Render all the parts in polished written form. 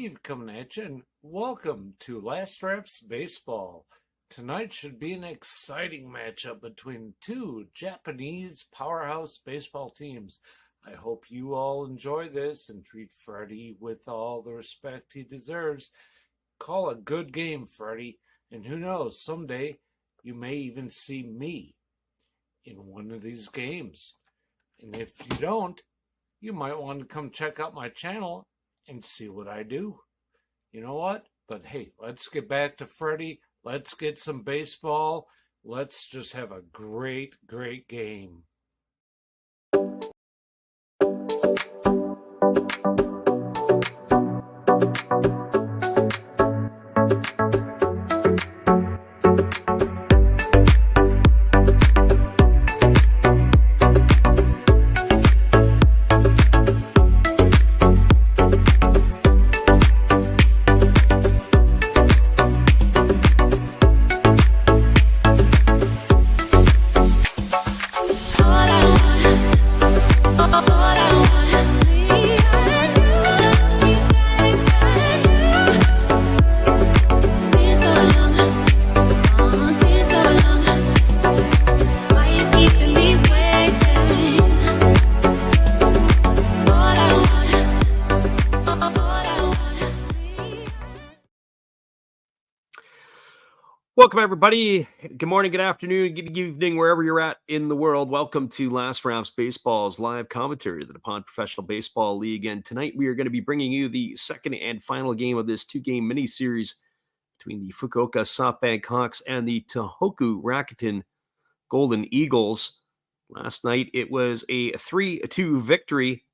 Steve coming at you, and welcome to Last Reps Baseball. Tonight should be an exciting matchup between two Japanese powerhouse baseball teams. I hope you all enjoy this and treat Freddie with all the respect he deserves. Call a good game, Freddie, and who knows, someday you may even see me in one of these games. And if you don't, you might want to come check out my channel and see what I do. You know what? But hey, let's get back to Freddie. Let's get some baseball. Let's just have a great game. Welcome, everybody. Good morning, good afternoon, good evening, wherever you're at in the world. Welcome to Last Reps Baseball's live commentary of the DuPont Professional Baseball League. And tonight we are going to be bringing you the second and final game of this two-game mini-series between the Fukuoka SoftBank Hawks and the Tohoku Rakuten Golden Eagles. Last night it was a 3-2 victory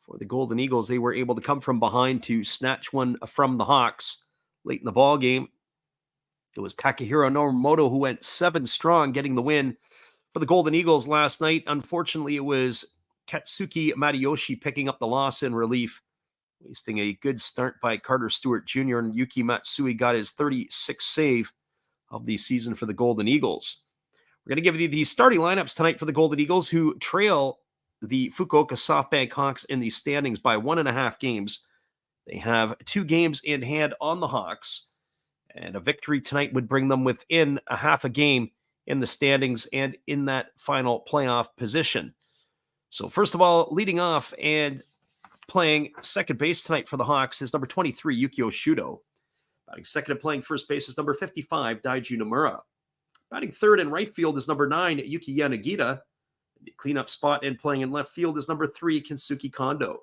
for the Golden Eagles. They were able to come from behind to snatch one from the Hawks late in the ball game. It was Takahiro Norimoto who went 7 strong, getting the win for the Golden Eagles last night. Unfortunately, it was Katsuki Matayoshi picking up the loss in relief, wasting a good start by Carter Stewart Jr., and Yuki Matsui got his 36th save of the season for the Golden Eagles. We're going to give you the starting lineups tonight for the Golden Eagles, who trail the Fukuoka SoftBank Hawks in the standings by 1.5 games. They have 2 games in hand on the Hawks, and a victory tonight would bring them within a half a game in the standings and in that final playoff position. So first of all, leading off and playing second base tonight for the Hawks is number 23, Yukio Shudo. Batting second and playing first base is number 55, Daiju Nomura. Batting third in right field is number 9, Yuki Yanagita. The cleanup spot and playing in left field is number 3, Kensuke Kondo.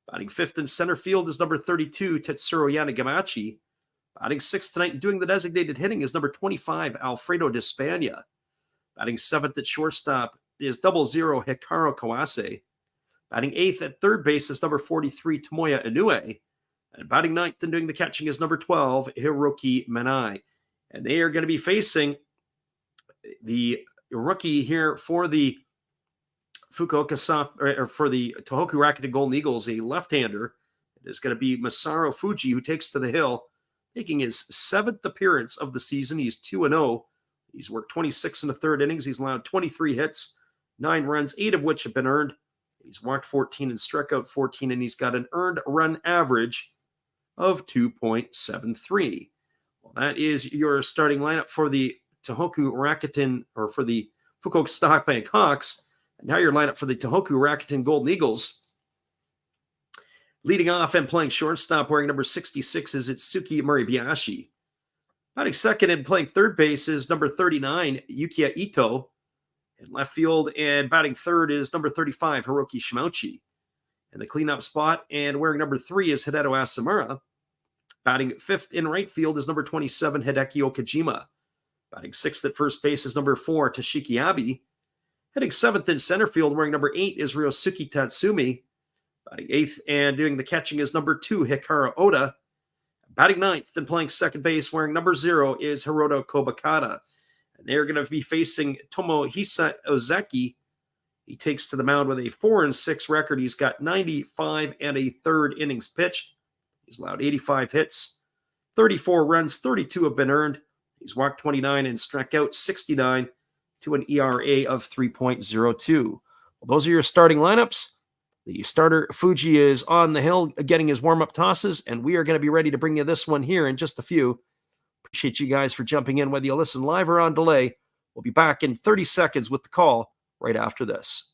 Batting fifth in center field is number 32, Tetsuro Yanagamachi. Batting sixth tonight and doing the designated hitting is number 25, Alfredo Despania. Batting seventh at shortstop is 00 Hikaru Kawase. Batting eighth at third base is number 43, Tomoya Inoue. And batting ninth and doing the catching is number 12, Hiroki Manai. And they are going to be facing the rookie here for the for the Tohoku Rakuten Golden Eagles, a left-hander. It is going to be Masaru Fuji, who takes to the hill, making his 7th appearance of the season. He's 2-0. He's worked 26 in the third innings. He's allowed 23 hits, 9 runs, 8 of which have been earned. He's walked 14 and struck out 14, and he's got an earned run average of 2.73. Well, that is your starting lineup for the Tohoku Rakuten, or for the Fukuoka SoftBank Hawks. And now your lineup for the Tohoku Rakuten Golden Eagles. Leading off and playing shortstop, wearing number 66, is Itsuki Moribayashi. Batting second and playing third base is number 39, Yukiya Ito. In left field and batting third is number 35, Hiroki Shimauchi. In the cleanup spot and wearing number 3 is Hideto Asamura. Batting fifth in right field is number 27, Hideki Okajima. Batting sixth at first base is number 4, Toshiki Abe. Hitting seventh in center field, wearing number 8, is Ryosuke Tatsumi. Batting eighth and doing the catching is number 2, Hikaru Oda. Batting ninth and playing second base, wearing number 0, is Hiroto Kobakata. And they're going to be facing Tomohisa Ozeki. He takes to the mound with a 4-6 record. He's got 95 and a third innings pitched. He's allowed 85 hits, 34 runs, 32 have been earned. He's walked 29 and struck out 69 to an ERA of 3.02. Well, those are your starting lineups. The starter, Fuji, is on the hill getting his warm-up tosses, and we are going to be ready to bring you this one here in just a few. Appreciate you guys for jumping in, whether you listen live or on delay. We'll be back in 30 seconds with the call right after this.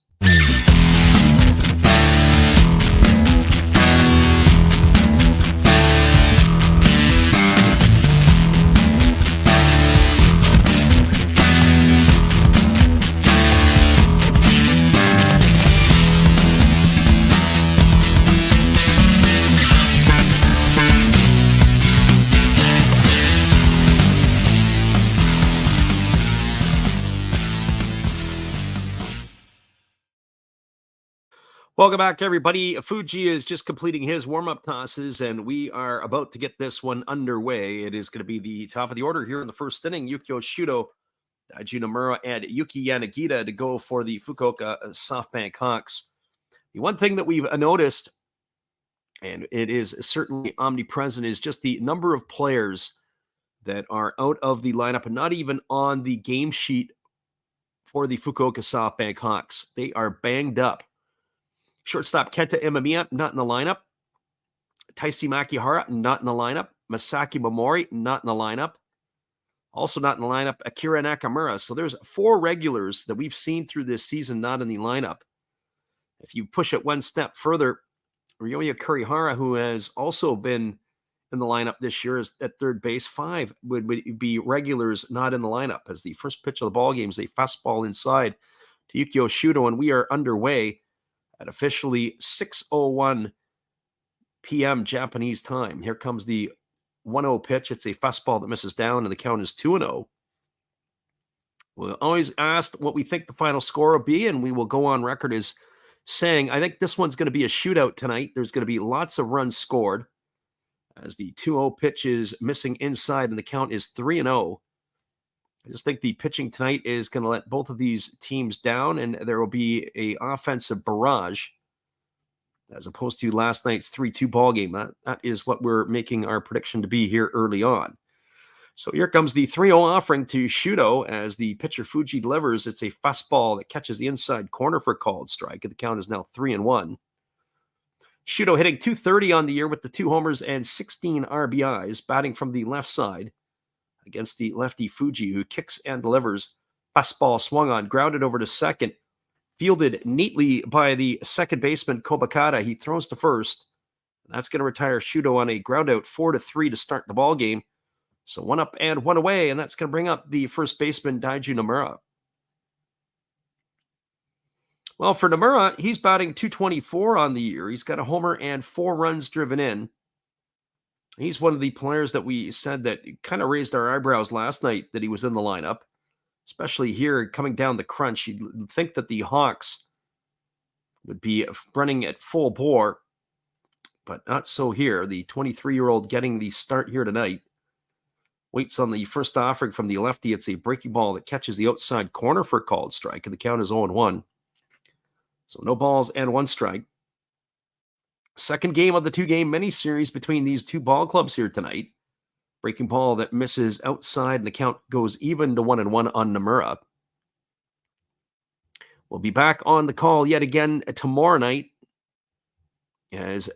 Welcome back, everybody. Fuji is just completing his warm-up tosses, and we are about to get this one underway. It is going to be the top of the order here in the first inning. Yukio Shudo, Daiji Nomura, and Yuki Yanagita to go for the Fukuoka SoftBank Hawks. The one thing that we've noticed, and it is certainly omnipresent, is just the number of players that are out of the lineup and not even on the game sheet for the Fukuoka SoftBank Hawks. They are banged up. Shortstop Kenta Imamiya, not in the lineup. Taisi Makihara, not in the lineup. Masaki Momori, not in the lineup. Also not in the lineup, Akira Nakamura. So there's 4 regulars that we've seen through this season not in the lineup. If you push it one step further, Ryoya Kurihara, who has also been in the lineup this year, is at third base. 5 would be regulars not in the lineup. As the first pitch of the ball game is a fastball inside to Yukio Shudo, and we are underway at officially 6:01 p.m. Japanese time. Here comes the 1-0 pitch. It's a fastball that misses down, and the count is 2-0. We'll always ask what we think the final score will be, and we will go on record as saying, I think this one's going to be a shootout tonight. There's going to be lots of runs scored as the 2-0 pitch is missing inside, and the count is 3-0. I just think the pitching tonight is going to let both of these teams down, and there will be an offensive barrage as opposed to last night's 3-2 ball game. That is what we're making our prediction to be here early on. So here comes the 3-0 offering to Shudo as the pitcher Fuji delivers. It's a fastball that catches the inside corner for a called strike, and the count is now 3-1. Shudo hitting .230 on the year with the 2 homers and 16 RBIs, batting from the left side against the lefty Fuji, who kicks and delivers. Fastball swung on, grounded over to second, fielded neatly by the second baseman Kobakata. He throws to first. That's going to retire Shudo on a ground out 4-3 to start the ball game. So 1 up and 1 away, and that's going to bring up the first baseman Daiji Nomura. Well, for Nomura, he's batting .224 on the year. He's got a homer and 4 runs driven in. He's one of the players that we said that kind of raised our eyebrows last night that he was in the lineup, especially here coming down the crunch. You'd think that the Hawks would be running at full bore, but not so here. The 23-year-old getting the start here tonight. Waits on the first offering from the lefty. It's a breaking ball that catches the outside corner for a called strike, and the count is 0-1. So no balls and 1 strike. Second game of the 2-game mini-series between these 2 ball clubs here tonight. Breaking ball that misses outside, and the count goes even to 1-1 on Nomura. We'll be back on the call yet again tomorrow night as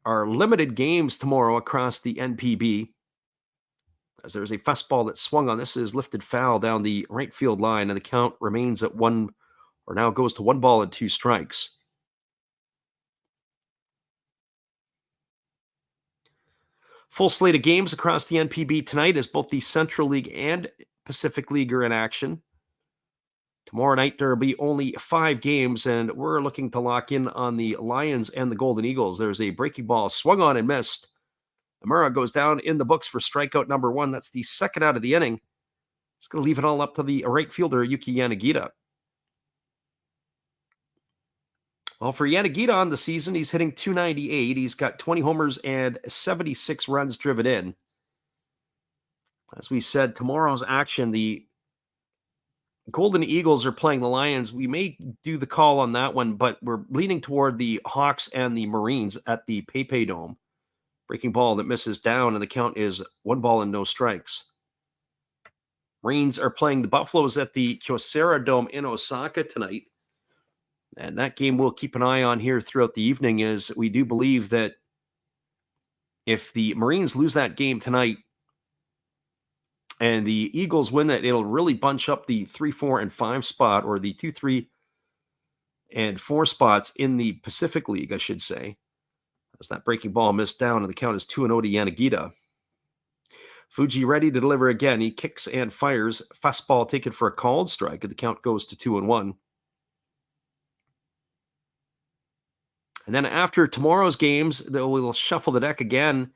our limited games tomorrow across the NPB. As there's a fastball that swung on. This is lifted foul down the right field line, and the count remains at 1, or now goes to 1 ball and 2 strikes. Full slate of games across the NPB tonight as both the Central League and Pacific League are in action. Tomorrow night, there will be only 5 games, and we're looking to lock in on the Lions and the Golden Eagles. There's a breaking ball swung on and missed. Nomura goes down in the books for strikeout number 1. That's the second out of the inning. It's going to leave it all up to the right fielder, Yuki Yanagita. Well, for Yanagita on the season, he's hitting .298. He's got 20 homers and 76 runs driven in. As we said, tomorrow's action, the Golden Eagles are playing the Lions. We may do the call on that one, but we're leaning toward the Hawks and the Marines at the PayPay Dome. Breaking ball that misses down, and the count is 1 ball and no strikes. Marines are playing the Buffaloes at the Kyocera Dome in Osaka tonight. And that game we'll keep an eye on here throughout the evening, as we do believe that if the Marines lose that game tonight and the Eagles win it, it'll really bunch up the 3, 4, and 5 spot, or the 2, 3, and 4 spots in the Pacific League, I should say. As that breaking ball missed down, and the count is 2-0 to Yanagita. Fuji ready to deliver again. He kicks and fires. Fastball taken for a called strike, and the count goes to 2-1. And then after tomorrow's games, we'll shuffle the deck again.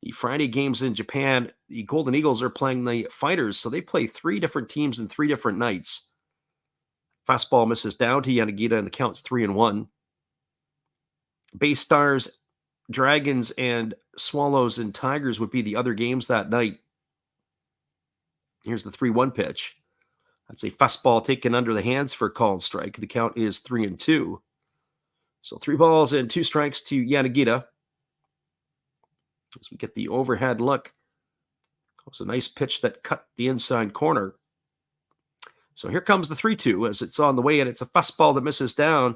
The Friday games in Japan, the Golden Eagles are playing the Fighters, so they play 3 different teams in 3 different nights. Fastball misses down to Yanagita, and the count's 3-1. Bay Stars, Dragons, and Swallows and Tigers would be the other games that night. Here's the 3-1 pitch. That's a fastball taken under the hands for a called strike. The count is 3-2. So 3 balls and 2 strikes to Yanagita. As we get the overhead look, it was a nice pitch that cut the inside corner. So here comes the 3-2 as it's on the way, and it's a fastball that misses down.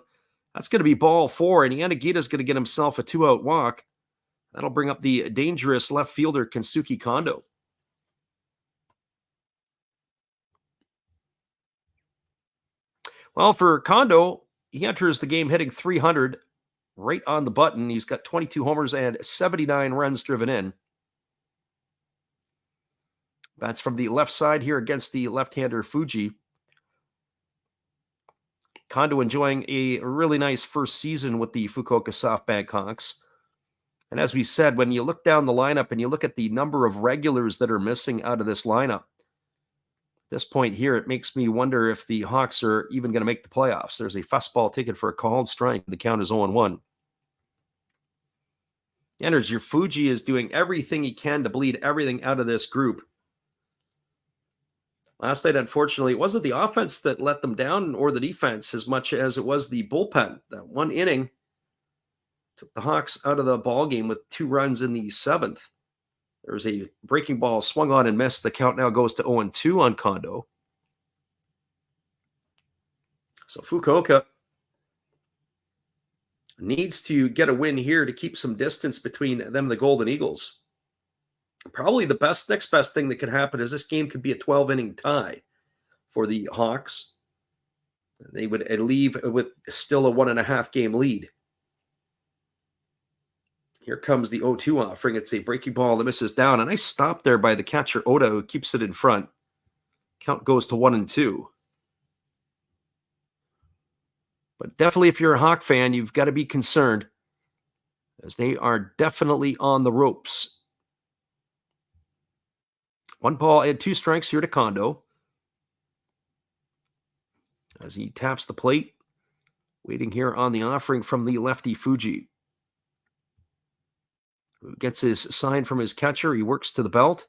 That's going to be ball 4, and Yanagita's going to get himself a 2-out walk. That'll bring up the dangerous left fielder, Kensuke Kondo. Well, for Kondo, he enters the game hitting .300, right on the button. He's got 22 homers and 79 runs driven in. That's from the left side here against the left-hander Fuji. Kondo enjoying a really nice first season with the Fukuoka SoftBank Hawks. And as we said, when you look down the lineup and you look at the number of regulars that are missing out of this lineup, at this point here, it makes me wonder if the Hawks are even going to make the playoffs. There's a fastball taken for a called strike. The count is 0-1. And your Fuji is doing everything he can to bleed everything out of this group. Last night, unfortunately, it wasn't the offense that let them down or the defense as much as it was the bullpen. That one inning took the Hawks out of the ballgame with 2 runs in the 7th. There was a breaking ball swung on and missed. The count now goes to 0-2 on Kondo. So Fukuoka needs to get a win here to keep some distance between them and the Golden Eagles. Probably the next best thing that could happen is this game could be a 12-inning tie for the Hawks. They would leave with still a 1.5 game lead. Here comes the 0-2 offering. It's a breaking ball that misses down. A nice stop there by the catcher Oda, who keeps it in front. Count goes to 1-2. But definitely, if you're a Hawk fan, you've got to be concerned, as they are definitely on the ropes. 1 ball and 2 strikes here to Kondo. As he taps the plate, waiting here on the offering from the lefty Fuji. Gets his sign from his catcher. He works to the belt.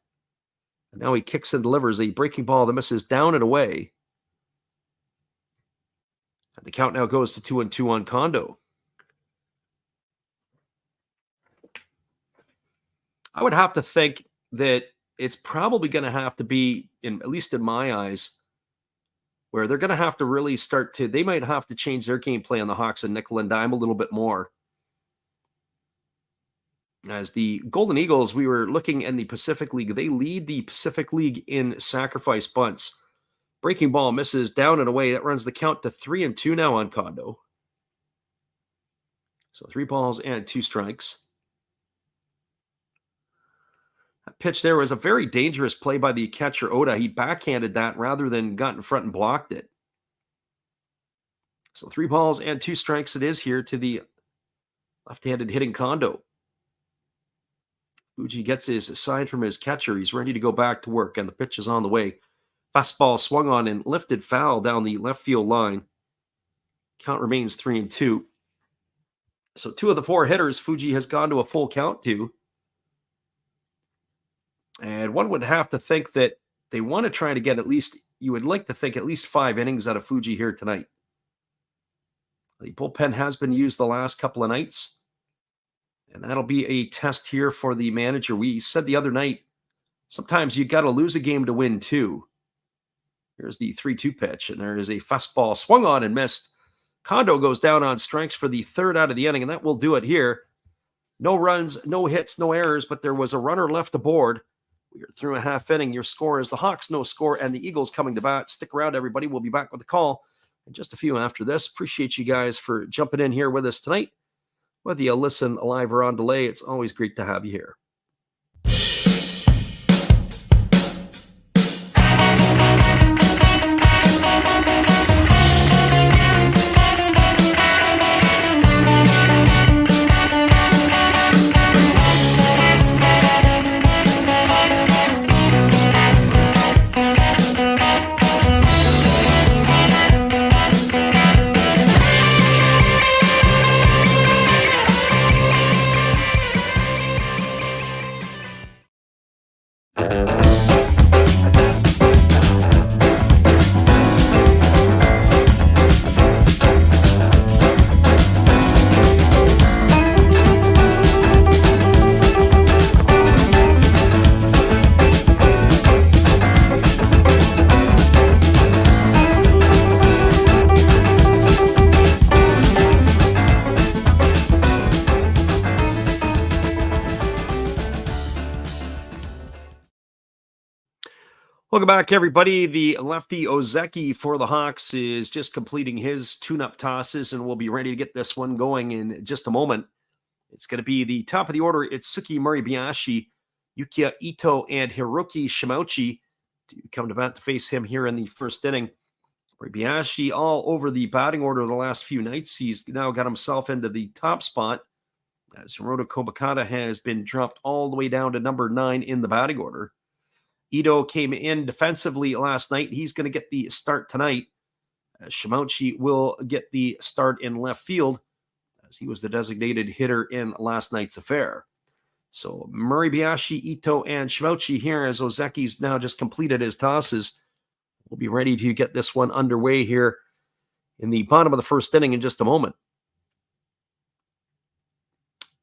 And now he kicks and delivers a breaking ball that misses down and away. And the count now goes to 2-2 on Kondo. I would have to think that it's probably going to have to be, at least in my eyes, where they're going to have to really they might have to change their game play on the Hawks and nickel and dime a little bit more. As the Golden Eagles, we were looking in the Pacific League. They lead the Pacific League in sacrifice bunts. Breaking ball misses down and away. That runs the count to 3-2 now on Kondo. So 3 balls and 2 strikes. That pitch there was a very dangerous play by the catcher Oda. He backhanded that rather than got in front and blocked it. So 3 balls and 2 strikes it is here to the left-handed hitting Kondo. Fuji gets his sign from his catcher. He's ready to go back to work, and the pitch is on the way. Fastball swung on and lifted foul down the left field line. Count remains 3-2. So 2 of the 4 hitters Fuji has gone to a full count to. And one would have to think that they want to try to get you would like to think at least 5 innings out of Fuji here tonight. The bullpen has been used the last couple of nights. And that'll be a test here for the manager. We said the other night, sometimes you got to lose a game to win 2. Here's the 3-2 pitch, and there is a fastball swung on and missed. Kondo goes down on strikes for the third out of the inning, and that will do it here. No runs, no hits, no errors, but there was a runner left aboard. We are through a half inning. Your score is the Hawks, no score, and the Eagles coming to bat. Stick around, everybody. We'll be back with the call in just a few after this. Appreciate you guys for jumping in here with us tonight. Whether you listen live or on delay, it's always great to have you here. Welcome back, everybody. The lefty Ozeki for the Hawks is just completing his tune-up tosses, and we'll be ready to get this one going in just a moment. It's going to be the top of the order. It's Itsuki Moribayashi, Yukiya Ito, and Hiroki Shimauchi to come to bat to face him here in the first inning. Moribayashi all over the batting order the last few nights. He's now got himself into the top spot, as Hiroto Kobakata has been dropped all the way down to number 9 in the batting order. Ito came in defensively last night. He's going to get the start tonight. Shimauchi will get the start in left field, as he was the designated hitter in last night's affair. So Moribayashi, Ito, and Shimauchi here, as Ozeki's now just completed his tosses. We'll be ready to get this one underway here in the bottom of the first inning in just a moment.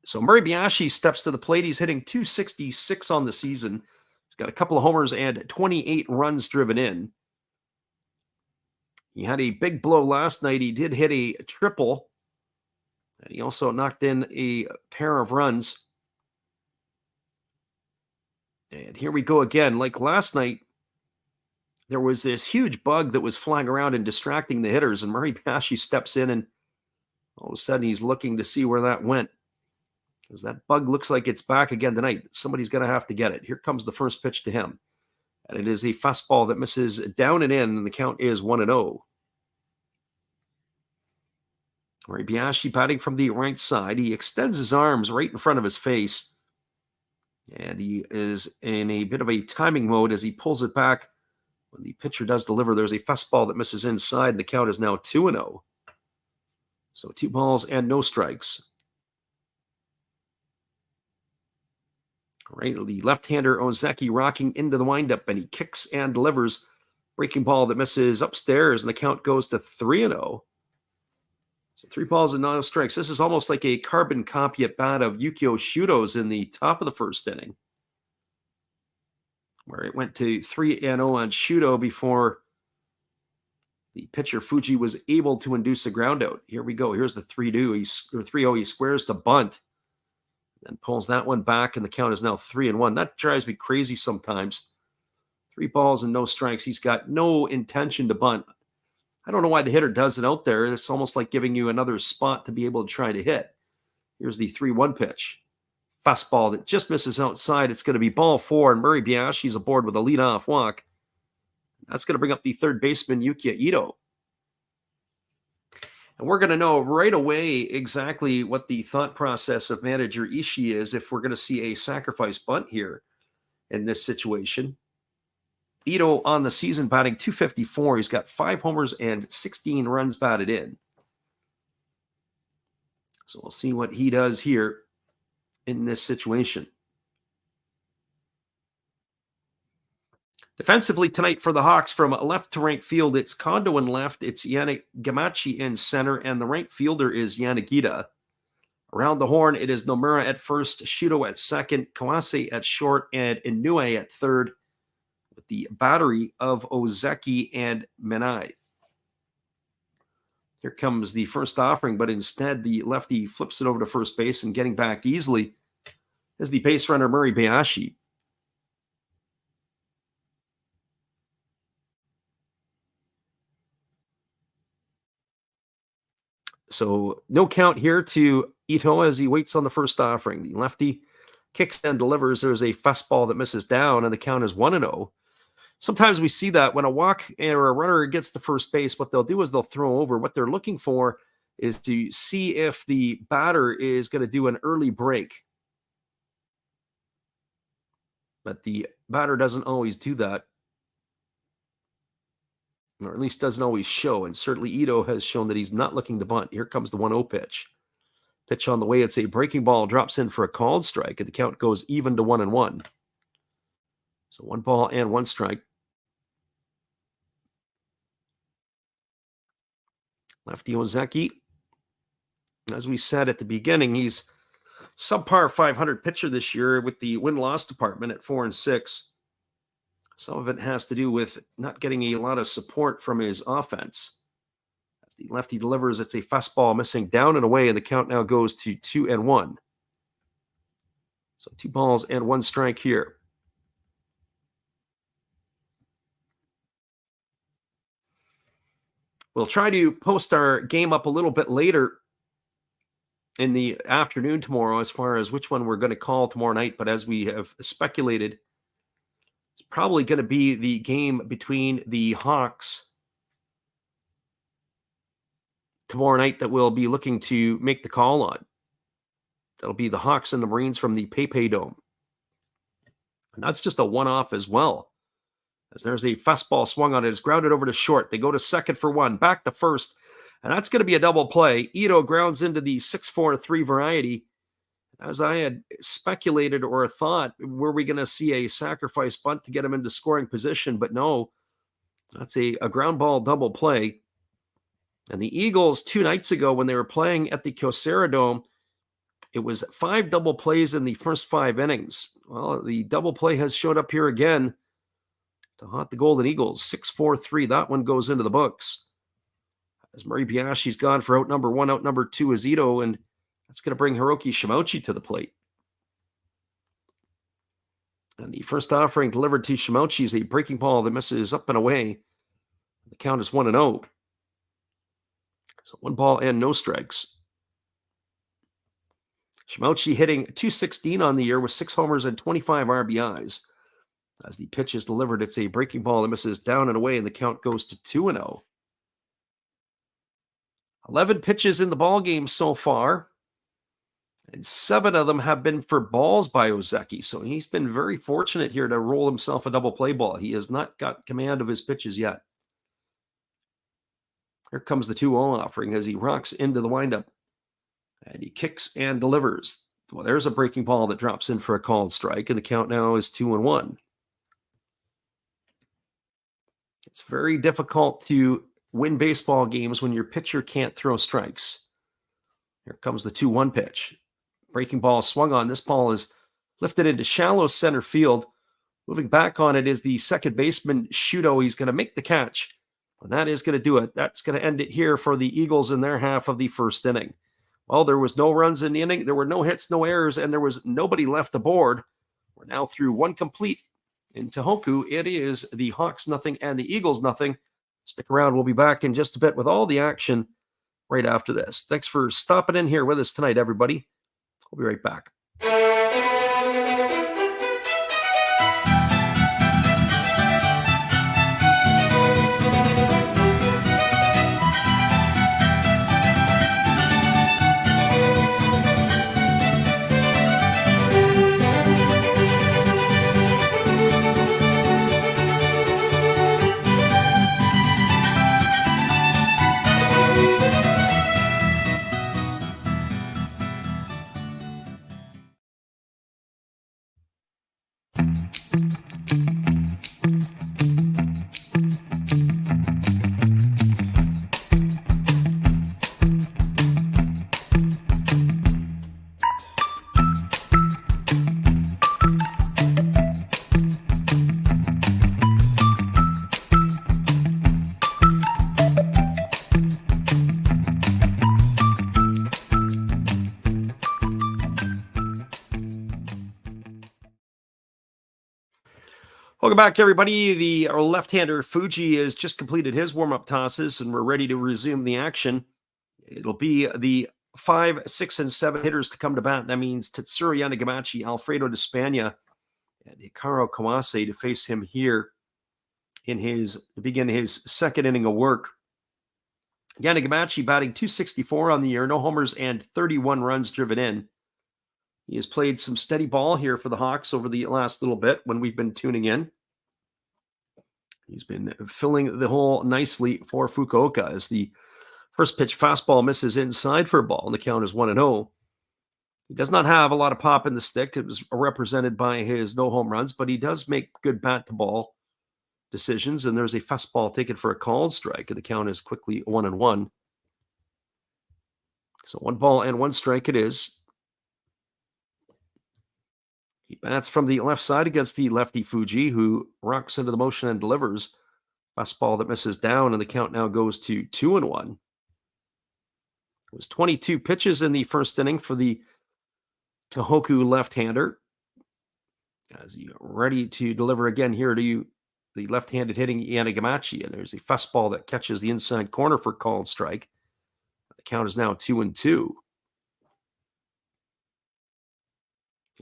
So Moribayashi steps to the plate. He's hitting .266 on the season. He's got a couple of homers and 28 runs driven in. He had a big blow last night. He did hit a triple, and he also knocked in a pair of runs. And here we go again. Like last night, there was this huge bug that was flying around and distracting the hitters, and Moribayashi steps in, and all of a sudden he's looking to see where that went, because that bug looks like it's back again tonight. Somebody's going to have to get it. Here comes the first pitch to him, and it is a fastball that misses down and in, and the count is 1-0. Moribayashi batting from the right side. He extends his arms right in front of his face, and he is in a bit of a timing mode as he pulls it back. When the pitcher does deliver, there's a fastball that misses inside, and the count is now 2-0. So 2 balls and no strikes. Right, the left-hander Ozeki rocking into the windup, and he kicks and delivers. Breaking ball that misses upstairs, and the count goes to 3-0. So 3 balls and no strikes. This is almost like a carbon copy at bat of Yukio Shudo's in the top of the first inning, where it went to 3-0 on Shudo before the pitcher Fuji was able to induce a ground out. Here we go. Here's the 3-0. He squares to bunt and pulls that one back, and the count is now 3-1. That drives me crazy sometimes. 3 balls and no strikes. He's got no intention to bunt. I don't know why the hitter does it out there. It's almost like giving you another spot to be able to try to hit. Here's the 3-1 pitch. Fastball that just misses outside. It's going to be ball 4, and Moribayashi's aboard with a leadoff walk. That's going to bring up the third baseman, Yukiya Ito. And we're going to know right away exactly what the thought process of manager Ishii is if we're going to see a sacrifice bunt here in this situation. Ito on the season batting .254. He's got 5 homers and 16 runs batted in. So we'll see what he does here in this situation. Defensively tonight for the Hawks, from left to right field, it's Kondo in left, it's Yanagamachi in center, and the right fielder is Yanagita. Around the horn, it is Nomura at first, Shudo at second, Kawase at short, and Inoue at third, with the battery of Ozeki and Menai. Here comes the first offering, but instead the lefty flips it over to first base, and getting back easily is the base runner Murray Bayashi. So no count here to Ito as he waits on the first offering. The lefty kicks and delivers. There's a fastball that misses down, and the count is 1-0. Sometimes we see that when a walk or a runner gets to first base, what they'll do is they'll throw over. What they're looking for is to see if the batter is going to do an early break. But the batter doesn't always do that, or at least doesn't always show. And certainly Ito has shown that he's not looking to bunt. Here comes the 1-0 pitch. Pitch on the way. It's a breaking ball, drops in for a called strike, and the count goes even to 1-1. So 1 ball and 1 strike. Lefty Ozeki, as we said at the beginning, he's subpar 500 pitcher this year with the win-loss department at 4-6. Some of it has to do with not getting a lot of support from his offense. As the lefty delivers, it's a fastball missing down and away, and the count now goes to 2-1. So 2 balls and 1 strike here. We'll try to post our game up a little bit later in the afternoon tomorrow as far as which one we're going to call tomorrow night. But as we have speculated, it's probably going to be the game between the Hawks tomorrow night that we'll be looking to make the call on. That'll be the Hawks and the Marines from the PayPay Dome. And that's just a one-off as well. As there's a fastball swung on it, it's grounded over to short. They go to second for 1, back to first, and that's going to be a double play. Ito grounds into the 6-4-3 variety. As I had speculated or thought, were we going to see a sacrifice bunt to get him into scoring position? But no, that's a ground ball double play. And the Eagles 2 nights ago when they were playing at the Kyocera Dome, it was 5 double plays in the first 5 innings. Well, the double play has showed up here again to haunt the Golden Eagles. 6-4-3. That one goes into the books. As Murray Bayashi's gone for out number 1, out number 2 is Ito, and that's going to bring Hiroki Shimouchi to the plate. And the first offering delivered to Shimouchi is a breaking ball that misses up and away. The count is 1-0. So 1 ball and no strikes. Shimouchi hitting .216 on the year with 6 homers and 25 RBIs. As the pitch is delivered, it's a breaking ball that misses down and away, and the count goes to 2-0. 11 pitches in the ball game so far, and 7 of them have been for balls by Ozeki. So he's been very fortunate here to roll himself a double play ball. He has not got command of his pitches yet. Here comes the 2-0 offering as he rocks into the windup, and he kicks and delivers. Well, there's a breaking ball that drops in for a called strike, and the count now is 2-1. It's very difficult to win baseball games when your pitcher can't throw strikes. Here comes the 2-1 pitch. Breaking ball swung on. This ball is lifted into shallow center field. Moving back on it is the second baseman, Shudo. He's going to make the catch, and that is going to do it. That's going to end it here for the Eagles in their half of the first inning. Well, there was no runs in the inning. There were no hits, no errors, and there was nobody left aboard. We're now through 1 complete. In Tohoku, it is the Hawks nothing and the Eagles nothing. Stick around. We'll be back in just a bit with all the action right after this. Thanks for stopping in here with us tonight, everybody. We'll be right back. Welcome back, everybody. The left-hander Fuji has just completed his warm-up tosses, and we're ready to resume the action. It'll be the 5, 6, and 7 hitters to come to bat. That means Tetsuro Yanagamachi, Alfredo Di Spagna, and Hikaru Kawase to face him here to begin his second inning of work. Yanagamachi batting .264 on the year, no homers and 31 runs driven in. He has played some steady ball here for the Hawks over the last little bit when we've been tuning in. He's been filling the hole nicely for Fukuoka as the first pitch fastball misses inside for a ball, and the count is 1-0. He does not have a lot of pop in the stick. It was represented by his no home runs, but he does make good bat to ball decisions, and there's a fastball taken for a called strike, and the count is quickly 1-1. So 1 ball and 1 strike it is. He bats from the left side against the lefty Fuji, who rocks into the motion and delivers. Fastball that misses down, and the count now goes to 2-1. It was 22 pitches in the first inning for the Tohoku left-hander. As he ready to deliver again here to the left-handed hitting Yanagamachi, and there's a fastball that catches the inside corner for called strike. The count is now 2-2.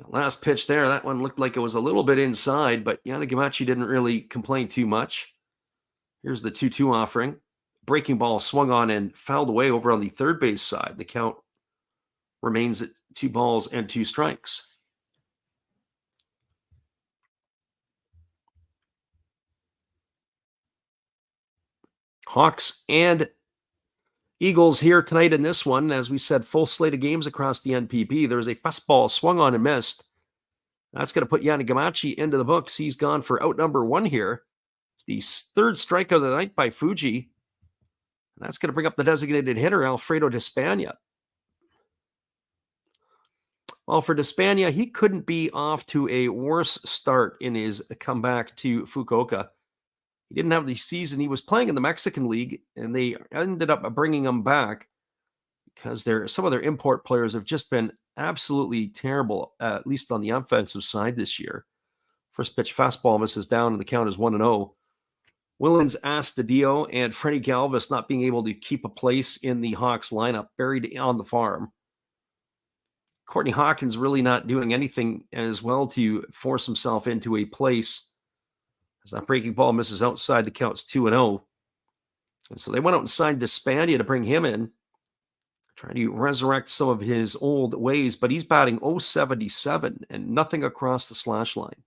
Last pitch there, that one looked like it was a little bit inside, but Yanagamachi didn't really complain too much. Here's the 2-2 offering. Breaking ball swung on and fouled away over on the third base side. The count remains at 2 balls and 2 strikes. Hawks and Eagles here tonight in this one. As we said, full slate of games across the NPB. There's a fastball swung on and missed. That's going to put Yanagamachi into the books. He's gone for out number 1 here. It's the third strikeout of the night by Fuji. And that's going to bring up the designated hitter, Alfredo Di Spagna. Well, for Di Spagna, he couldn't be off to a worse start in his comeback to Fukuoka. He didn't have the season. He was playing in the Mexican League, and they ended up bringing him back because some of their import players have just been absolutely terrible, at least on the offensive side this year. First pitch fastball misses down, and the count is 1-0. Willens Astudillo and Freddie Galvis not being able to keep a place in the Hawks lineup, buried on the farm. Courtney Hawkins really not doing anything as well to force himself into a place. As that breaking ball misses outside, the count's 2-0. And so they went out and signed Di Spagna to bring him in, trying to resurrect some of his old ways, but he's batting .077 and nothing across the slash line.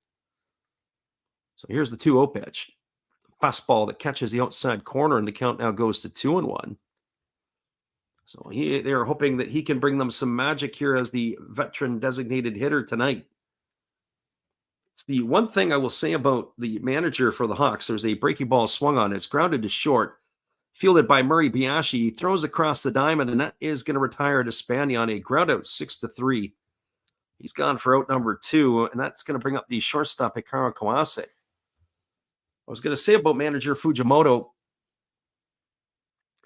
So here's the 2-0 pitch. Fastball that catches the outside corner, and the count now goes to 2-1. So they're hoping that he can bring them some magic here as the veteran designated hitter tonight. It's the one thing I will say about the manager for the Hawks. There's a breaking ball swung on. It's grounded to short, fielded by Murray Biashi. He throws across the diamond, and that is going to retire Di Spagna on a ground out 6-3. He's gone for out number 2, and that's going to bring up the shortstop Hikaru Kawase. I was going to say about manager Fujimoto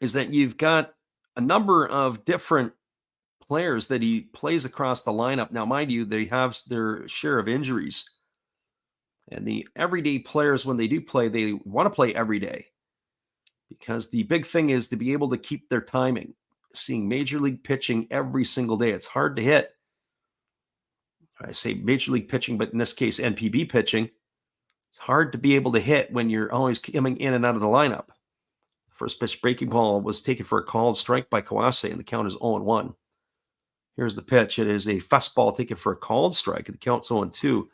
is that you've got a number of different players that he plays across the lineup. Now, mind you, they have their share of injuries. And the everyday players, when they do play, they want to play every day. Because the big thing is to be able to keep their timing. Seeing Major League pitching every single day. It's hard to hit. I say Major League pitching, but in this case, NPB pitching. It's hard to be able to hit when you're always coming in and out of the lineup. First pitch breaking ball was taken for a called strike by Kawase, and the count is 0-1. Here's the pitch. It is a fastball taken for a called strike, and the count's 0-2.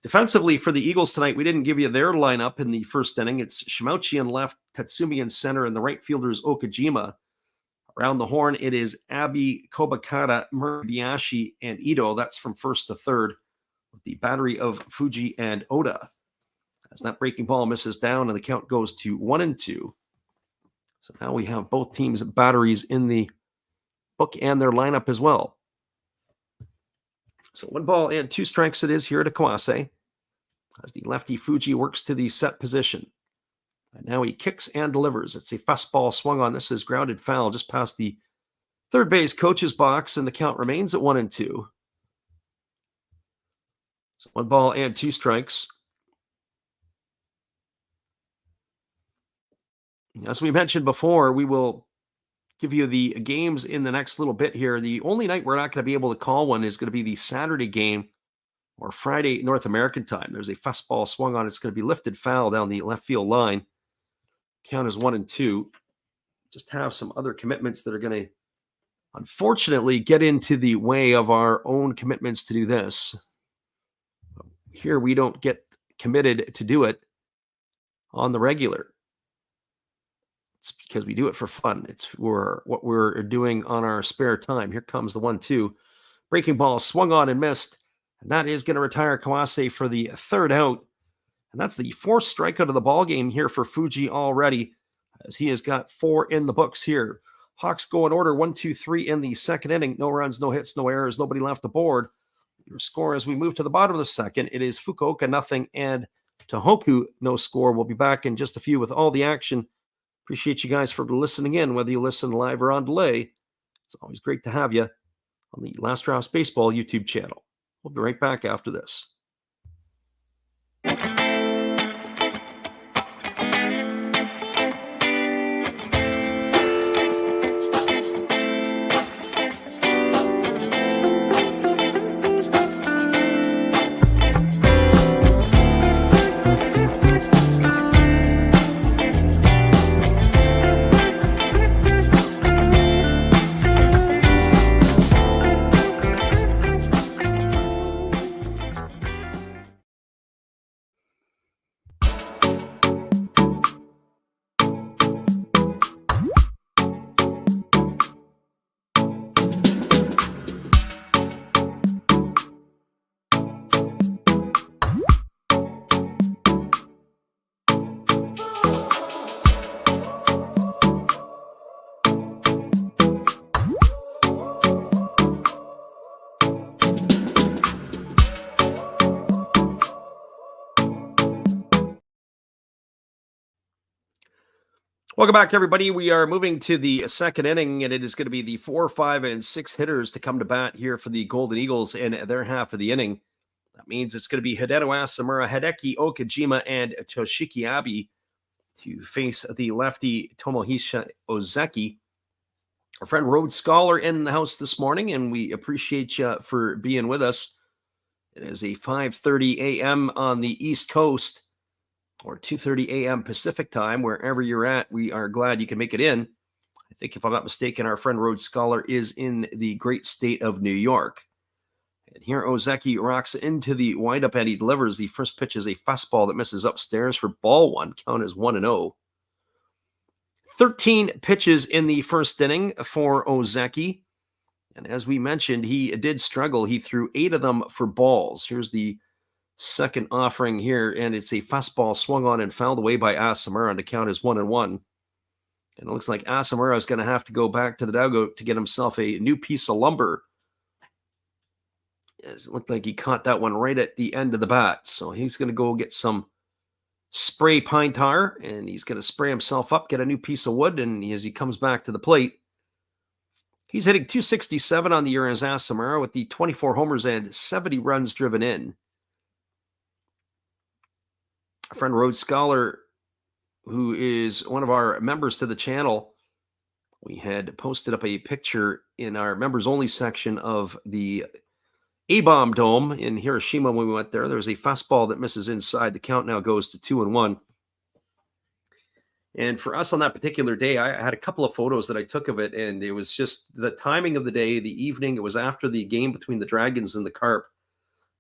Defensively for the Eagles tonight, we didn't give you their lineup in the first inning. It's Shimauchi in left, Tatsumi in center, and the right fielder is Okajima. Around the horn, it is Abi Kobakata, Murabiyashi, and Ito. That's from first to third, with the battery of Fuji and Oda. As that breaking ball misses down, and the count goes to 1-2. So now we have both teams' batteries in the book and their lineup as well. So 1 ball and 2 strikes it is here to Kawase as the lefty Fuji works to the set position. And now he kicks and delivers. It's a fastball swung on. This is grounded foul just past the third base coach's box, and the count remains at 1-2. So 1 ball and 2 strikes. As we mentioned before, we will give you the games in the next little bit here. The only night we're not going to be able to call one is going to be the Saturday game or Friday North American time. There's a fastball swung on. It's going to be lifted foul down the left field line. Count is 1-2. Just have some other commitments that are going to, unfortunately, get into the way of our own commitments to do this. Here, we don't get committed to do it on the regular. It's because we do it for fun. It's what we're doing on our spare time. Here comes the 1-2. Breaking ball swung on and missed. And that is going to retire Kawase for the third out. And that's the fourth strikeout of the ball game here for Fuji already, as he has got 4 in the books here. Hawks go in order 1-2-3 in the second inning. No runs, no hits, no errors, nobody left aboard. Your score as we move to the bottom of the second, it is Fukuoka nothing and Tohoku no score. We'll be back in just a few with all the action. Appreciate you guys for listening in, whether you listen live or on delay. It's always great to have you on the Last Drops Baseball YouTube channel. We'll be right back after this. Welcome back, everybody. We are moving to the second inning, and it is going to be the 4, 5, and 6 hitters to come to bat here for the Golden Eagles in their half of the inning. That means it's going to be Hideo Asamura, Hideki Okajima, and Toshiki Abe to face the lefty Tomohisa Ozeki. Our friend Rhodes Scholar in the house this morning, and we appreciate you for being with us. It is a 5:30 a.m. on the East Coast, or 2:30 a.m. Pacific time, wherever you're at. We are glad you can make it in. I think, if I'm not mistaken, our friend Rhodes Scholar is in the great state of New York. And here Ozeki rocks into the windup, and he delivers. The first pitch is a fastball that misses upstairs for ball one. Count is 1-0. 13 pitches in the first inning for Ozeki. And as we mentioned, he did struggle. He threw 8 of them for balls. Here's the second offering here, and it's a fastball swung on and fouled away by Asamura, and the count is 1-1. And it looks like Asamura is going to have to go back to the dugout to get himself a new piece of lumber. It looked like he caught that one right at the end of the bat, so he's going to go get some spray pine tar, and he's going to spray himself up, get a new piece of wood, and as he comes back to the plate, he's hitting .267 on the year as Asamura with the 24 homers and 70 runs driven in. Our friend Rhodes Scholar, who is one of our members to the channel, we had posted up a picture in our members-only section of the A-Bomb Dome in Hiroshima when we went there. There's a fastball that misses inside. The count now goes to 2-1. And for us on that particular day, I had a couple of photos that I took of it, and it was just the timing of the day, the evening. It was after the game between the Dragons and the Carp.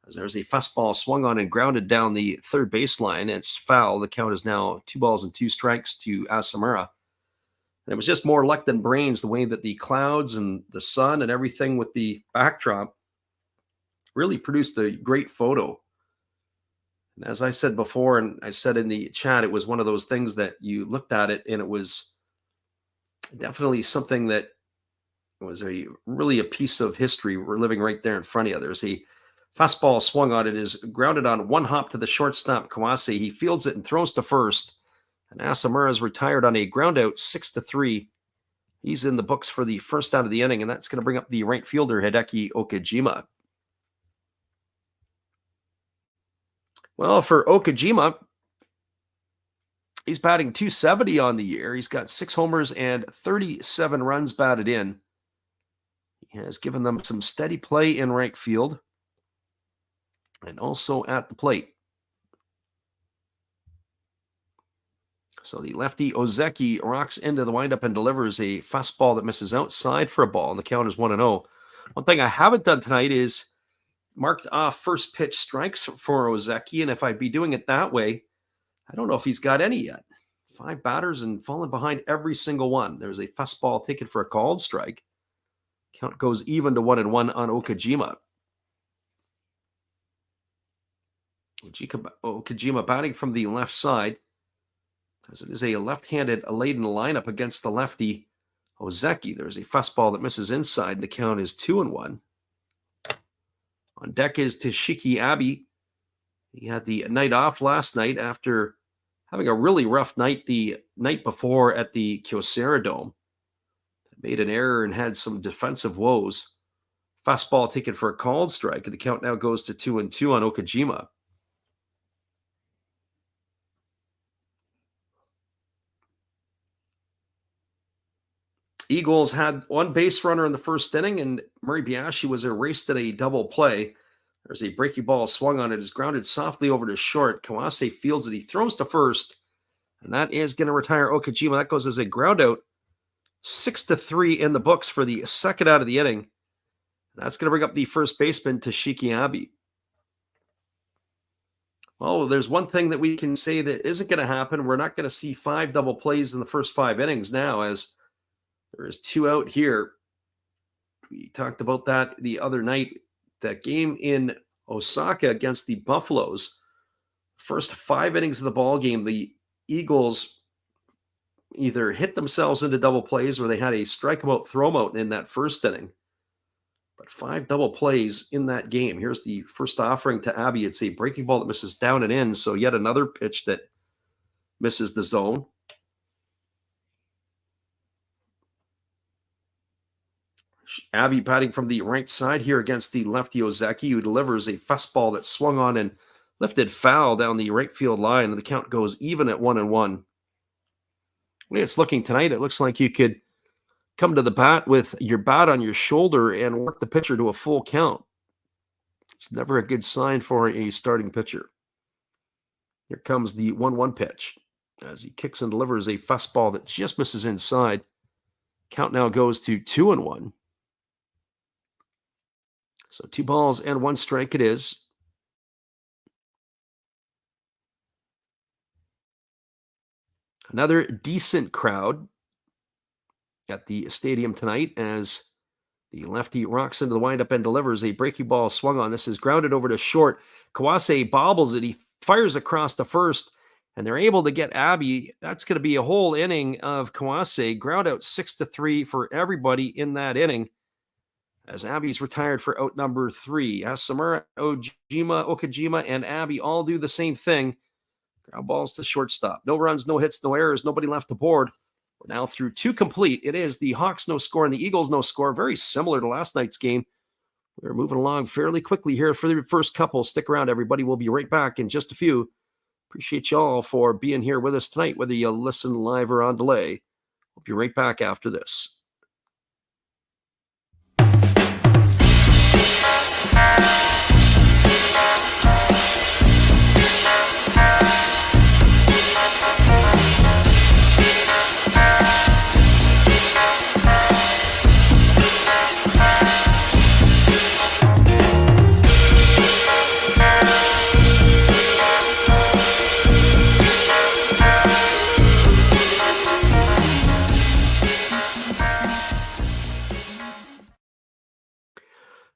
As there's a fastball swung on and grounded down the third baseline, and it's foul. The count is now 2-2 to Asamura. And it was just more luck than brains, the way that the clouds and the sun and everything with the backdrop really produced a great photo. And as I said before, and I said in the chat, it was one of those things that you looked at it, and it was definitely something that was really a piece of history we're living right there in front of you. There's a fastball swung on. It is grounded on one hop to the shortstop, Kawase. He fields it and throws to first. And Asamura is retired on a ground out, 6-3. He's in the books for the first out of the inning, and that's going to bring up the right fielder, Hideki Okajima. Well, for Okajima, He's batting .270 on the year. He's got 6 homers and 37 runs batted in. He has given them some steady play in right field and also at the plate. So the lefty Ozeki rocks into the windup and delivers a fastball that misses outside for a ball, and the count is 1-0. One thing I haven't done tonight is marked off first pitch strikes for Ozeki, and if I'd be doing it that way, I don't know if he's got any yet. 5 batters and fallen behind every single one. There's a fastball taken for a called strike. Count goes even to 1-1 on Okajima. Okajima batting from the left side, as it is a left-handed laden lineup against the lefty Ozeki. There's a fastball that misses inside, and the count is 2-1. On deck is Toshiki Abe. He had the night off last night after having a really rough night the night before at the Kyocera Dome. Made an error and had some defensive woes. Fastball taken for a called strike, and the count now goes to 2-2 on Okajima. Eagles had 1 base runner in the first inning, and Murray Biashi was erased at a double play. There's a breaking ball swung on it. It's grounded softly over to short. Kawase fields it. He throws to first, and that is going to retire Okajima. That goes as a ground out. 6-3 in the books for the second out of the inning. That's going to bring up the first baseman, Toshiki Abe. Well, there's one thing that we can say that isn't going to happen. We're not going to see 5 double plays in the first 5 innings now, as there is 2 out here. We talked about that the other night. That game in Osaka against the Buffaloes. First 5 innings of the ball game, the Eagles either hit themselves into double plays or they had a strike 'em out, throw 'em out in that first inning. But 5 double plays in that game. Here's the first offering to Abe. It's a breaking ball that misses down and in, so yet another pitch that misses the zone. Abe batting from the right side here against the lefty Ozeki, who delivers a fastball that swung on and lifted foul down the right field line, and the count goes even at 1-1. The way it's looking tonight, it looks like you could come to the bat with your bat on your shoulder and work the pitcher to a full count. It's never a good sign for a starting pitcher. Here comes the 1-1 pitch as he kicks and delivers a fastball that just misses inside. Count now goes to 2-1. So 2 balls and 1 strike it is. Another decent crowd at the stadium tonight as the lefty rocks into the windup and delivers a breaking ball swung on. This is grounded over to short. Kawase bobbles it. He fires across the first, and they're able to get Abe. That's going to be a whole inning of Kawase. Ground out 6-3 for everybody in that inning, as Abe's retired for out number 3. Asamura, Okajima, and Abe all do the same thing. Ground balls to shortstop. No runs, no hits, no errors, nobody left to board. We're now through 2 complete. It is the Hawks no score and the Eagles no score. Very similar to last night's game. We're moving along fairly quickly here for the first couple. Stick around, everybody. We'll be right back in just a few. Appreciate y'all for being here with us tonight, whether you listen live or on delay. We'll be right back after this.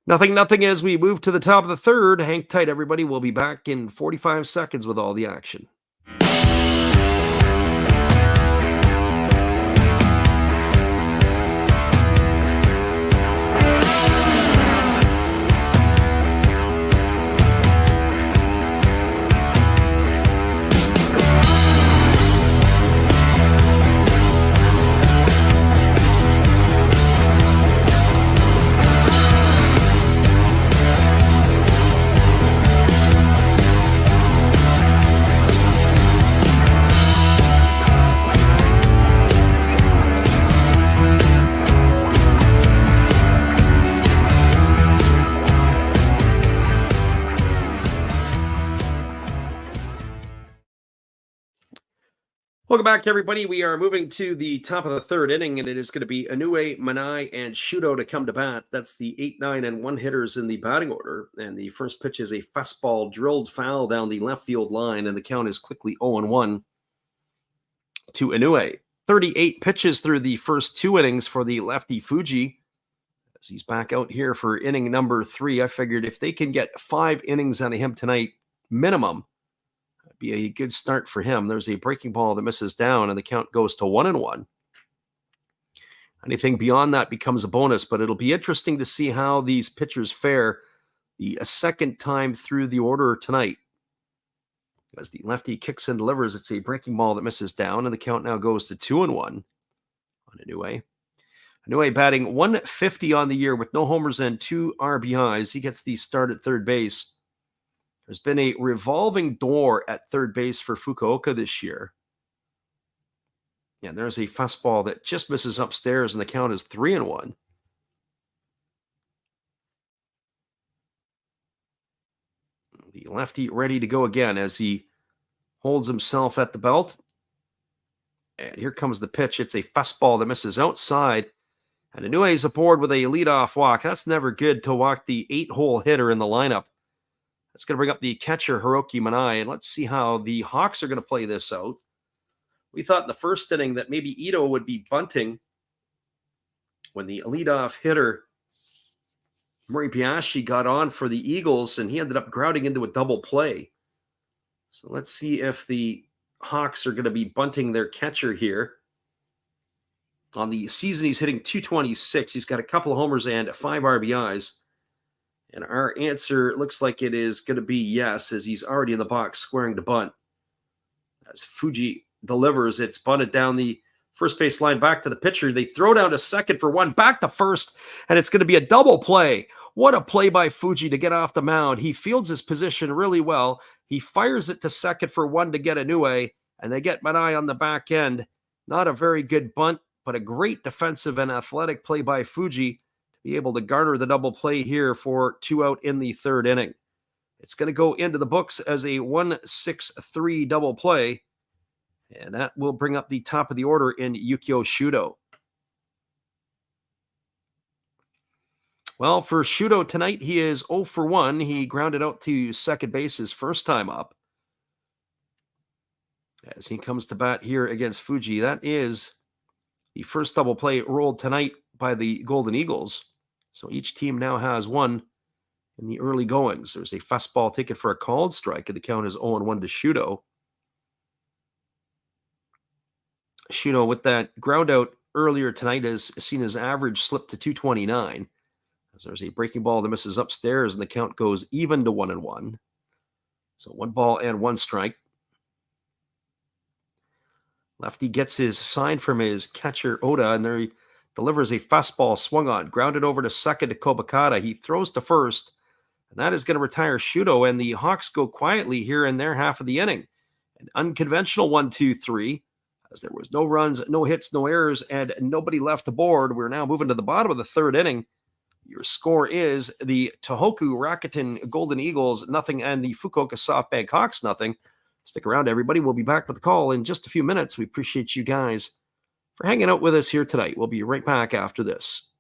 Nothing as we move to the top of the third. Hang tight, everybody. We'll be back in 45 seconds with all the action. Welcome back, everybody. We are moving to the top of the third inning, and it is going to be Inoue, Manai, and Shudo to come to bat. That's the 8, 9, and 1 hitters in the batting order. And the first pitch is a fastball drilled foul down the left field line, and the count is quickly 0-1 to Inoue. 38 pitches through the first 2 innings for the lefty Fuji. As he's back out here for inning number 3, I figured if they can get 5 innings out of him tonight, minimum, be a good start for him. There's a breaking ball that misses down, and the count goes to 1-1. Anything beyond that becomes a bonus, but it'll be interesting to see how these pitchers fare the second time through the order tonight. As the lefty kicks and delivers, it's a breaking ball that misses down, and the count now goes to 2-1 on Inoue. Inoue batting 150 on the year with no homers and 2 RBIs. He gets the start at third base. There's been a revolving door at third base for Fukuoka this year. And there's a fastball that just misses upstairs, and the count is 3-1. The lefty ready to go again as he holds himself at the belt. And here comes the pitch. It's a fastball that misses outside. And Inoue is aboard with a leadoff walk. That's never good to walk the 8-hole hitter in the lineup. That's going to bring up the catcher, Hiroki Manai, and let's see how the Hawks are going to play this out. We thought in the first inning that maybe Ito would be bunting when the leadoff hitter, Moribayashi, got on for the Eagles, and he ended up grounding into a double play. So let's see if the Hawks are going to be bunting their catcher here. On the season, he's hitting .226. He's got a couple of homers and 5 RBIs. And our answer looks like it is going to be yes, as he's already in the box squaring to bunt. As Fuji delivers, it's bunted down the first base line back to the pitcher. They throw down to second for 1, back to first, and it's going to be a double play. What a play by Fuji to get off the mound. He fields his position really well. He fires it to second for 1 to get Inoue, and they get Manai on the back end. Not a very good bunt, but a great defensive and athletic play by Fuji. Be able to garner the double play here for 2 out in the third inning. It's going to go into the books as a 1-6-3 double play, and that will bring up the top of the order in Yukio Shudo. Well, for Shudo tonight, he is 0 for 1. He grounded out to second base his first time up. As he comes to bat here against Fuji, that is the first double play rolled tonight by the Golden Eagles. So each team now has 1 in the early goings. There's a fastball taken for a called strike, and the count is 0-1 to Shudo. Shudo, with that ground out earlier tonight, has seen his average slip to .229. As there's a breaking ball that misses upstairs, and the count goes even to 1-1. So 1 ball and 1 strike. Lefty gets his sign from his catcher, Oda, and there he delivers a fastball swung on, grounded over to second to Kobakata. He throws to first, and that is going to retire Shudo, and the Hawks go quietly here in their half of the inning. An unconventional 1-2-3, as there was no runs, no hits, no errors, and nobody left the board. We're now moving to the bottom of the third inning. Your score is the Tohoku Rakuten Golden Eagles 0 and the Fukuoka SoftBank Hawks 0. Stick around, everybody. We'll be back with the call in just a few minutes. We appreciate you guys for hanging out with us here tonight. We'll be right back after this.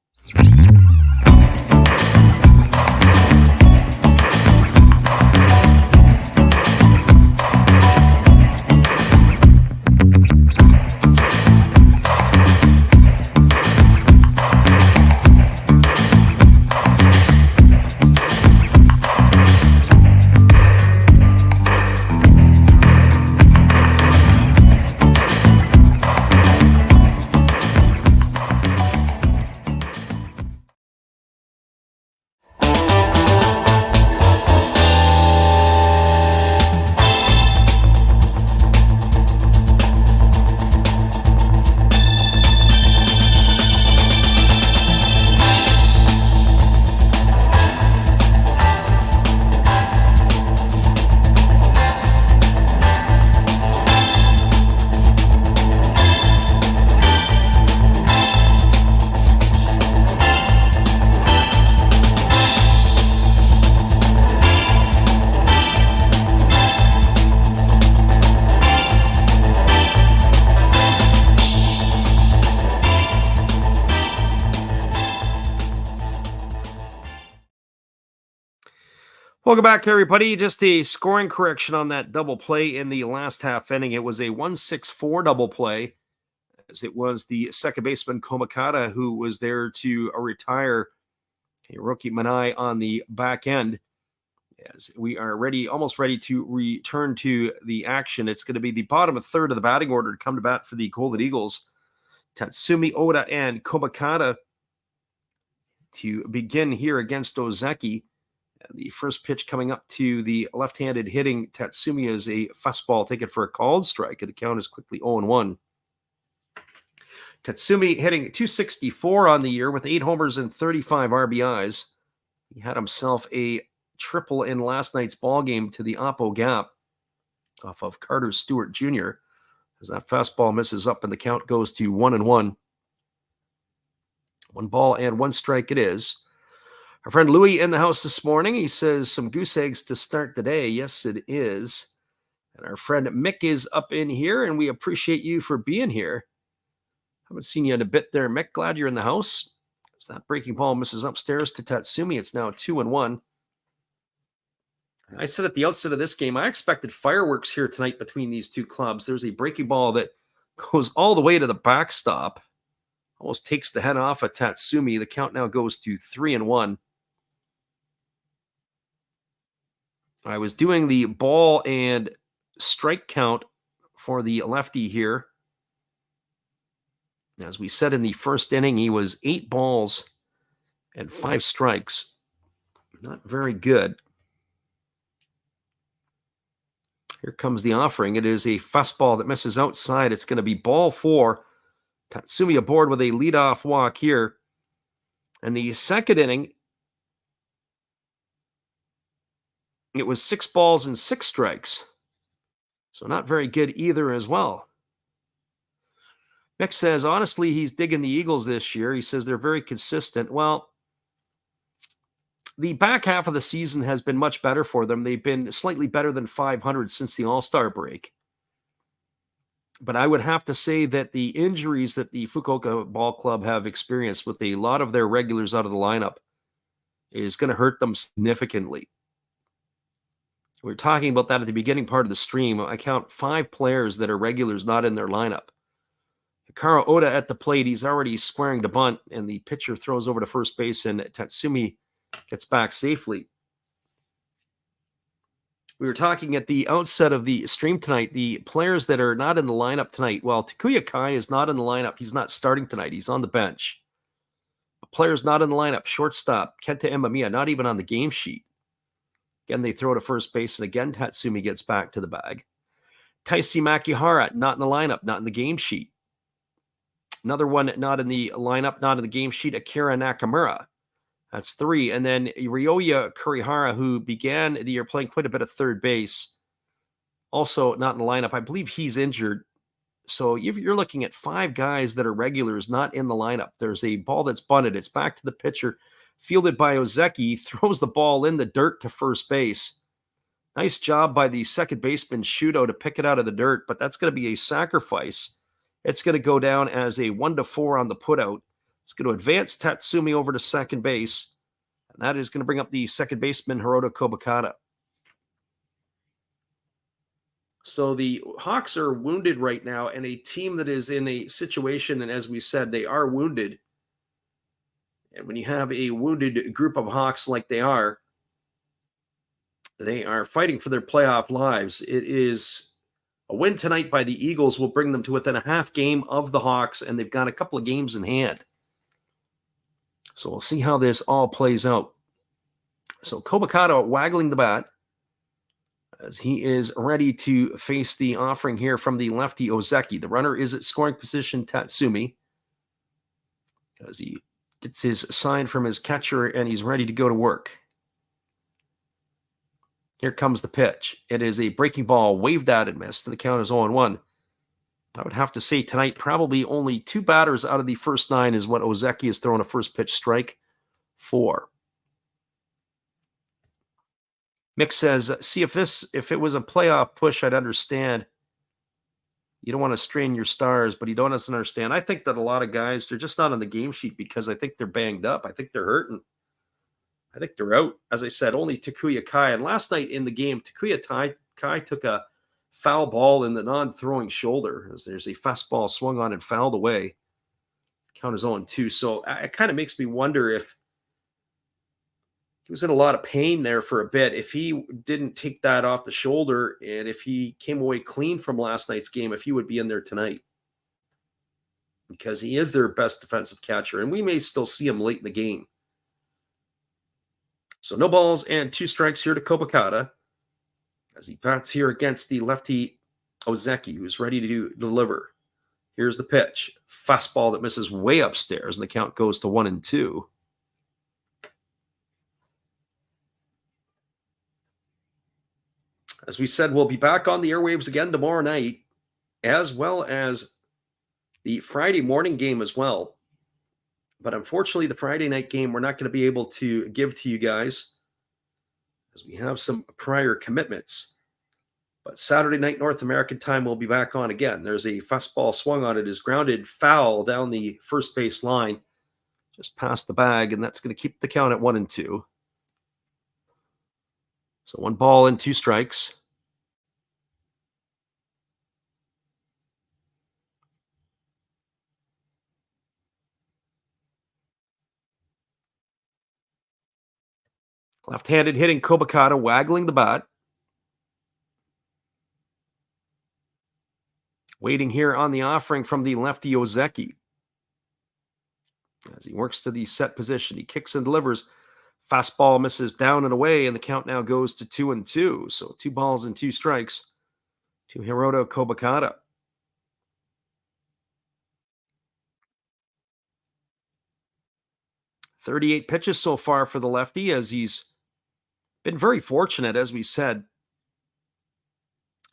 Welcome back, everybody. Just a scoring correction on that double play in the last half inning. It was a 1-6-4 double play, as it was the second baseman Komakata who was there to retire Hiroki Manai on the back end. As we are almost ready to return to the action. It's going to be the bottom of third of the batting order to come to bat for the Golden Eagles. Tatsumi Oda and Komakata to begin here against Ozeki. The first pitch coming up to the left-handed hitting Tatsumi is a fastball taken for a called strike, and the count is quickly 0-1. Tatsumi hitting .264 on the year with 8 homers and 35 RBIs. He had himself a triple in last night's ball game to the Oppo gap off of Carter Stewart Jr. as that fastball misses up and the count goes to 1-1. 1 ball and 1 strike it is. Our friend Louis in the house this morning. He says some goose eggs to start the day. Yes, it is. And our friend Mick is up in here, and we appreciate you for being here. Haven't seen you in a bit there, Mick. Glad you're in the house. As that breaking ball misses upstairs to Tatsumi, it's now 2-1. I said at the outset of this game, I expected fireworks here tonight between these two clubs. There's a breaking ball that goes all the way to the backstop. Almost takes the head off of Tatsumi. The count now goes to 3-1. I was doing the ball and strike count for the lefty here. As we said in the first inning, he was 8 balls and 5 strikes. Not very good. Here comes the offering. It is a fastball that misses outside. It's going to be ball 4. Tatsumi aboard with a leadoff walk here. And the second inning, it was 6 balls and 6 strikes. So not very good either as well. Mick says, honestly, he's digging the Eagles this year. He says they're very consistent. Well, the back half of the season has been much better for them. They've been slightly better than 500 since the All-Star break. But I would have to say that the injuries that the Fukuoka Ball Club have experienced with a lot of their regulars out of the lineup is going to hurt them significantly. We were talking about that at the beginning part of the stream. I count 5 players that are regulars not in their lineup. Hikaru Oda at the plate. He's already squaring to bunt, and the pitcher throws over to first base, and Tatsumi gets back safely. We were talking at the outset of the stream tonight, the players that are not in the lineup tonight. Well, Takuya Kai is not in the lineup. He's not starting tonight. He's on the bench. Players not in the lineup. Shortstop, Kenta Imamiya, not even on the game sheet. Again, they throw to first base, and again, Tatsumi gets back to the bag. Taisi Makihara, not in the lineup, not in the game sheet. Another one not in the lineup, not in the game sheet, Akira Nakamura. That's 3. And then Ryoya Kurihara, who began the year playing quite a bit of third base, also not in the lineup. I believe he's injured. So you're looking at 5 guys that are regulars not in the lineup. There's a ball that's bunted. It's back to the pitcher, fielded by Ozeki, throws the ball in the dirt to first base. Nice job by the second baseman, Shudo, to pick it out of the dirt, but that's going to be a sacrifice. It's going to go down as a 1-4 on the putout. It's going to advance Tatsumi over to second base, and that is going to bring up the second baseman, Hiroto Kobakata. So the Hawks are wounded right now, and a team that is in a situation, and as we said, they are wounded. And when you have a wounded group of Hawks like they are fighting for their playoff lives. It is a win tonight by the Eagles will bring them to within a half game of the Hawks, and they've got a couple of games in hand. So we'll see how this all plays out. So Kobakata waggling the bat as he is ready to face the offering here from the lefty Ozeki. The runner is at scoring position, Tatsumi, as he gets his sign from his catcher and he's ready to go to work. Here comes the pitch. It is a breaking ball, waved at and missed, and the count is 0-1. I would have to say tonight, probably only 2 batters out of the first 9 is what Ozeki has thrown a first pitch strike for. Mick says, see, if it was a playoff push, I'd understand. You don't want to strain your stars, but you don't understand. I think that a lot of guys, they're just not on the game sheet because I think they're banged up. I think they're hurting. I think they're out. As I said, only Takuya Kai. And last night in the game, Kai took a foul ball in the non-throwing shoulder as there's a fastball swung on and fouled away. Count is 0-2. So it kind of makes me wonder if he was in a lot of pain there for a bit. If he didn't take that off the shoulder and if he came away clean from last night's game, if he would be in there tonight. Because he is their best defensive catcher, and we may still see him late in the game. So no balls and 2 strikes here to Kobakata as he bats here against the lefty Ozeki, who's ready to deliver. Here's the pitch. Fastball that misses way upstairs, and the count goes to 1-2. As we said, we'll be back on the airwaves again tomorrow night, as well as the Friday morning game as well. But unfortunately, the Friday night game, we're not going to be able to give to you guys as we have some prior commitments. But Saturday night North American time, we'll be back on again. There's a fastball swung on it, is grounded foul down the first base line, just past the bag, and that's going to keep the count at 1-2. So 1 ball and 2 strikes. Left-handed hitting Kobakata, waggling the bat. Waiting here on the offering from the lefty Ozeki. As he works to the set position, he kicks and delivers. Fastball misses down and away, and the count now goes to 2-2. So 2 balls and 2 strikes to Hiroto Kobakata. "38 pitches so far for the lefty, as he's been very fortunate, as we said,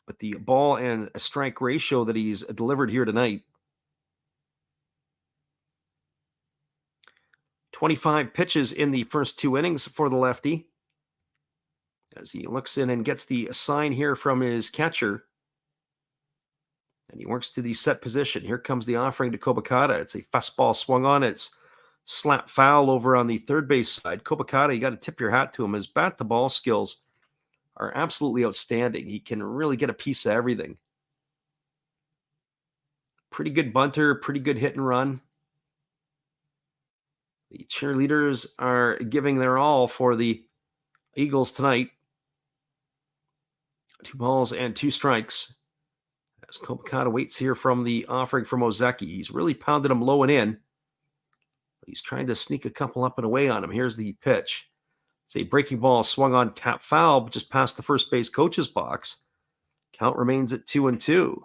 with the ball and a strike ratio that he's delivered here tonight. 25 pitches in the first 2 innings for the lefty, as he looks in and gets the sign here from his catcher. And he works to the set position. Here comes the offering to Kobakata. It's a fastball swung on. It's slap foul over on the third base side. Kobakata, you got to tip your hat to him. His bat-to-ball skills are absolutely outstanding. He can really get a piece of everything. Pretty good bunter, pretty good hit and run. The cheerleaders are giving their all for the Eagles tonight. 2 balls and 2 strikes. As Kobakata waits here from the offering from Ozeki. He's really pounded him low and in. He's trying to sneak a couple up and away on him. Here's the pitch. It's a breaking ball swung on, tap foul, just past the first base coach's box. Count remains at 2-2.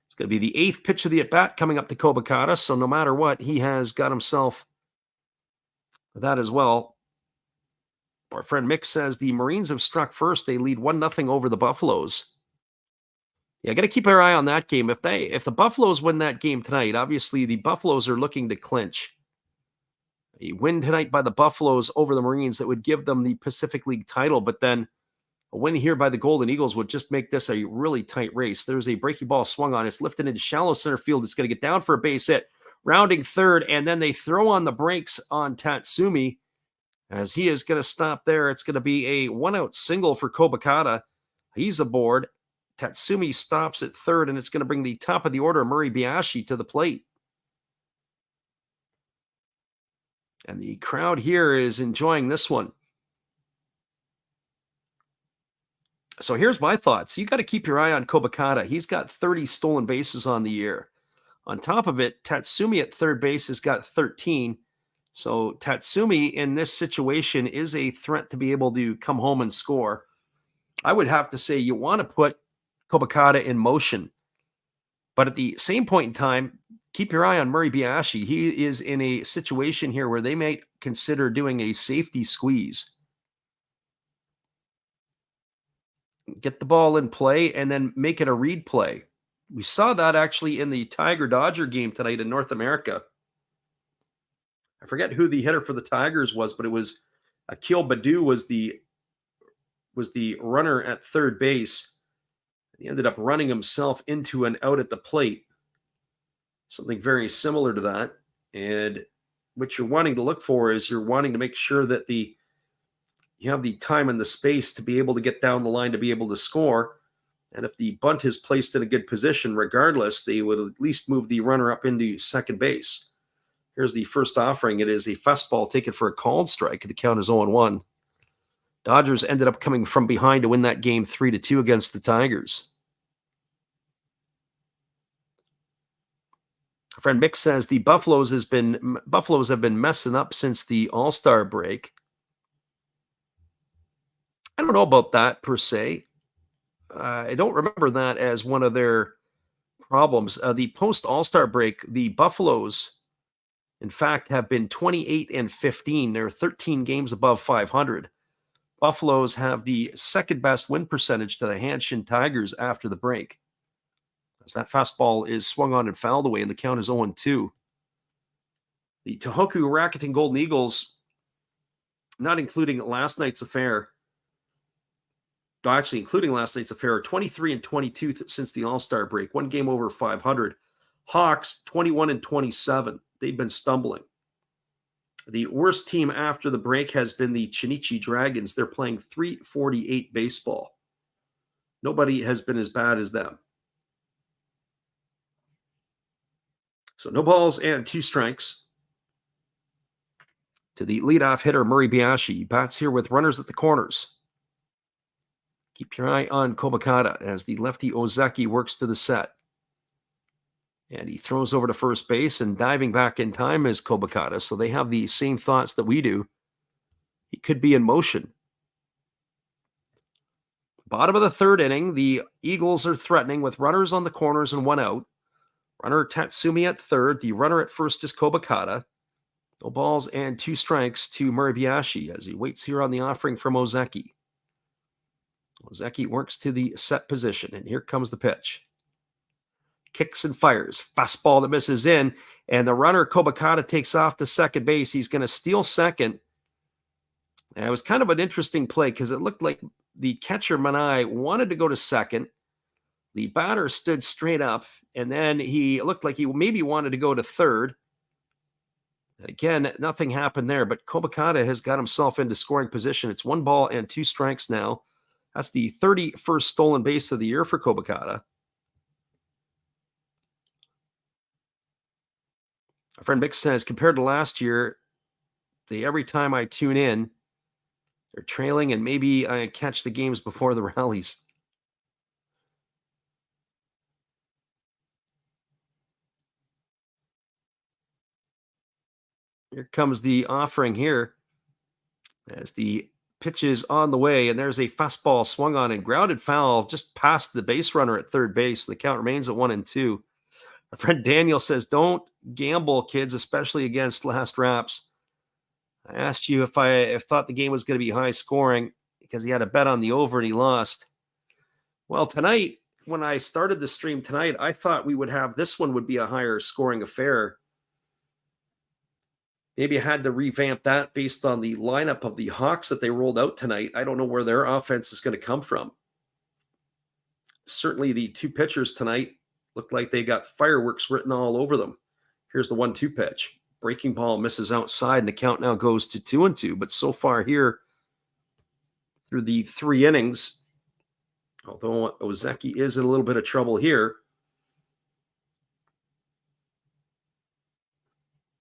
It's going to be the 8th pitch of the at-bat coming up to Kobakata, so no matter what, he has got himself that as well. Our friend Mick says the Marines have struck first. They lead 1-0 over the Buffaloes. Yeah, got to keep our eye on that game. If the Buffaloes win that game tonight, obviously the Buffaloes are looking to clinch. A win tonight by the Buffaloes over the Marines that would give them the Pacific League title, but then a win here by the Golden Eagles would just make this a really tight race. There's a breaking ball swung on. It's lifted into shallow center field. It's going to get down for a base hit, rounding third, and then they throw on the brakes on Tatsumi as he is going to stop there. It's going to be a 1-out single for Kobakata. He's aboard. Tatsumi stops at third, and it's going to bring the top of the order, Murray Biashi, to the plate. And the crowd here is enjoying this one. So here's my thoughts. You got to keep your eye on Kobakata. He's got 30 stolen bases on the year. On top of it, Tatsumi at third base has got 13. So Tatsumi in this situation is a threat to be able to come home and score. I would have to say you want to put Kobakata in motion. But at the same point in time, keep your eye on Murray Biashi. He is in a situation here where they may consider doing a safety squeeze. Get the ball in play and then make it a read play. We saw that actually in the Tiger-Dodger game tonight in North America. I forget who the hitter for the Tigers was, but it was Akil Baddoo was the runner at third base. He ended up running himself into an out at the plate. Something very similar to that. And what you're wanting to look for is you're wanting to make sure that you have the time and the space to be able to get down the line to be able to score. And if the bunt is placed in a good position, regardless, they would at least move the runner up into second base. Here's the first offering. It is a fastball taken for a called strike. The count is 0-1. Dodgers ended up coming from behind to win that game 3-2 against the Tigers. Our friend Mick says the Buffaloes have been messing up since the All-Star break. I don't know about that per se. I don't remember that as one of their problems. The post All-Star break, the Buffaloes, in fact, have been 28-15. They're 13 games above 500. Buffaloes have the second best win percentage to the Hanshin Tigers after the break. As that fastball is swung on and fouled away, and the count is 0-2. The Tohoku Rakuten Golden Eagles, not including last night's affair, actually including last night's affair, are 23-22 since the All-Star break. One game over 500. Hawks, 21-27. They've been stumbling. The worst team after the break has been the Chinichi Dragons. They're playing .348 baseball. Nobody has been as bad as them. So no balls and 2 strikes to the leadoff hitter, Murray Biashi. He bats here with runners at the corners. Keep your eye on Kobakata as the lefty Ozeki works to the set. And he throws over to first base, and diving back in time is Kobakata. So they have the same thoughts that we do. He could be in motion. Bottom of the third inning, the Eagles are threatening with runners on the corners and 1 out. Runner Tatsumi at third. The runner at first is Kobakata. No balls and 2 strikes to Murabayashi as he waits here on the offering from Ozeki. Ozeki works to the set position, and here comes the pitch. Kicks and fires. Fastball that misses in, and the runner Kobakata takes off to second base. He's going to steal second. And it was kind of an interesting play because it looked like the catcher Manai wanted to go to second. The batter stood straight up, and then he looked like he maybe wanted to go to third. And again, nothing happened there, but Kobakata has got himself into scoring position. It's 1 ball and 2 strikes now. That's the 31st stolen base of the year for Kobakata. Our friend Mick says, compared to last year, every time I tune in, they're trailing, and maybe I catch the games before the rallies. Here comes the offering here as the pitch is on the way, and there's a fastball swung on and grounded foul just past the base runner at third base. The count remains at 1-2. Our friend Daniel says, don't gamble, kids, especially against last wraps. I asked you if I thought the game was going to be high scoring because he had a bet on the over and he lost. Well, tonight, when I started the stream tonight, I thought this one would be a higher scoring affair. Maybe I had to revamp that based on the lineup of the Hawks that they rolled out tonight. I don't know where their offense is going to come from. Certainly the 2 pitchers tonight look like they got fireworks written all over them. Here's the 1-2 pitch. Breaking ball misses outside, and the count now goes to 2-2. But so far here, through the 3 innings, although Ozeki is in a little bit of trouble here,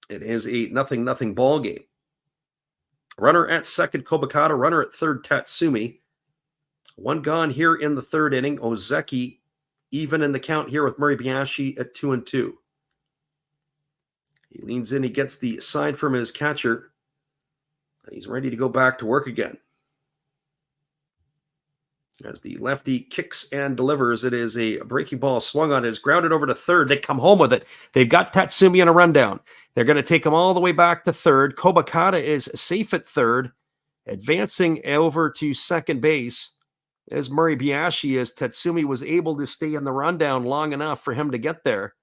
it is a 0-0 ball game. Runner at second, Kobakata. Runner at third, Tatsumi. 1 gone here in the 3rd inning. Ozeki even in the count here with Murabayashi at 2-2. He leans in. He gets the sign from his catcher. And he's ready to go back to work again. As the lefty kicks and delivers, it is a breaking ball swung on. It is grounded over to third. They come home with it. They've got Tatsumi on a rundown. They're going to take him all the way back to third. Kobakata is safe at third, advancing over to second base. As Murabayashi, as Tatsumi was able to stay in the rundown long enough for him to get there.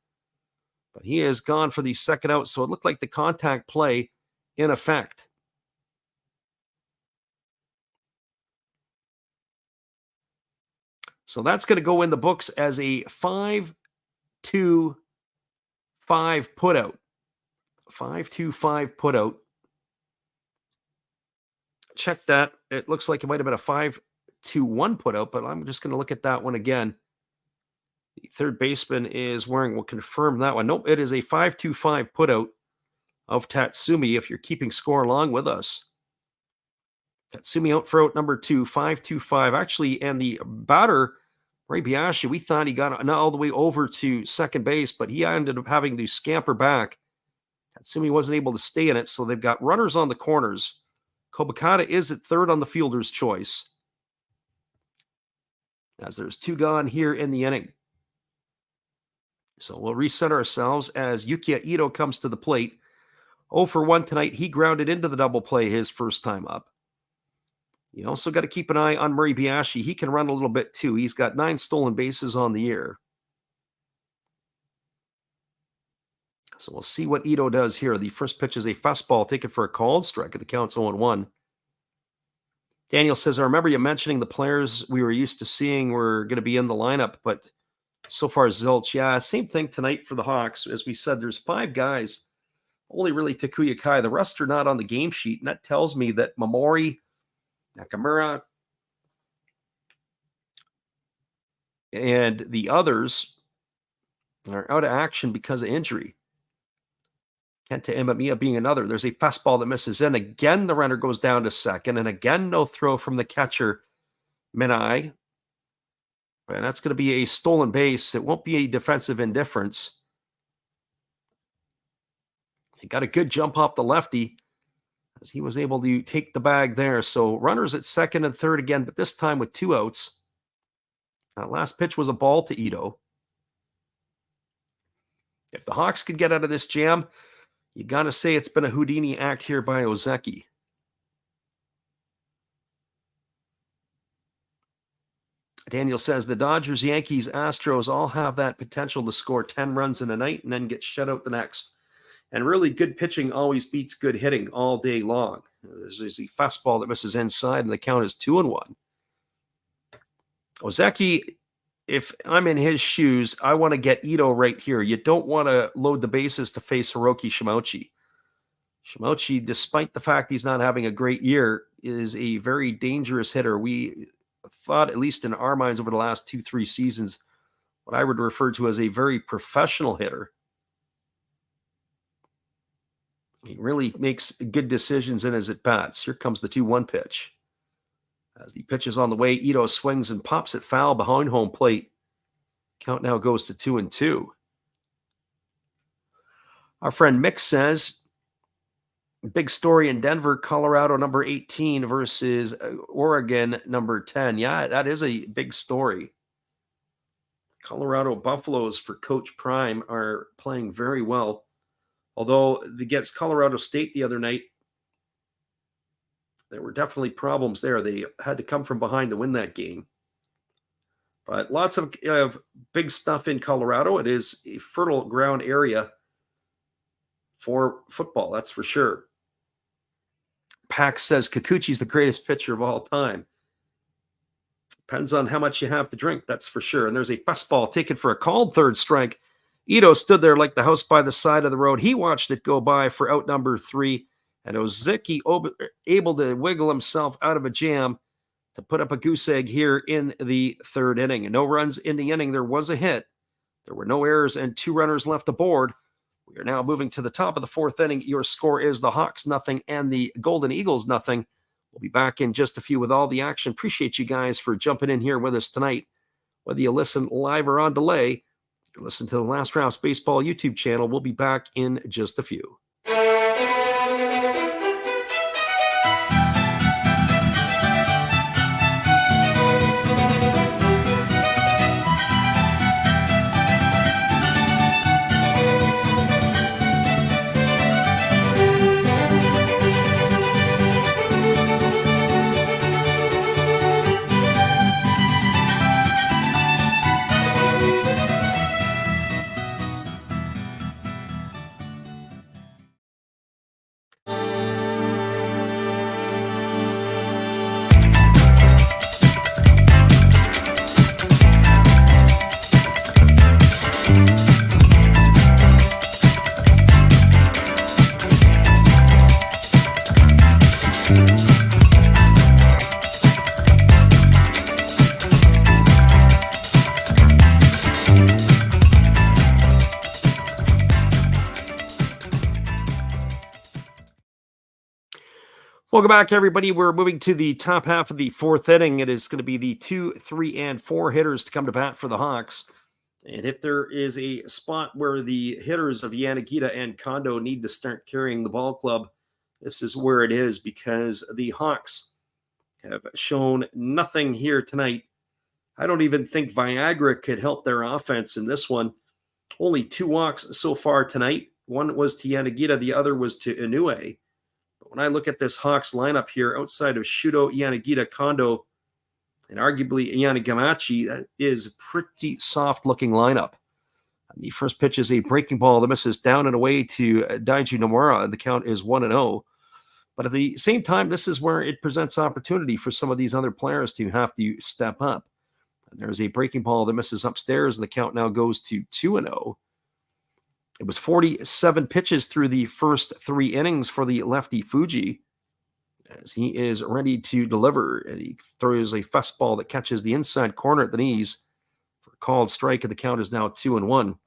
But he is gone for the second out, so it looked like the contact play in effect. So that's going to go in the books as a 5-2-5 putout. 5-2-5 put out. Check that. It looks like it might have been a 5-2-1 put out, but I'm just going to look at that one again. The third baseman is wearing, we'll confirm that one. Nope, it is a 5-2-5 put out of Tatsumi, if you're keeping score along with us. Tatsumi out for out number 2, 5-2-5. Actually, and the batter, Moribayashi, we thought he got all the way over to second base, but he ended up having to scamper back. Tatsumi wasn't able to stay in it, so they've got runners on the corners. Kobakata is at third on the fielder's choice, as there's 2 gone here in the inning. So we'll reset ourselves as Yukiya Ito comes to the plate. 0 for 1 tonight. He grounded into the double play his first time up. You also got to keep an eye on Moribayashi. He can run a little bit too. He's got 9 stolen bases on the year. So we'll see what Ito does here. The first pitch is a fastball taken for a called strike at the count's 0-1. Daniel says, I remember you mentioning the players we were used to seeing were going to be in the lineup, but so far Zilch. Yeah, same thing tonight for the Hawks. As we said, there's 5 guys, only really Takuya Kai. The rest are not on the game sheet, and that tells me that Momori, Nakamura, and the others are out of action because of injury. Kenta Imamiya being another. There's a fastball that misses in. Again, the runner goes down to second, and again, no throw from the catcher, Minai. And that's going to be a stolen base. It won't be a defensive indifference. He got a good jump off the lefty as he was able to take the bag there. So runners at second and third again, but this time with 2 outs. That last pitch was a ball to Ito. If the Hawks could get out of this jam, you got to say it's been a Houdini act here by Ozeki. Daniel says the Dodgers, Yankees, Astros all have that potential to score 10 runs in a night and then get shut out the next. And really good pitching always beats good hitting all day long. There's a fastball that misses inside, and the count is 2-1. Ozeki, if I'm in his shoes, I want to get Ito right here. You don't want to load the bases to face Hiroki Shimouchi. Shimouchi, despite the fact he's not having a great year, is a very dangerous hitter. We thought, at least in our minds over the last 2-3 seasons, what I would refer to as a very professional hitter. He really makes good decisions in his at-bats. Here comes the 2-1 pitch. As the pitch is on the way, Ito swings and pops it foul behind home plate. Count now goes to 2-2. Our friend Mick says, big story in Denver, Colorado number 18 versus Oregon number 10. Yeah, that is a big story. Colorado Buffaloes for Coach Prime are playing very well. Although against Colorado State the other night, there were definitely problems there. They had to come from behind to win that game. But lots of big stuff in Colorado. It is a fertile ground area for football, that's for sure. Pax says Kikuchi's the greatest pitcher of all time. Depends on how much you have to drink, that's for sure. And there's a fastball taken for a called third strike. Ito stood there like the house by the side of the road. He watched it go by for out number 3. And Ozeki able to wiggle himself out of a jam to put up a goose egg here in the third inning. No runs in the inning. There was a hit. There were no errors and 2 runners left aboard. We are now moving to the top of the 4th inning. Your score is the Hawks 0 and the Golden Eagles 0. We'll be back in just a few with all the action. Appreciate you guys for jumping in here with us tonight. Whether you listen live or on delay, listen to the Last Rounds Baseball YouTube channel. We'll be back in just a few. Welcome back, everybody. We're moving to the top half of the fourth inning. It is going to be the 2, 3, and 4 hitters to come to bat for the Hawks. And if there is a spot where the hitters of Yanagita and Kondo need to start carrying the ball club, this is where it is, because the Hawks have shown nothing here tonight. I don't even think Viagra could help their offense in this one. Only 2 walks so far tonight. One was to Yanagita, the other was to Inoue. But when I look at this Hawks lineup here, outside of Shudo, Yanagita, Kondo, and arguably Yanagamachi, that is a pretty soft-looking lineup. The first pitch is a breaking ball that misses down and away to Daiji Nomura. The count is 1-0. But at the same time, this is where it presents opportunity for some of these other players to have to step up. And there's a breaking ball that misses upstairs, and the count now goes to 2-0. It was 47 pitches through the first 3 innings for the lefty Fuji, as he is ready to deliver. And he throws a fastball that catches the inside corner at the knees for a called strike, and the count is now 2-1.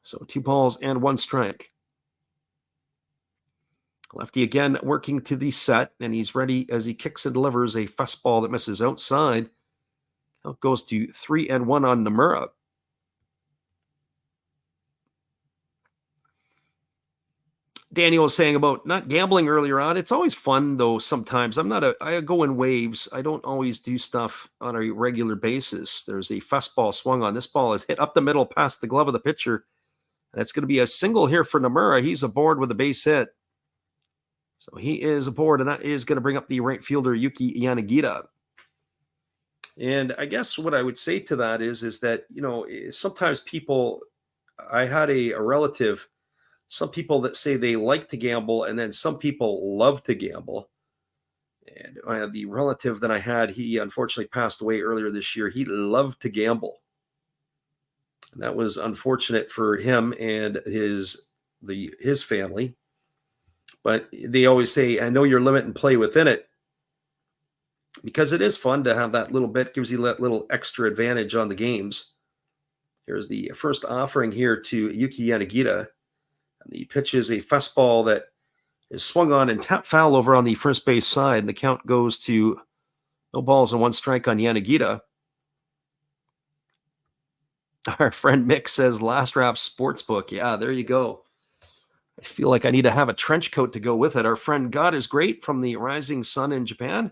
So 2 balls and 1 strike. Lefty again working to the set, and he's ready as he kicks and delivers a fastball that misses outside. Count goes to 3-1 on Nomura. Daniel was saying about not gambling earlier on. It's always fun, though, sometimes. I go in waves. I don't always do stuff on a regular basis. There's a fastball swung on. This ball is hit up the middle past the glove of the pitcher. And it's going to be a single here for Nomura. He's aboard with a base hit. So he is aboard, and that is going to bring up the right fielder, Yuki Yanagita. And I guess what I would say to that is that, sometimes people, I had a relative, some people that say they like to gamble, and then some people love to gamble. And the relative that I had, he unfortunately passed away earlier this year. He loved to gamble. And that was unfortunate for him and his family. But they always say, I know your limit and play within it. Because it is fun to have that little bit, gives you that little extra advantage on the games. Here's the first offering here to Yuki Yanagita. And the pitch is a fastball that is swung on and tapped foul over on the first base side. And the count goes to no balls and 1 strike on Yanagita. Our friend Mick says Last Wrap Sportsbook. Yeah, there you go. I feel like I need to have a trench coat to go with it. Our friend God is Great from the Rising Sun in Japan.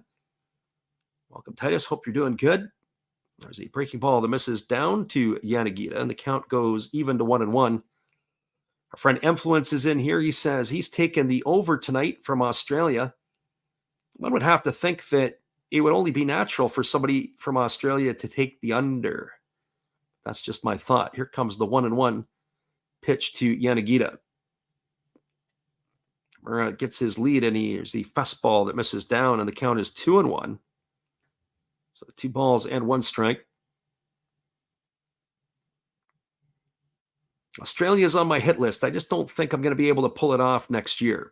Welcome, Titus. Hope you're doing good. There's a breaking ball that misses down to Yanagita, and the count goes even to 1-1. Our friend Influence is in here. He says he's taken the over tonight from Australia. One would have to think that it would only be natural for somebody from Australia to take the under. That's just my thought. Here comes the 1-1 pitch to Yanagita. Murrah gets his lead, and here's the fastball that misses down, and the count is 2-1. So 2 balls and 1 strike. Australia's on my hit list. I just don't think I'm going to be able to pull it off next year.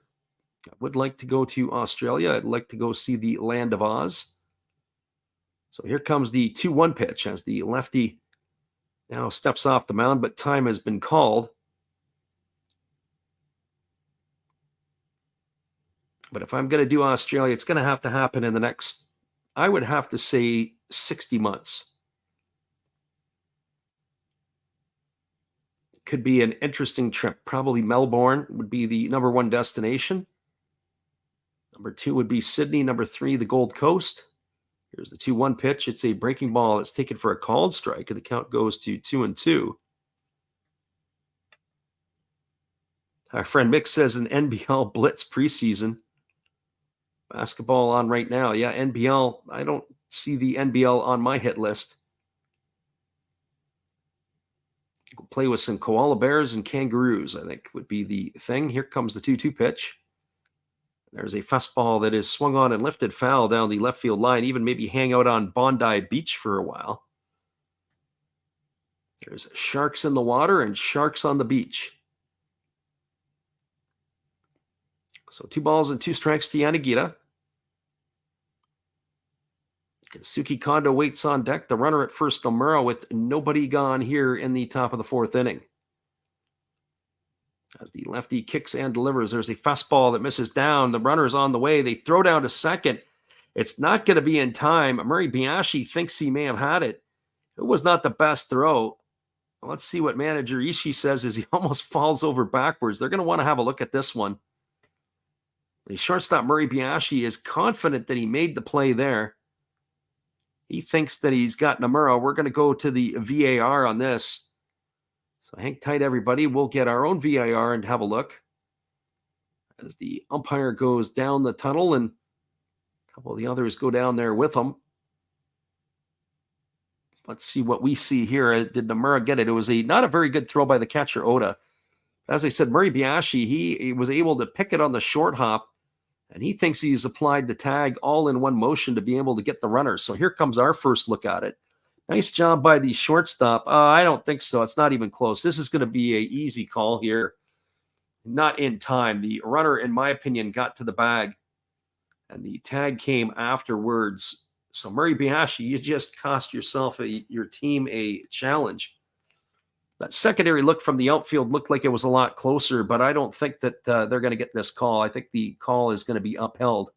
I would like to go to Australia. I'd like to go see the land of Oz. So here comes the 2-1 pitch as the lefty now steps off the mound, but time has been called. But if I'm going to do Australia, it's going to have to happen in the next, I would have to say, 60 months. Could be an interesting trip. Probably Melbourne would be the number 1 destination. Number 2 would be Sydney. Number 3, the Gold Coast. Here's the 2-1 pitch. It's a breaking ball. It's taken for a called strike, and the count goes to 2-2. Our friend Mick says an NBL Blitz preseason. Basketball on right now. Yeah, NBL. I don't see the NBL on my hit list. We'll play with some koala bears and kangaroos, I think, would be the thing. Here comes the 2-2 pitch. There's a fastball that is swung on and lifted foul down the left field line, even maybe hang out on Bondi Beach for a while. There's sharks in the water and sharks on the beach. So 2 balls and 2 strikes to Yanagita. Suki Kondo waits on deck. The runner at first, Nomura, with nobody gone here in the top of the 4th inning. As the lefty kicks and delivers, there's a fastball that misses down. The runner's on the way. They throw down to second. It's not going to be in time. Murray Biashi thinks he may have had it. It was not the best throw. Let's see what manager Ishii says as he almost falls over backwards. They're going to want to have a look at this one. The shortstop, Murray Biashi, is confident that he made the play there. He thinks that he's got Nomura. We're going to go to the VAR on this. So hang tight, everybody. We'll get our own VAR and have a look as the umpire goes down the tunnel and a couple of the others go down there with him. Let's see what we see here. Did Nomura get it? It was not a very good throw by the catcher, Oda. As I said, Murray Biashi, he was able to pick it on the short hop, and he thinks he's applied the tag all in one motion to be able to get the runner. So here comes our first look at it. Nice job by the shortstop. I don't think so. It's not even close. This is going to be an easy call here. Not in time. The runner, in my opinion, got to the bag, and the tag came afterwards. So Murray Biashi, you just cost yourself, your team, a challenge. That secondary look from the outfield looked like it was a lot closer, but I don't think that they're going to get this call. I think the call is going to be upheld.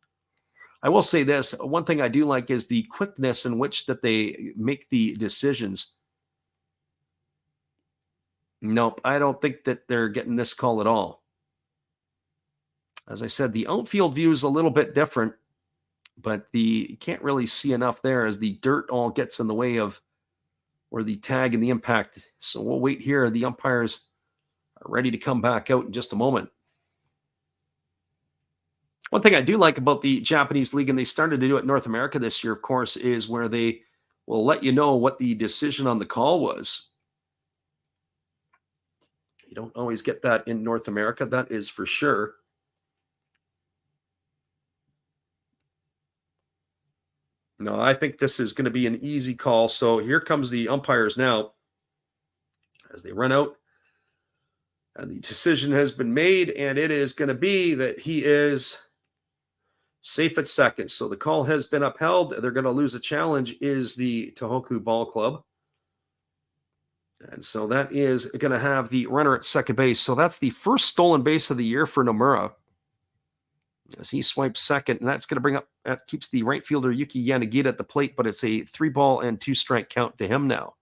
I will say this. One thing I do like is the quickness in which that they make the decisions. Nope, I don't think that they're getting this call at all. As I said, the outfield view is a little bit different, but you can't really see enough there as the dirt all gets in the way of where the tag and the impact. So we'll wait here. The umpires are ready to come back out in just a moment. One thing I do like about the Japanese league, and they started to do it in North America this year, of course, is where they will let you know what the decision on the call was. You don't always get that in North America, that is for sure. No, I think this is going to be an easy call. So here comes the umpires now as they run out. And the decision has been made, and it is going to be that he is safe at second. So the call has been upheld. They're going to lose a challenge is the Tohoku Ball Club. And so that is going to have the runner at second base. So that's the first stolen base of the year for Nomura as he swipes second. And that's going to bring up, that keeps the right fielder Yuki Yanagita at the plate, but it's a 3-ball-and-2 strike count to him now.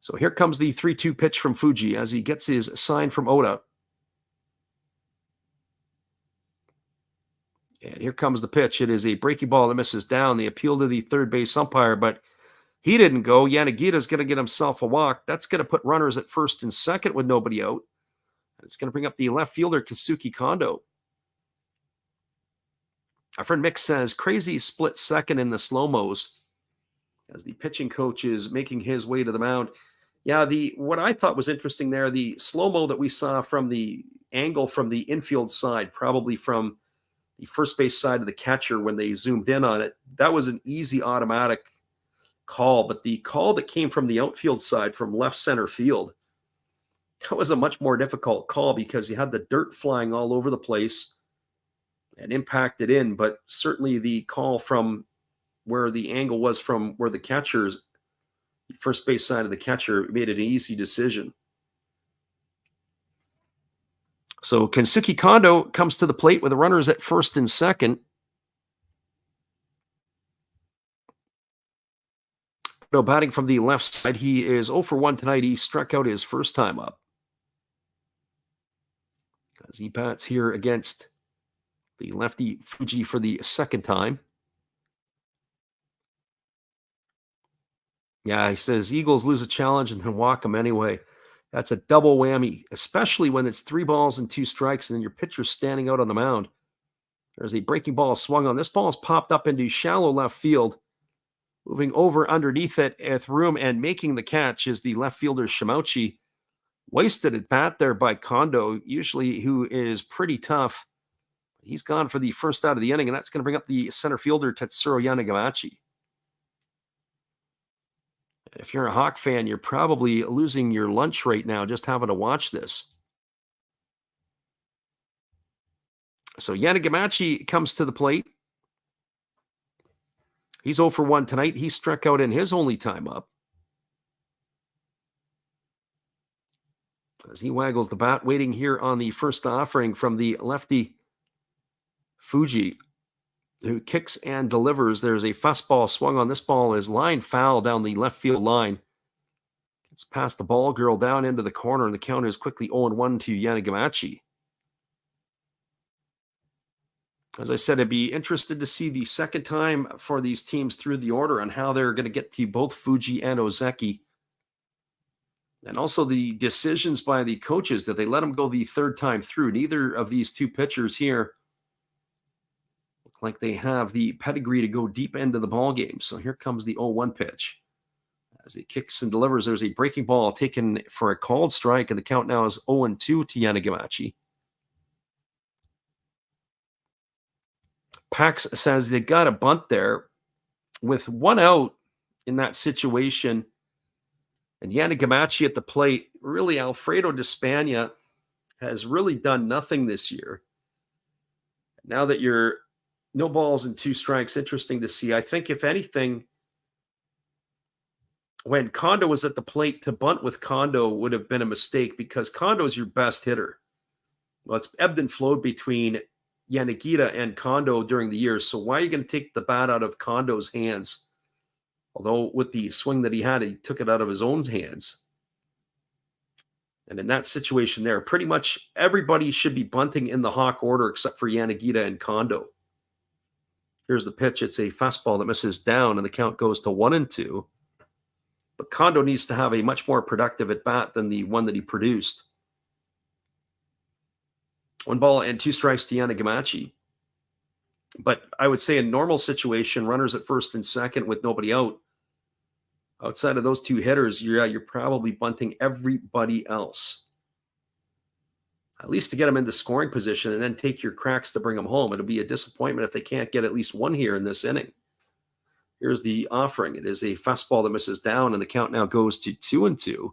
So here comes the 3-2 pitch from Fuji as he gets his sign from Oda. And here comes the pitch. It is a breaking ball that misses down. The appeal to the third base umpire, but he didn't go. Yanagita's going to get himself a walk. That's going to put runners at first and second with nobody out. It's going to bring up the left fielder, Kazuki Kondo. Our friend Mick says, crazy split second in the slow-mos as the pitching coach is making his way to the mound. Yeah, what I thought was interesting there, the slow-mo that we saw from the angle from the infield side, probably from the first base side of the catcher when they zoomed in on it, that was an easy automatic call. But the call that came from the outfield side from left center field, that was a much more difficult call because you had the dirt flying all over the place and impacted in. But certainly the call from where the angle was from where the catcher's first base side of the catcher made it an easy decision. So Kensuke Kondo comes to the plate with the runners at first and second. No batting from the left side. He is 0 for 1 tonight. He struck out his first time up. As he bats here against the lefty Fuji for the second time. Yeah, he says Eagles lose a challenge and then walk them anyway. That's a double whammy, especially when it's 3 balls and 2 strikes and then your pitcher's standing out on the mound. There's a breaking ball swung on. This ball is popped up into shallow left field. Moving over underneath it with room and making the catch is the left fielder Shimauchi. Wasted at bat there by Kondo, usually who is pretty tough. He's gone for the first out of the inning, and that's going to bring up the center fielder Tetsuro Yanagamachi. If you're a Hawk fan, you're probably losing your lunch right now just having to watch this. So Yanagamachi comes to the plate. He's 0 for 1 tonight. He struck out in his only time up. as he waggles the bat, waiting here on the first offering from the lefty Fuji, who kicks and delivers. There's a fastball swung on. This ball is line foul down the left field line. Gets past the ball girl down into the corner, and the count is quickly 0-1 to Yanagamachi. As I said, I'd be interested to see the second time for these teams through the order on how they're going to get to both Fuji and Ozeki. And also the decisions by the coaches that they let them go the third time through. Neither of these two pitchers here look like they have the pedigree to go deep into the ball game. So here comes the 0-1 pitch. As he kicks and delivers, there's a breaking ball taken for a called strike, and the count now is 0-2 to Yanagamachi. Pax says they got a bunt there with one out in that situation. And Yanagamachi at the plate, really Alfredo Despania has really done nothing this year. Now that you're no balls and 2 strikes, interesting to see. I think if anything, when Kondo was at the plate, to bunt with Kondo would have been a mistake because Kondo is your best hitter. Well, it's ebbed and flowed between Yanagita and Kondo during the years. So why are you going to take the bat out of Kondo's hands? Although with the swing that he had, he took it out of his own hands. And in that situation there, pretty much everybody should be bunting in the Hawk order except for Yanagita and Kondo. Here's the pitch. It's a fastball that misses down, and the count goes to 1-2. But Kondo needs to have a much more productive at-bat than the one that he produced. 1 ball and 2 strikes to Yanagamachi. But I would say in normal situation, runners at first and second with nobody out. Outside of those 2 hitters, you're probably bunting everybody else. At least to get them into scoring position and then take your cracks to bring them home. It'll be a disappointment if they can't get at least 1 here in this inning. Here's the offering. It is a fastball that misses down, and the count now goes to 2-2.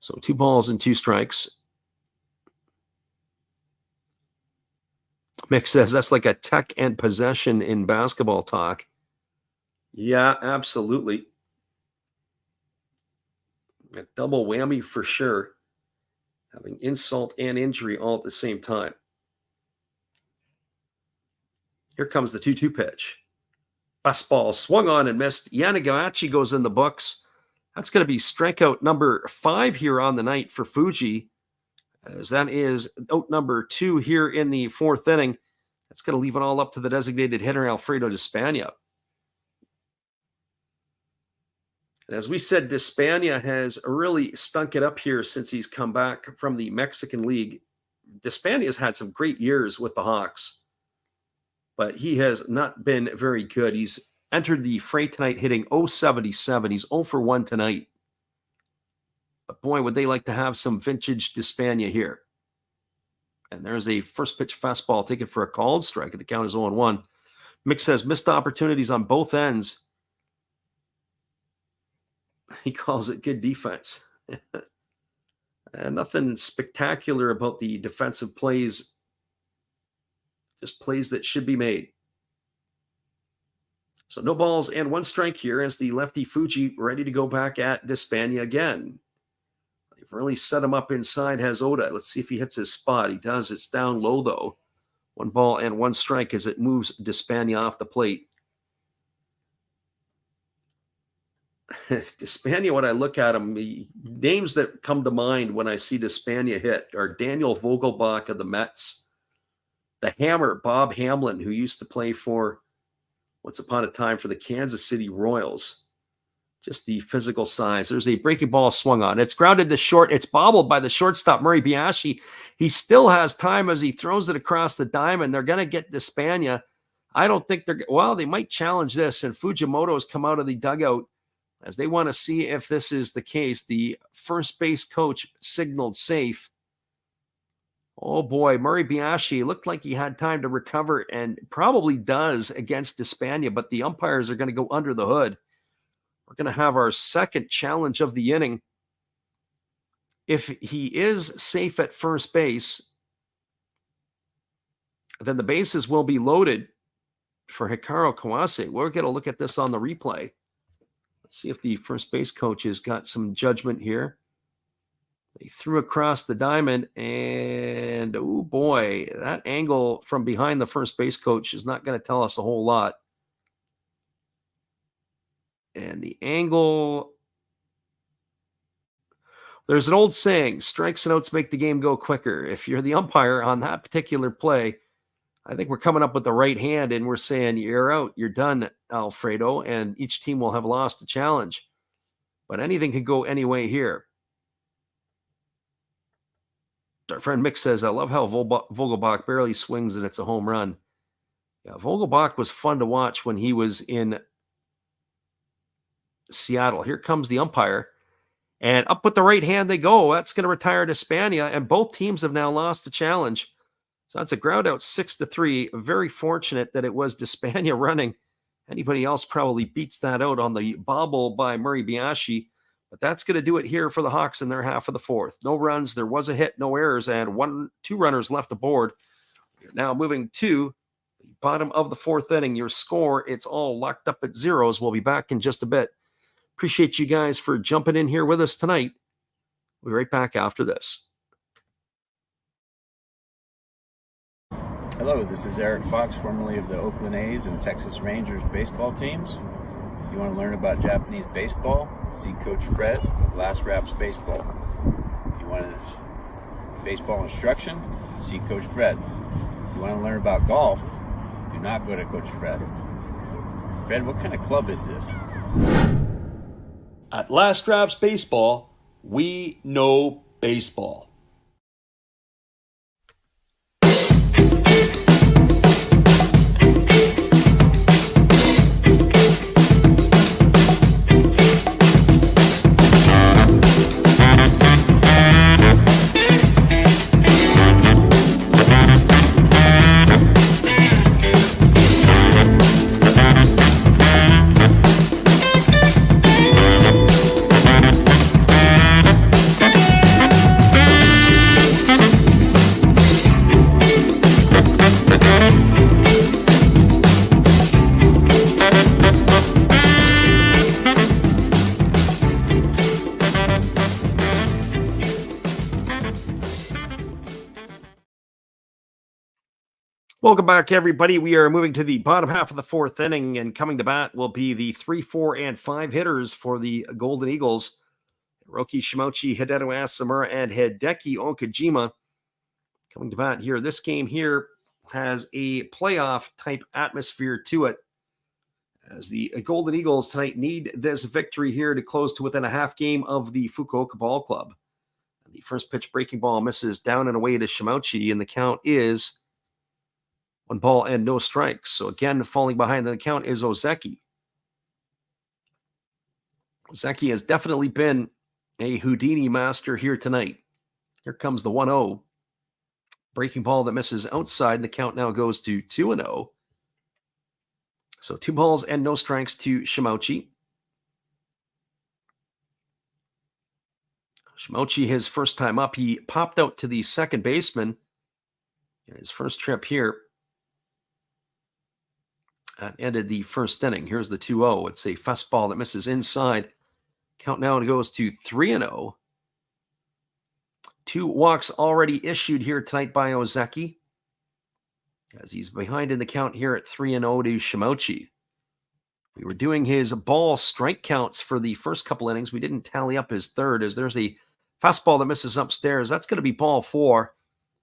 So 2 balls and 2 strikes. Mick says that's like a tech and possession in basketball talk. Yeah, absolutely. A double whammy for sure. Having insult and injury all at the same time. Here comes the 2-2 pitch. Fastball swung on and missed. Yanagamachi goes in the books. That's going to be strikeout number 5 here on the night for Fuji, as that is out number 2 here in the 4th inning. That's going to leave it all up to the designated hitter, Alfredo Despania. And as we said, Despania has really stunk it up here since he's come back from the Mexican League. Despania has had some great years with the Hawks, but he has not been very good. He's entered the fray tonight hitting .077. He's 0 for 1 tonight. But boy, would they like to have some vintage Despania here. And there's a first pitch fastball taken for a called strike. The count is 0-1. Mick says missed opportunities on both ends. He calls it good defense. Nothing spectacular about the defensive plays. Just plays that should be made. So no balls and 1 strike here as the lefty Fuji ready to go back at Despania again. They've really set him up inside, has Oda. Let's see if he hits his spot. He does. It's down low, though. 1 ball and 1 strike as it moves Despania off the plate. Despania, when I look at him, the names that come to mind when I see Despania hit are Daniel Vogelbach of the Mets, the Hammer, Bob Hamlin, who used to play for, once upon a time, for the Kansas City Royals. Just the physical size. There's a breaking ball swung on. It's grounded to short. It's bobbled by the shortstop, Murray Biashi. He still has time as he throws it across the diamond. They're going to get Despania. I don't think they might challenge this, and Fujimoto has come out of the dugout as they want to see if this is the case. The first base coach signaled safe. Oh boy, Murray Biashi looked like he had time to recover and probably does against Despania, but the umpires are going to go under the hood. We're going to have our second challenge of the inning. If he is safe at first base, then the bases will be loaded for Hikaru Kawase. We're going to look at this on the replay. Let's see if the first base coach has got some judgment here. They threw across the diamond, and oh boy, that angle from behind the first base coach is not going to tell us a whole lot. And the angle, there's an old saying, strikes and outs make the game go quicker. If you're the umpire on that particular play, I think we're coming up with the right hand and we're saying, you're out, you're done, Alfredo, and each team will have lost a challenge. But anything can go any way here. Our friend Mick says, I love how Vogelbach barely swings and it's a home run. Yeah, Vogelbach was fun to watch when he was in Seattle. Here comes the umpire. And up with the right hand they go. That's going to retire Despania, and both teams have now lost the challenge. So that's a ground out 6-3. Very fortunate that it was Despania running. Anybody else probably beats that out on the bobble by Murray Biaggi. But that's going to do it here for the Hawks in their half of the fourth. No runs, there was a hit, no errors, and two runners left aboard. We're now moving to the bottom of the fourth inning. Your score, it's all locked up at zeros. We'll be back in just a bit. Appreciate you guys for jumping in here with us tonight. We'll be right back after this. Hello, this is Eric Fox, formerly of the Oakland A's and Texas Rangers baseball teams. If you want to learn about Japanese baseball, see Coach Fred of Last Raps Baseball. If you want baseball instruction, see Coach Fred. If you want to learn about golf, do not go to Coach Fred. Fred, what kind of club is this? At Last Raps Baseball, we know baseball. Welcome back, everybody. We are moving to the bottom half of the fourth inning, and coming to bat will be the 3, 4, and 5 hitters for the Golden Eagles. Hiroki Shimouchi, Hidetto Asamura, and Hideki Okajima coming to bat here. This game here has a playoff-type atmosphere to it, as the Golden Eagles tonight need this victory here to close to within a half game of the Fukuoka Ball Club. And the first pitch breaking ball misses down and away to Shimouchi, and the count is 1 ball and no strikes. So again, falling behind the count is Ozeki. Ozeki has definitely been a Houdini master here tonight. Here comes the 1-0. Breaking ball that misses outside, and the count now goes to 2-0. So 2 balls and no strikes to Shimouchi. Shimouchi, his first time up, he popped out to the second baseman in his first trip here. That ended the first inning. Here's the 2-0. It's a fastball that misses inside. Count now goes to 3-0. 2 walks already issued here tonight by Ozeki, as he's behind in the count here at 3-0 to Shimouchi. We were doing his ball strike counts for the first couple innings. We didn't tally up his third, as there's a fastball that misses upstairs. That's going to be ball 4.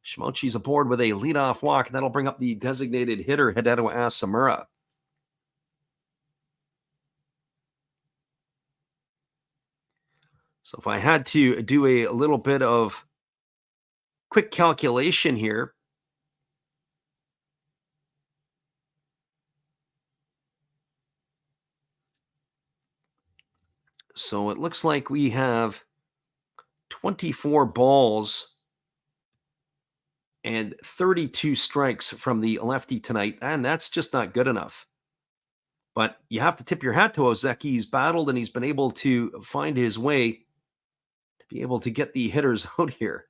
Shimouchi's aboard with a leadoff walk, and that'll bring up the designated hitter, Hidetto Asamura. So if I had to do a little bit of quick calculation here, so it looks like we have 24 balls and 32 strikes from the lefty tonight, and that's just not good enough. But you have to tip your hat to Ozeki. He's battled and he's been able to find his way to be able to get the hitters out here.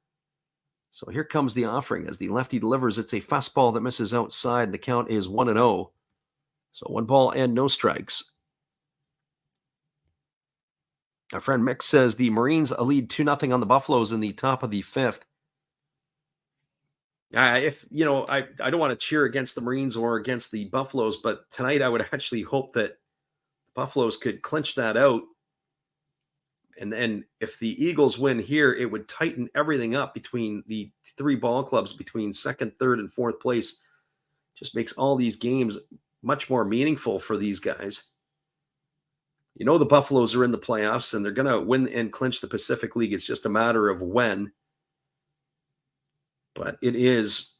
So here comes the offering as the lefty delivers. It's a fastball that misses outside. The count is 1-0. So 1 ball and no strikes. Our friend Mick says the Marines lead 2-0 on the Buffaloes in the top of the 5th. I don't want to cheer against the Marines or against the Buffaloes, but tonight I would actually hope that Buffaloes could clinch that out. And then if the Eagles win here, it would tighten everything up between the 3 ball clubs, between 2nd, 3rd, and 4th place. Just makes all these games much more meaningful for these guys. You know the Buffaloes are in the playoffs, and they're going to win and clinch the Pacific League. It's just a matter of when. But it is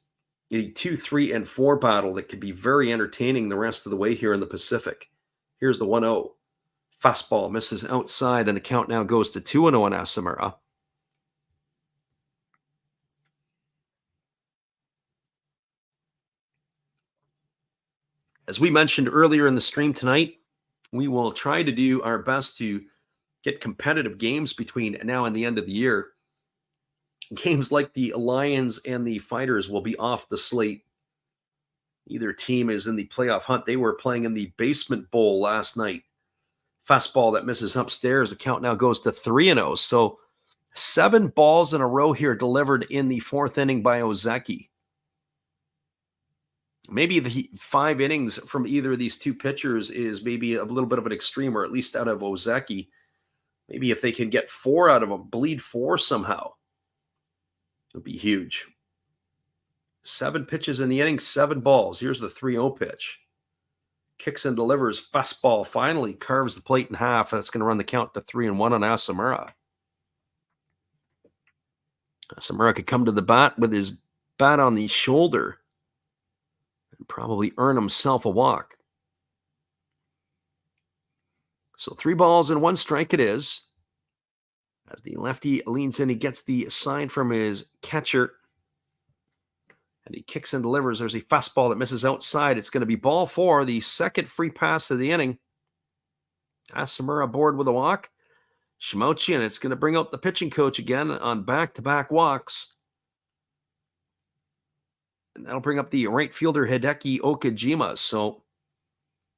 a 2, 3, and 4 battle that could be very entertaining the rest of the way here in the Pacific. Here's the 1-0. Fastball misses outside, and the count now goes to 2-0 on Asamura. As we mentioned earlier in the stream tonight, we will try to do our best to get competitive games between now and the end of the year. Games like the Lions and the Fighters will be off the slate. Either team is in the playoff hunt. They were playing in the Basement Bowl last night. Fastball that misses upstairs. The count now goes to 3-0. So 7 balls in a row here delivered in the 4th inning by Ozeki. Maybe the 5 innings from either of these 2 pitchers is maybe a little bit of an extreme, or at least out of Ozeki. Maybe if they can get 4 out of them, bleed 4 somehow, it would be huge. 7 pitches in the inning, 7 balls. Here's the 3-0 pitch. Kicks and delivers. Fastball finally carves the plate in half. That's going to run the count to 3-1 on Asamura. Asamura could come to the bat with his bat on the shoulder and probably earn himself a walk. So 3 balls and 1 strike it is. As the lefty leans in, he gets the sign from his catcher. And he kicks and delivers. There's a fastball that misses outside. It's going to be ball 4, the second free pass of the inning. Asamura aboard with a walk. Shimouchi, and it's going to bring out the pitching coach again on back-to-back walks. And that'll bring up the right fielder, Hideki Okajima. So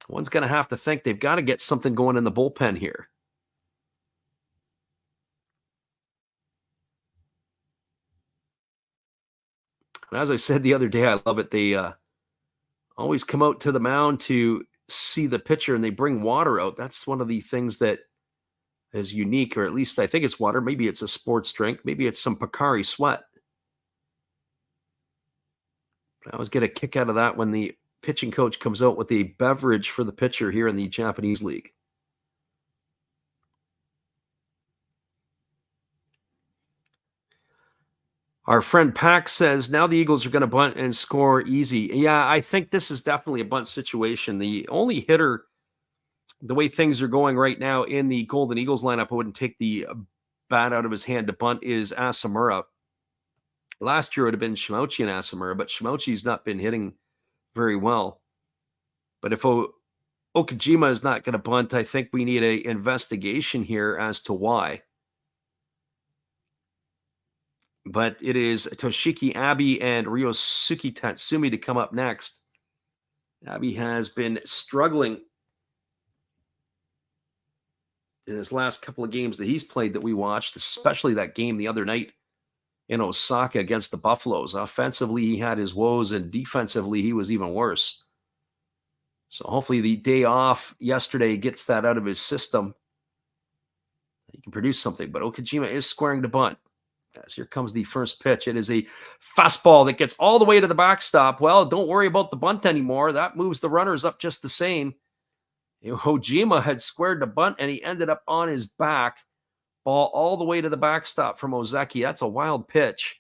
one's going to have to think they've got to get something going in the bullpen here. And as I said the other day, I love it. They always come out to the mound to see the pitcher, and they bring water out. That's one of the things that is unique, or at least I think it's water. Maybe it's a sports drink. Maybe it's some Pocari Sweat. But I always get a kick out of that when the pitching coach comes out with a beverage for the pitcher here in the Japanese League. Our friend Pack says, now the Eagles are going to bunt and score easy. Yeah, I think this is definitely a bunt situation. The only hitter, the way things are going right now in the Golden Eagles lineup, I wouldn't take the bat out of his hand to bunt, is Asamura. Last year it would have been Shimouchi and Asamura, but Shimouchi's not been hitting very well. But if Okajima is not going to bunt, I think we need an investigation here as to why. But it is Toshiki Abe and Ryosuke Tatsumi to come up next. Abe has been struggling in his last couple of games that he's played that we watched, especially that game the other night in Osaka against the Buffaloes. Offensively, he had his woes, and defensively, he was even worse. So hopefully the day off yesterday gets that out of his system. He can produce something, but Okajima is squaring to bunt. As here comes the first pitch. It is a fastball that gets all the way to the backstop. Well, don't worry about the bunt anymore. That moves the runners up just the same. Hojima had squared to bunt, and he ended up on his back. Ball all the way to the backstop from Ozeki. That's a wild pitch.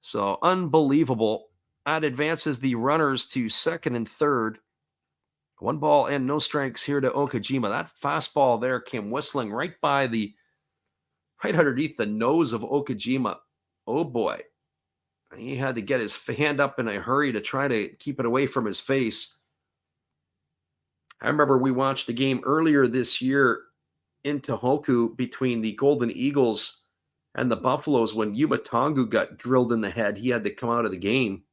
So unbelievable. That advances the runners to 2nd and 3rd. 1 ball and no strikes here to Okajima. That fastball there came whistling right underneath the nose of Okajima. Oh boy. He had to get his hand up in a hurry to try to keep it away from his face. I remember we watched a game earlier this year in Tohoku between the Golden Eagles and the Buffaloes when Yuma Tongu got drilled in the head. He had to come out of the game.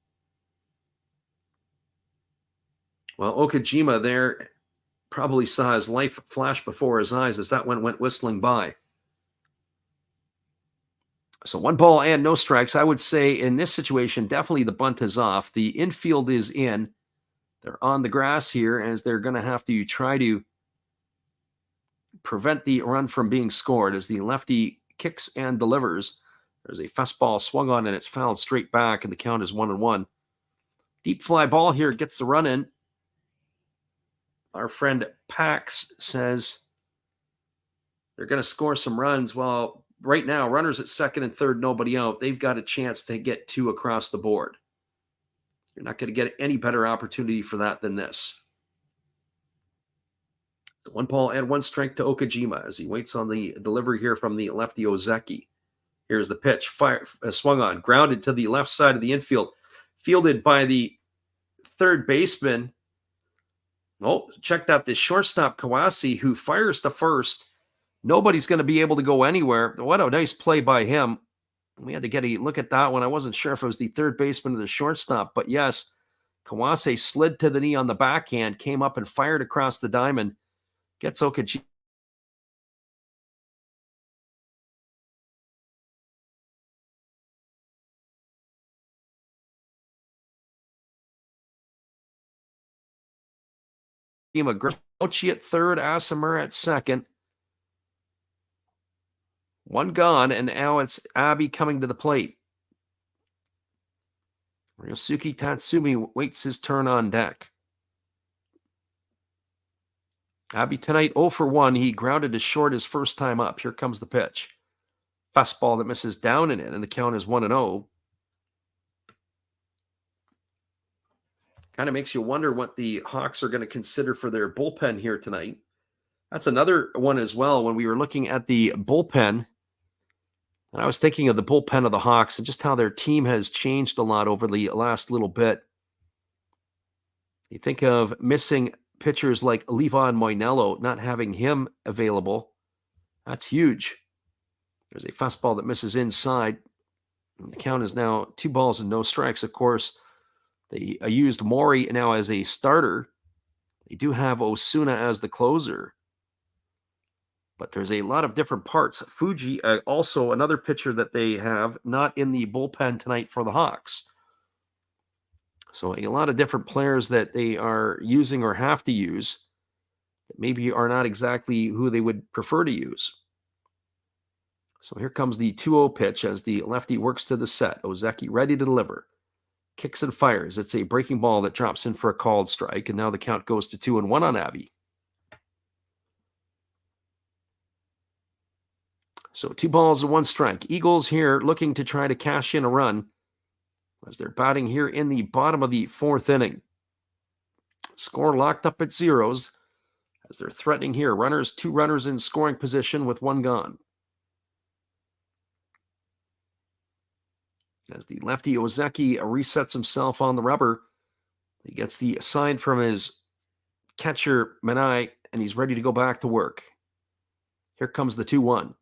Well, Okajima there probably saw his life flash before his eyes as that one went whistling by. So 1 ball and no strikes. I would say in this situation, definitely the bunt is off. The infield is in. They're on the grass here as they're going to have to try to prevent the run from being scored as the lefty kicks and delivers. There's a fastball swung on and it's fouled straight back, and the count is 1-1. Deep fly ball here gets the run in. Our friend Pax says they're going to score some runs. Well, right now, runners at second and third, nobody out. They've got a chance to get 2 across the board. You're not going to get any better opportunity for that than this. 1 ball and 1 strike to Okajima as he waits on the delivery here from the lefty Ozeki. Here's the pitch. Fire, swung on, grounded to the left side of the infield. Fielded by the third baseman. Oh, check out this shortstop Kawase, who fires to first. Nobody's going to be able to go anywhere. What a nice play by him. We had to get a look at that one. I wasn't sure if it was the third baseman or the shortstop, but yes, Kawase slid to the knee on the backhand, came up and fired across the diamond. Gets Okajima Grouchy at third, Asamura at second. 1 gone, and now it's Abe coming to the plate. Ryosuke Tatsumi waits his turn on deck. Abe tonight 0 for 1. He grounded to short his first time up. Here comes the pitch. Fastball that misses down and in, and the count is 1-0. Kind of makes you wonder what the Hawks are going to consider for their bullpen here tonight. That's another one as well. When we were looking at the bullpen, and I was thinking of the bullpen of the Hawks and just how their team has changed a lot over the last little bit. You think of missing pitchers like Levon Moinello, not having him available. That's huge. There's a fastball that misses inside. The count is now 2 balls and no strikes. Of course, they used Mori now as a starter. They do have Osuna as the closer. But there's a lot of different parts. Fuji, also another pitcher that they have, not in the bullpen tonight for the Hawks. So a lot of different players that they are using or have to use that maybe are not exactly who they would prefer to use. So here comes the 2-0 pitch as the lefty works to the set. Ozeki ready to deliver. Kicks and fires. It's a breaking ball that drops in for a called strike, and now the count goes to 2-1 on Abe. So 2 balls and 1 strike. Eagles here looking to try to cash in a run as they're batting here in the bottom of the 4th inning. Score locked up at 0s as they're threatening here. 2 runners in scoring position with 1 gone. As the lefty Ozeki resets himself on the rubber, he gets the sign from his catcher Manai, and he's ready to go back to work. Here comes the 2-1.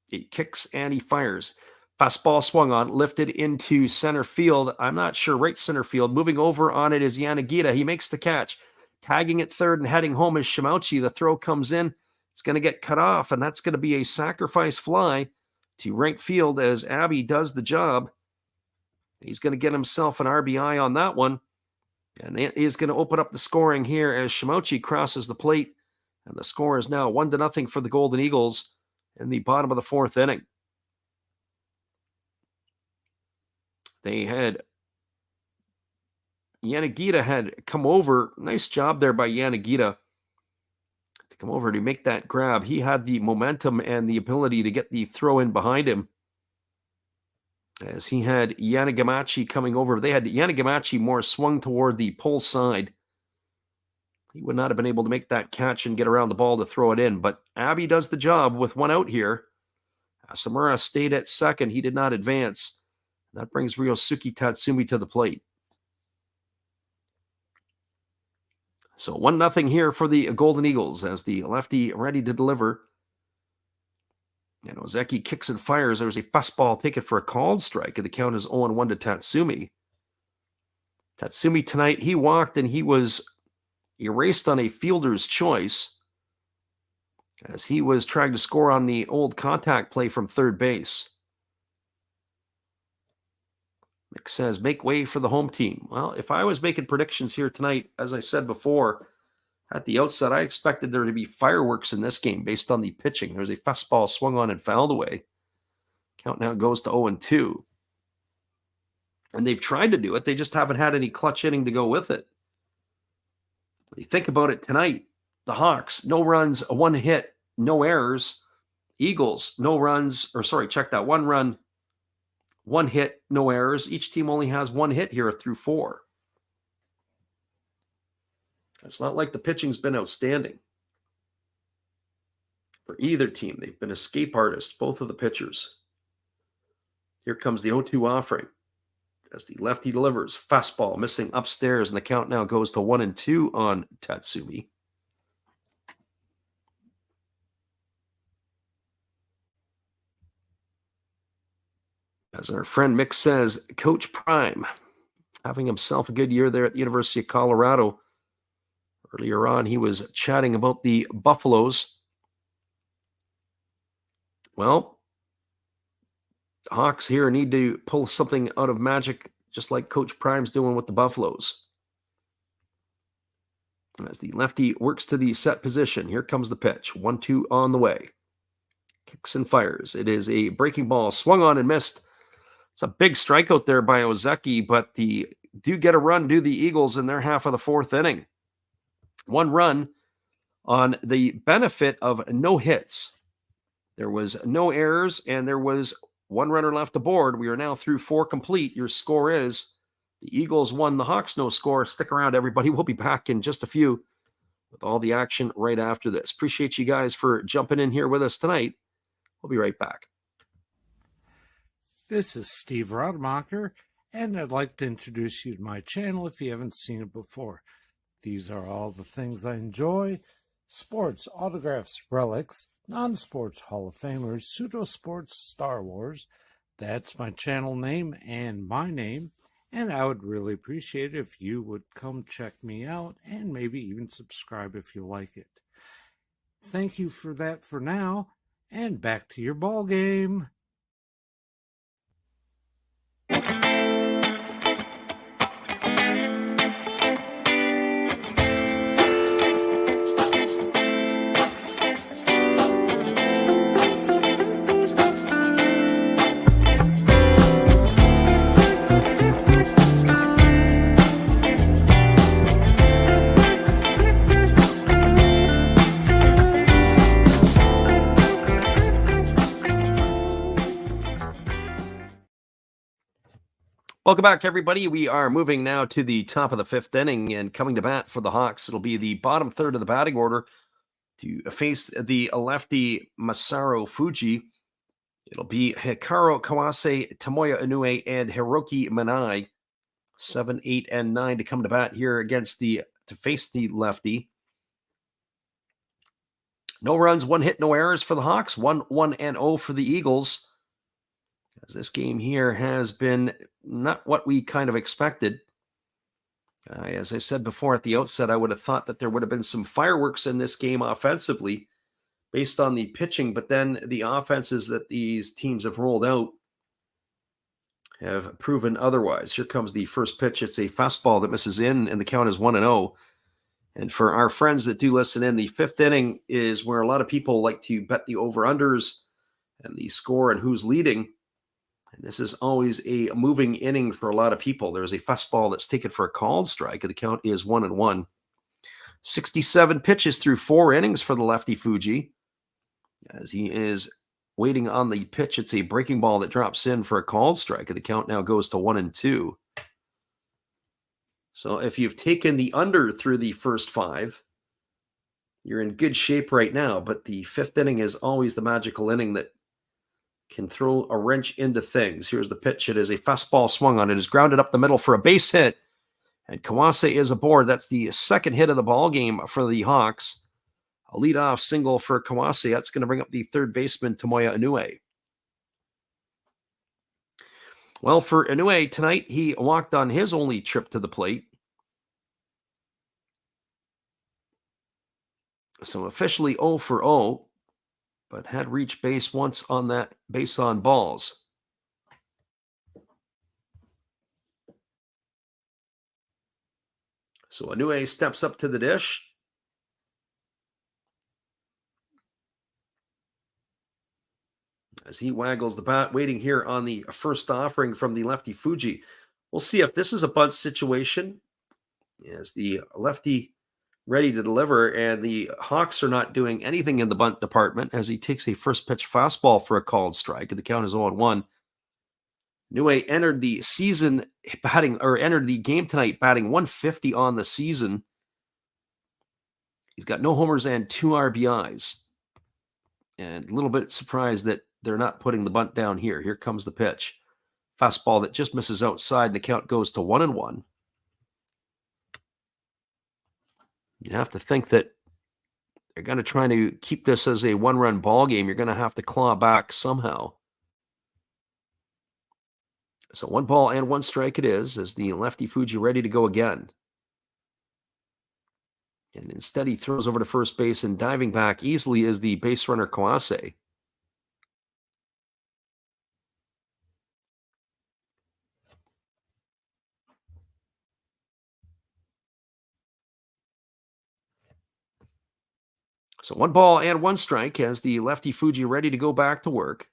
He kicks and he fires. Fastball swung on, lifted into center field. I'm not sure, right center field. Moving over on it is Yanagita. He makes the catch. Tagging at third and heading home is Shimauchi. The throw comes in. It's going to get cut off, and that's going to be a sacrifice fly to right field as Abe does the job. He's going to get himself an RBI on that one. And that is going to open up the scoring here as Shimauchi crosses the plate. And the score is now 1-0 for the Golden Eagles in the bottom of the 4th inning. Yanagita had come over. Nice job there by Yanagita to come over to make that grab. He had the momentum and the ability to get the throw in behind him as he had Yanagamachi coming over. They had Yanagamachi more swung toward the pull side. He would not have been able to make that catch and get around the ball to throw it in, but Abe does the job with 1 out here. Asamura stayed at second. He did not advance. That brings Ryosuke Tatsumi to the plate. So 1-0 here for the Golden Eagles as the lefty ready to deliver. And Ozeki kicks and fires. There's a fastball taken for a called strike, and the count is 0-1 to Tatsumi. Tatsumi tonight, he walked and he was erased on a fielder's choice as he was trying to score on the old contact play from third base. Mick says, make way for the home team. Well, if I was making predictions here tonight, as I said before, at the outset, I expected there to be fireworks in this game based on the pitching. There was a fastball swung on and fouled away. Count now goes to 0-2. And they've tried to do it. They just haven't had any clutch inning to go with it. You think about it tonight, the Hawks, no runs, 1 hit, no errors. Eagles, no runs, or sorry, check that, 1 run, 1 hit, no errors. Each team only has 1 hit here through 4. It's not like the pitching's been outstanding for either team. They've been escape artists, both of the pitchers. Here comes the 0-2 offering as the lefty delivers. Fastball missing upstairs, and the count now goes to 1-2 on Tatsumi. As our friend Mick says, Coach Prime having himself a good year there at the University of Colorado. Earlier on, he was chatting about the Buffaloes. Well, the Hawks here need to pull something out of magic, just like Coach Prime's doing with the Buffaloes. As the lefty works to the set position, here comes the pitch. 1-2 on the way. Kicks and fires. It is a breaking ball, swung on and missed. It's a big strikeout there by Ozeki, but the do get a run, do the Eagles in their half of the 4th inning. 1 run on the benefit of no hits. There was no errors, and there was 1 runner left aboard. We are now through 4 complete. Your score is the Eagles 1, the Hawks no score. Stick around, everybody. We'll be back in just a few with all the action right after this. Appreciate you guys for jumping in here with us tonight. We'll be right back. This is Steve Rademacher, and I'd like to introduce you to my channel if you haven't seen it before. These are all the things I enjoy: sports, autographs, relics, non-sports Hall of Famers, pseudo-sports, Star Wars. That's my channel name and my name, and I would really appreciate it if you would come check me out and maybe even subscribe if you like it. Thank you for that for now, and back to your ball game. Welcome back, everybody. We are moving now to the top of the 5th inning, and coming to bat for the Hawks, it'll be the bottom third of the batting order to face the lefty Masaru Fuji. It'll be Hikaru Kawase, Tomoya Inoue, and Hiroki Manai. 7, 8, and 9 to come to bat here to face the lefty. No runs, 1 hit, no errors for the Hawks. 1-1-0 for the Eagles. As this game here has been not what we kind of expected. As I said before at the outset, I would have thought that there would have been some fireworks in this game offensively based on the pitching, but then the offenses that these teams have rolled out have proven otherwise. Here comes the first pitch. It's a fastball that misses in, and the count is 1-0. And for our friends that do listen in, the 5th inning is where a lot of people like to bet the over-unders and the score and who's leading. And this is always a moving inning for a lot of people. There's a fastball that's taken for a called strike, and the count is 1-1. 67 pitches through 4 innings for the lefty Fuji. As he is waiting on the pitch, it's a breaking ball that drops in for a called strike, and the count now goes to 1-2. So if you've taken the under through the first 5, you're in good shape right now. But the 5th inning is always the magical inning that can throw a wrench into things. Here's the pitch. It is a fastball swung on. It is grounded up the middle for a base hit, and Kawase is aboard. That's the 2nd hit of the ball game for the Hawks. A leadoff single for Kawase. That's going to bring up the 3rd baseman, Tomoya Inoue. Well, for Inoue tonight, he walked on his only trip to the plate. So officially 0 for 0, but had reached base once on that base on balls. So Inoue steps up to the dish. As he waggles the bat, waiting here on the first offering from the lefty Fuji. We'll see if this is a bunt situation. As the lefty ready to deliver, and the Hawks are not doing anything in the bunt department as he takes a first pitch fastball for a called strike. The count is 0-1. Inoue entered the season batting, or entered the game tonight batting 150 on the season. He's got no homers and 2 RBIs. And a little bit surprised that they're not putting the bunt down here. Here comes the pitch. Fastball that just misses outside, and the count goes to 1-1. You have to think that they're going to try to keep this as a one-run ball game. You're going to have to claw back somehow. So 1 ball and 1 strike it is, as the lefty Fuji ready to go again. And instead he throws over to first base, and diving back easily is the base runner Kawase. So 1 ball and 1 strike as the lefty Fuji ready to go back to work.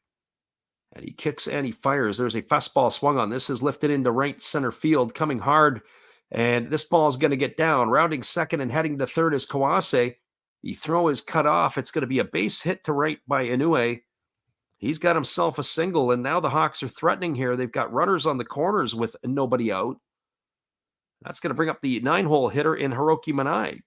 And he kicks and he fires. There's a fastball swung on. This is lifted into right center field, coming hard. And this ball is going to get down. Rounding second and heading to third is Kawase. The throw is cut off. It's going to be a base hit to right by Inoue. He's got himself a single, and now the Hawks are threatening here. They've got runners on the corners with nobody out. That's going to bring up the 9-hole hitter in Hiroki Manai.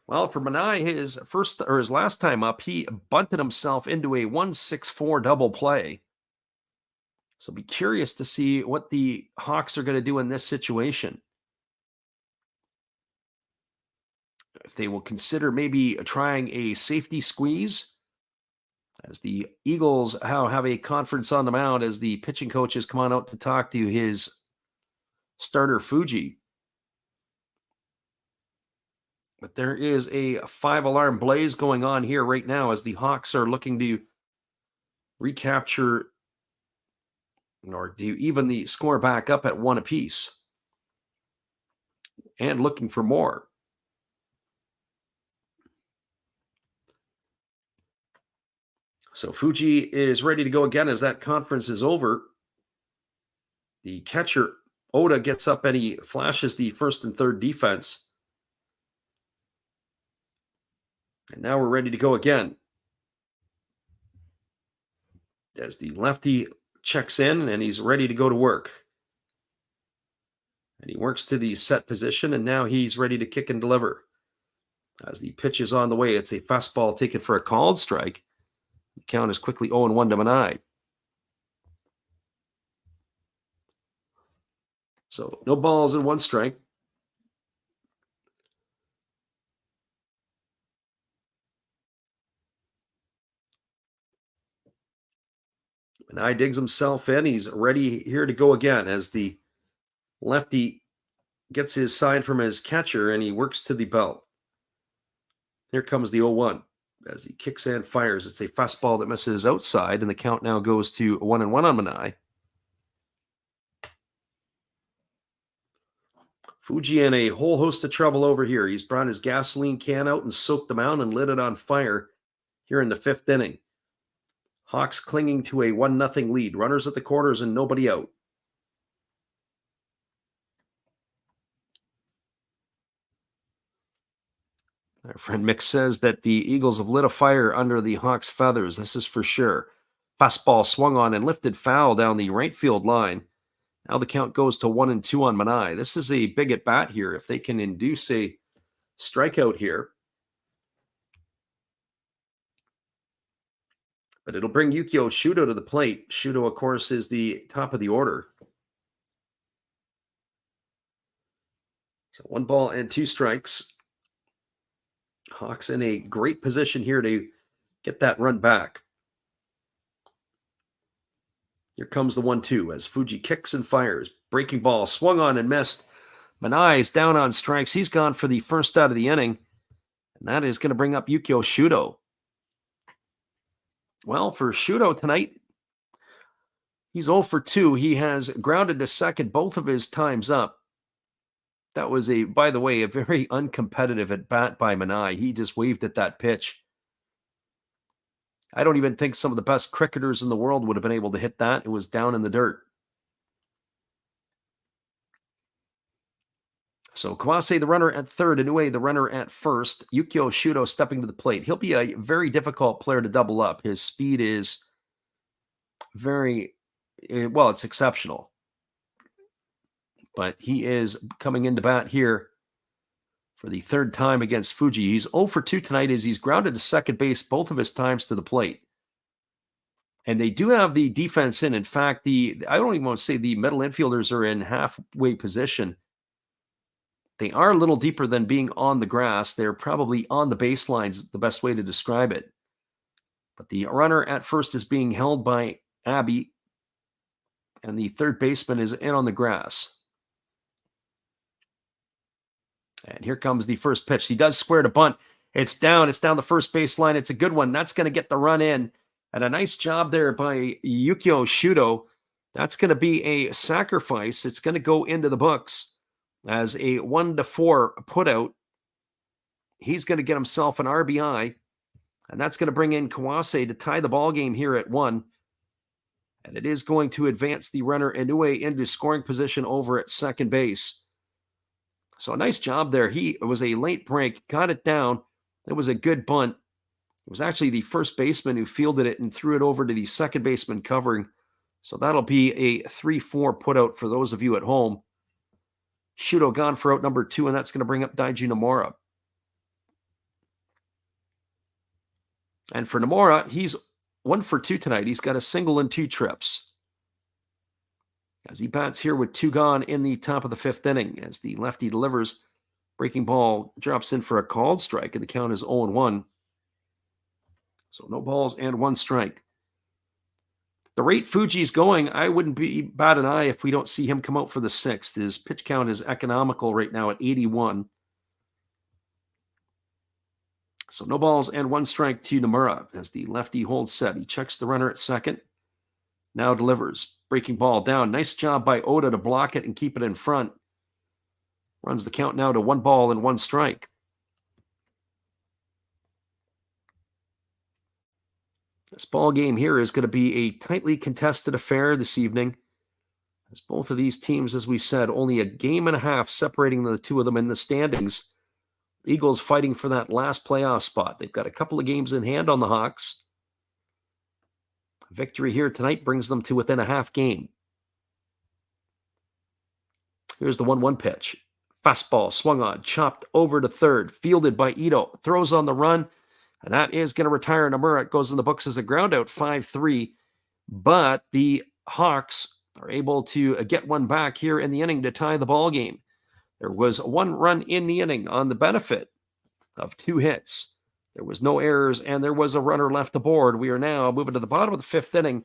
Well, for Manai, his last time up, he bunted himself into a 1-6-4 double play. So be curious to see what the Hawks are going to do in this situation. If they will consider maybe trying a safety squeeze, as the Eagles have a conference on the mound as the pitching coaches come on out to talk to his starter Fuji. But there is a 5-alarm blaze going on here right now as the Hawks are looking to recapture or do even the score back up at 1 apiece. And looking for more. So Fuji is ready to go again as that conference is over. The catcher, Oda, gets up and he flashes the first and third defense. And now we're ready to go again. As the lefty checks in and he's ready to go to work. And he works to the set position, and now he's ready to kick and deliver. As the pitch is on the way, it's a fastball taken for a called strike. The count is quickly 0-1 to Manai. So no balls and 1 strike. Manai digs himself in. He's ready here to go again as the lefty gets his sign from his catcher and he works to the belt. Here comes the 0-1 as he kicks and fires. It's a fastball that misses outside, and the count now goes to 1-1 on Manai. Fuji in a whole host of trouble over here. He's brought his gasoline can out and soaked the mound and lit it on fire here in the 5th inning. Hawks clinging to a 1-0 lead. Runners at the corners and nobody out. Our friend Mick says that the Eagles have lit a fire under the Hawks' feathers. This is for sure. Fastball swung on and lifted foul down the right field line. Now the count goes to 1-2 on Manai. This is a big at bat here. If they can induce a strikeout here. But it'll bring Yukio Shudo to the plate. Shudo, of course, is the top of the order. So 1 ball and 2 strikes. Hawks in a great position here to get that run back. Here comes the 1-2 as Fuji kicks and fires. Breaking ball swung on and missed Manai is down on strikes. He's gone for the first out of the inning, and that is going to bring up Yukio Shudo. Well, for Shudo tonight, he's 0 for 2. He has grounded to second both of his times up. That was, by the way, a very uncompetitive at bat by Manai. He just waved at that pitch. I don't even think some of the best cricketers in the world would have been able to hit that. It was down in the dirt. So Kawase, the runner at third, Inoue, the runner at first. Yukio Shudo stepping to the plate. He'll be a very difficult player to double up. His speed is it's exceptional. But he is coming into bat here for the third time against Fuji. He's 0 for 2 tonight as he's grounded to second base both of his times to the plate. And they do have the defense in. In fact, I don't even want to say the middle infielders are in halfway position. They are a little deeper than being on the grass. They're probably on the baselines, the best way to describe it. But the runner at first is being held by Abby, and the third baseman is in on the grass. And here comes the first pitch. He does square to bunt. It's down the first baseline. It's a good one. That's going to get the run in. And a nice job there by Yukio Shudo. That's going to be a sacrifice. It's going to go into the books as a 1-4 putout. He's going to get himself an RBI, and that's going to bring in Kawase to tie the ball game here at 1. And it is going to advance the runner Inoue into scoring position over at second base. So a nice job there. It was a late break, got it down. It was a good bunt. It was actually the first baseman who fielded it and threw it over to the second baseman covering. So that'll be a 3-4 putout for those of you at home. Shudo gone for out number 2, and that's going to bring up Daiji Nomura. And for Nomura, he's 1 for 2 tonight. He's got a single and 2 trips. As he bats here with 2 gone in the top of the 5th inning, as the lefty delivers, breaking ball drops in for a called strike, and the count is 0-1. So no balls and 1 strike. The rate Fuji's going, I wouldn't bat an eye if we don't see him come out for the 6th. His pitch count is economical right now at 81. So no balls and 1 strike to Nomura as the lefty holds set. He checks the runner at second. Now delivers. Breaking ball down. Nice job by Oda to block it and keep it in front. Runs the count now to 1 ball and 1 strike. This ball game here is going to be a tightly contested affair this evening. As both of these teams, as we said, only a game and a half separating the two of them in the standings. The Eagles fighting for that last playoff spot. They've got a couple of games in hand on the Hawks. A victory here tonight brings them to within a half game. Here's the 1-1 pitch. Fastball swung on, chopped over to third, fielded by Ito, throws on the run, and that is going to retire Nomura. It goes in the books as a ground out, 5-3. But the Hawks are able to get one back here in the inning to tie the ball game. There was 1 run in the inning on the benefit of 2 hits. There was no errors, and there was a runner left aboard. We are now moving to the bottom of the 5th inning.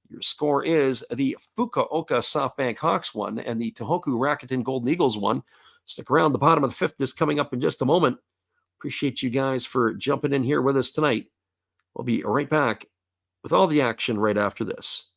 Your score is the Fukuoka SoftBank Hawks 1 and the Tohoku Rakuten Golden Eagles 1. Stick around. The bottom of the 5th is coming up in just a moment. Appreciate you guys for jumping in here with us tonight. We'll be right back with all the action right after this.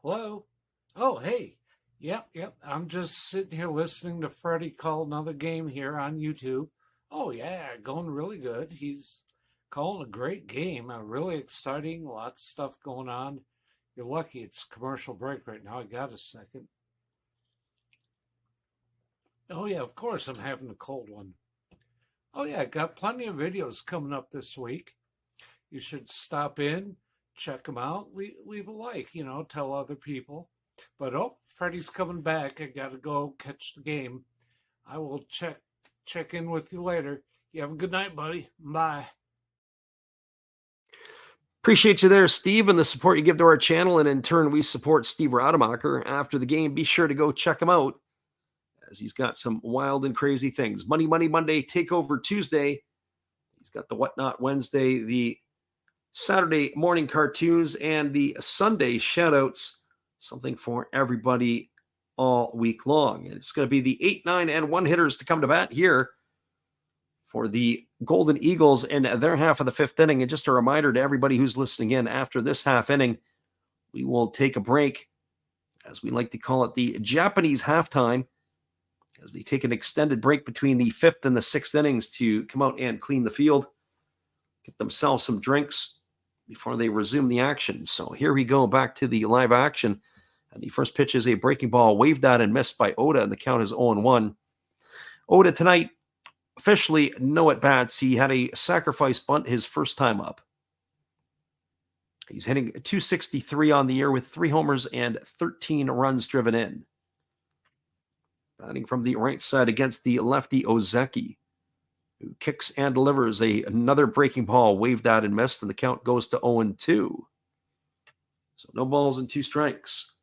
Hello? Oh, hey. Yep. I'm just sitting here listening to Freddie call another game here on YouTube. Oh, yeah, going really good. He's calling a great game. Really exciting. Lots of stuff going on. You're lucky it's commercial break right now. I got a second. Oh, yeah, of course I'm having a cold one. Oh, yeah, got plenty of videos coming up this week. You should stop in. Check them out. Leave a like, tell other people. But Freddie's coming back. I gotta go catch the game. I will check in with you later. You have a good night, buddy. Bye. Appreciate you there, Steve, and the support you give to our channel. And in turn, we support Steve Rademacher. After the game, be sure to go check him out, as he's got some wild and crazy things. Money Monday, Takeover Tuesday. He's got the Whatnot Wednesday, the Saturday morning cartoons, and the Sunday shoutouts. Something for everybody all week long. And it's going to be the 8, 9, and 1 hitters to come to bat here for the Golden Eagles in their half of the 5th inning. And just a reminder to everybody who's listening in, after this half inning, we will take a break, as we like to call it, the Japanese halftime, as they take an extended break between the 5th and the 6th innings to come out and clean the field, get themselves some drinks before they resume the action. So here we go, back to the live action. And the first pitch is a breaking ball, waved at and missed by Oda, and the count is 0-1. Oda tonight, officially no at-bats. He had a sacrifice bunt his first time up. He's hitting 263 on the year with 3 homers and 13 runs driven in. Batting from the right side against the lefty Ozeki, who kicks and delivers another breaking ball, waved at and missed, and the count goes to 0-2. So no balls and 2 strikes.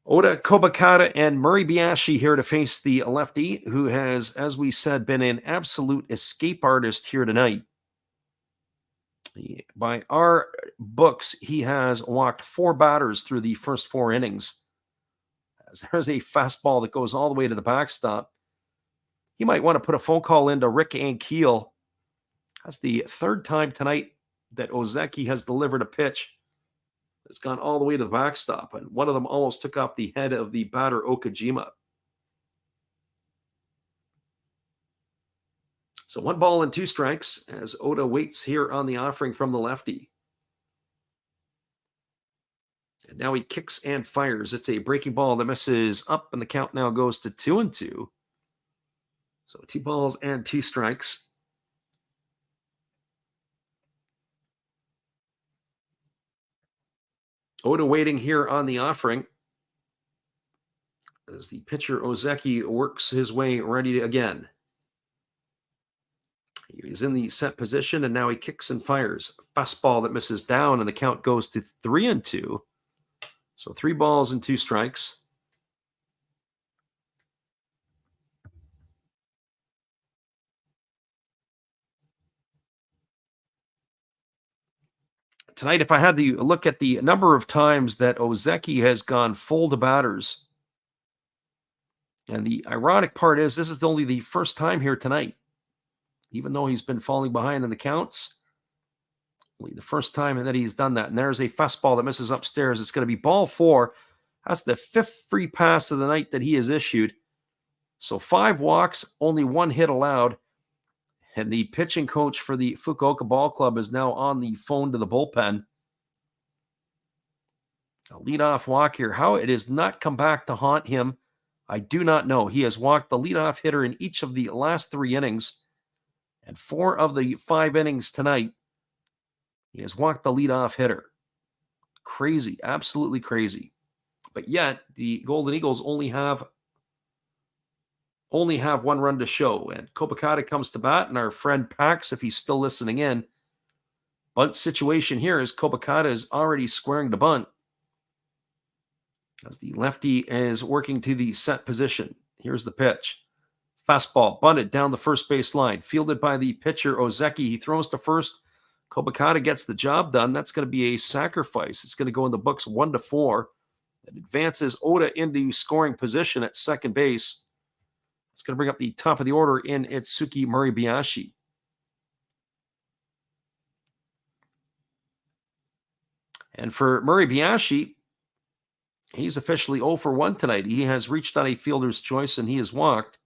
Oda, Kobakata, and Muribayashi here to face the lefty, who has, as we said, been an absolute escape artist here tonight. By our books, he has walked 4 batters through the first 4 innings. As there's a fastball that goes all the way to the backstop. He might want to put a phone call into Rick Ankiel. That's the 3rd time tonight that Ozeki has delivered a pitch that's gone all the way to the backstop, and one of them almost took off the head of the batter Okajima. So 1 ball and 2 strikes as Oda waits here on the offering from the lefty. And now he kicks and fires. It's a breaking ball that misses up, and the count now goes to 2-2. So 2 balls and 2 strikes. Oda waiting here on the offering as the pitcher Ozeki works his way ready again. He's in the set position, and now he kicks and fires. Fastball that misses down, and the count goes to 3-2. So 3 balls and 2 strikes. Tonight, if I had to look at the number of times that Ozeki has gone full to batters, and the ironic part is this is only the first time here tonight, even though he's been falling behind in the counts. Only the first time that he's done that. And there's a fastball that misses upstairs. It's going to be ball 4. That's the 5th free pass of the night that he has issued. So 5 walks, only 1 hit allowed. And the pitching coach for the Fukuoka Ball Club is now on the phone to the bullpen. A leadoff walk here. How it has not come back to haunt him, I do not know. He has walked the leadoff hitter in each of the last 3 innings. And 4 of the 5 innings tonight, he has walked the leadoff hitter. Crazy, absolutely crazy. But yet, the Golden Eagles only have 1 run to show. And Kobakata comes to bat, and our friend Pax, if he's still listening in, bunt situation here is Kobakata is already squaring the bunt, as the lefty is working to the set position. Here's the pitch. Fastball bunted down the first base line, fielded by the pitcher Ozeki. He throws to first. Kobakata gets the job done. That's going to be a sacrifice. It's going to go in the books 1-4. It advances Oda into scoring position at second base. It's going to bring up the top of the order in Itsuki Muribayashi. And for Muribayashi, he's officially 0-for-1 tonight. He has reached on a fielder's choice, and he has walked.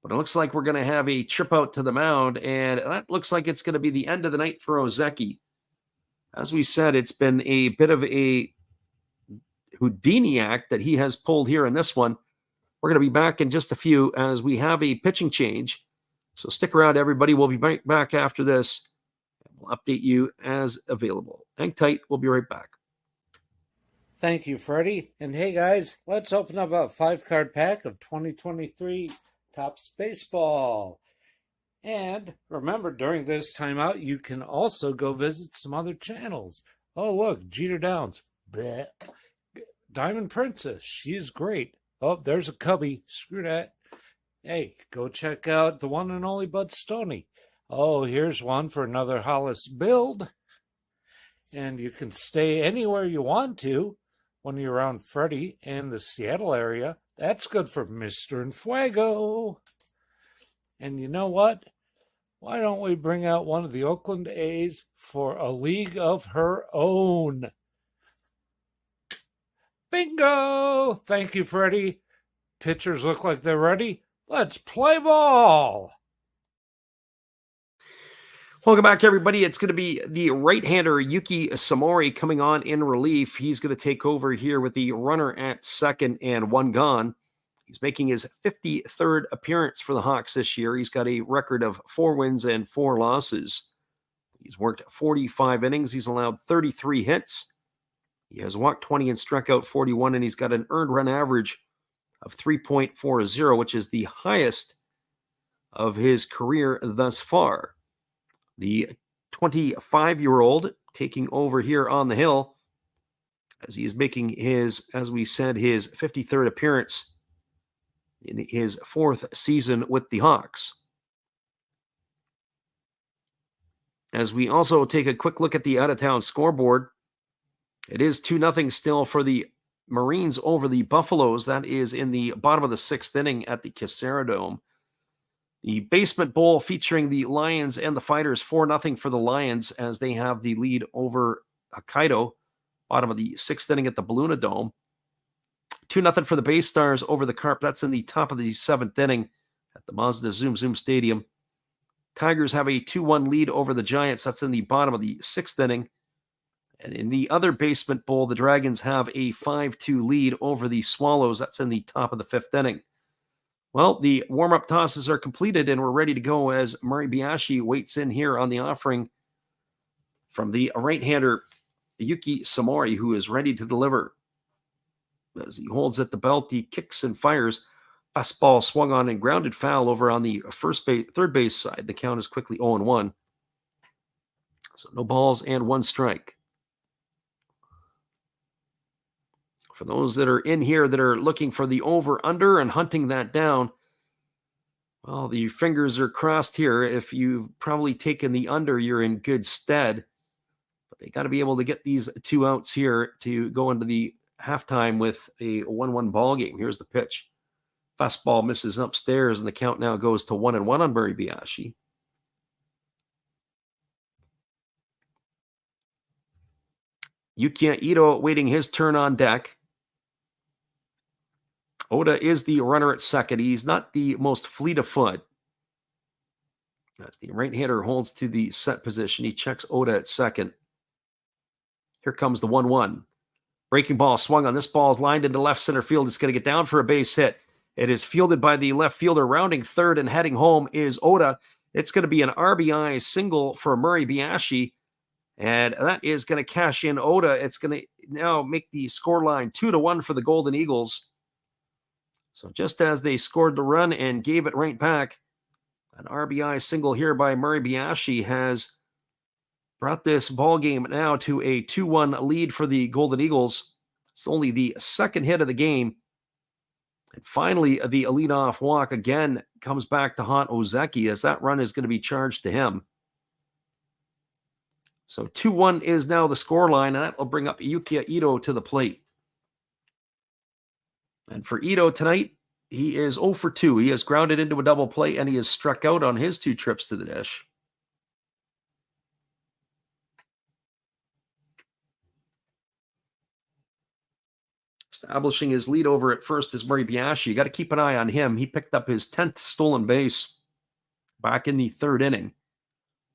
But it looks like we're going to have a trip out to the mound, and that looks like it's going to be the end of the night for Ozeki. As we said, it's been a bit of a Houdini act that he has pulled here in this one. We're going to be back in just a few as we have a pitching change. So stick around, everybody. We'll be back after this. We'll update you as available. Hang tight. We'll be right back. Thank you, Freddie. And hey, guys, let's open up a 5-card pack of 2023 Topps Baseball. And remember, during this timeout, you can also go visit some other channels. Oh, look, Jeter Downs. Bleh. Diamond Princess, she's great. Oh, there's a cubby. Screw that. Hey, go check out the one and only Bud Stoney. Oh, here's one for another Hollis build. And you can stay anywhere you want to when you're around Freddie and the Seattle area. That's good for Mr. Infuego. And you know what? Why don't we bring out one of the Oakland A's for a league of her own? Bingo! Thank you, Freddie. Pitchers look like they're ready. Let's play ball! Welcome back, everybody. It's going to be the right-hander Yuki Samori coming on in relief. He's going to take over here with the runner at second and one gone. He's making his 53rd appearance for the Hawks this year. He's got a record of 4 wins and 4 losses. He's worked 45 innings. He's allowed 33 hits. He has walked 20 and struck out 41, and he's got an earned run average of 3.40, which is the highest of his career thus far. The 25-year-old taking over here on the hill as he is making his, as we said, his 53rd appearance in his 4th season with the Hawks. As we also take a quick look at the out-of-town scoreboard, it is 2-0 still for the Marines over the Buffaloes. That is in the bottom of the 6th inning at the Kisara Dome. The Basement Bowl featuring the Lions and the Fighters, 4-0 for the Lions as they have the lead over Hokkaido, bottom of the 6th inning at the Baluna Dome. 2-0 for the Bay Stars over the Carp. That's in the top of the 7th inning at the Mazda Zoom Zoom Stadium. Tigers have a 2-1 lead over the Giants. That's in the bottom of the 6th inning. And in the other Basement Bowl, the Dragons have a 5-2 lead over the Swallows. That's in the top of the 5th inning. Well, the warm-up tosses are completed, and we're ready to go as Murray Biashi waits in here on the offering from the right-hander Yuki Samori, who is ready to deliver. As he holds at the belt, he kicks and fires. Fastball swung on and grounded foul over on the third base side. The count is quickly 0-1. So no balls and 1 strike. For those that are in here that are looking for the over-under and hunting that down, well, the fingers are crossed here. If you've probably taken the under, you're in good stead. But they got to be able to get these 2 outs here to go into the halftime with a 1-1 ball game. Here's the pitch. Fastball misses upstairs, and the count now goes to 1-1 on Murray Biashi. Yukiya Ito waiting his turn on deck. Oda is the runner at second. He's not the most fleet of foot. As the right-hander holds to the set position, he checks Oda at second. Here comes the 1-1. Breaking ball swung on. This ball is lined into left center field. It's going to get down for a base hit. It is fielded by the left fielder. Rounding third and heading home is Oda. It's going to be an RBI single for Murray Biashi. And that is going to cash in Oda. It's going to now make the scoreline 2-1 for the Golden Eagles. So just as they scored the run and gave it right back, an RBI single here by Murray Biashi has brought this ball game now to a 2-1 lead for the Golden Eagles. It's only the second hit of the game. And finally, the leadoff walk again comes back to haunt Ozeki as that run is going to be charged to him. So 2-1 is now the scoreline, and that will bring up Yukiya Ito to the plate. And for Ito tonight, he is 0 for 2. He has grounded into a double play, and he has struck out on his 2 trips to the dish. Establishing his lead over at first is Murray Biashi. You got to keep an eye on him. He picked up his 10th stolen base back in the 3rd inning.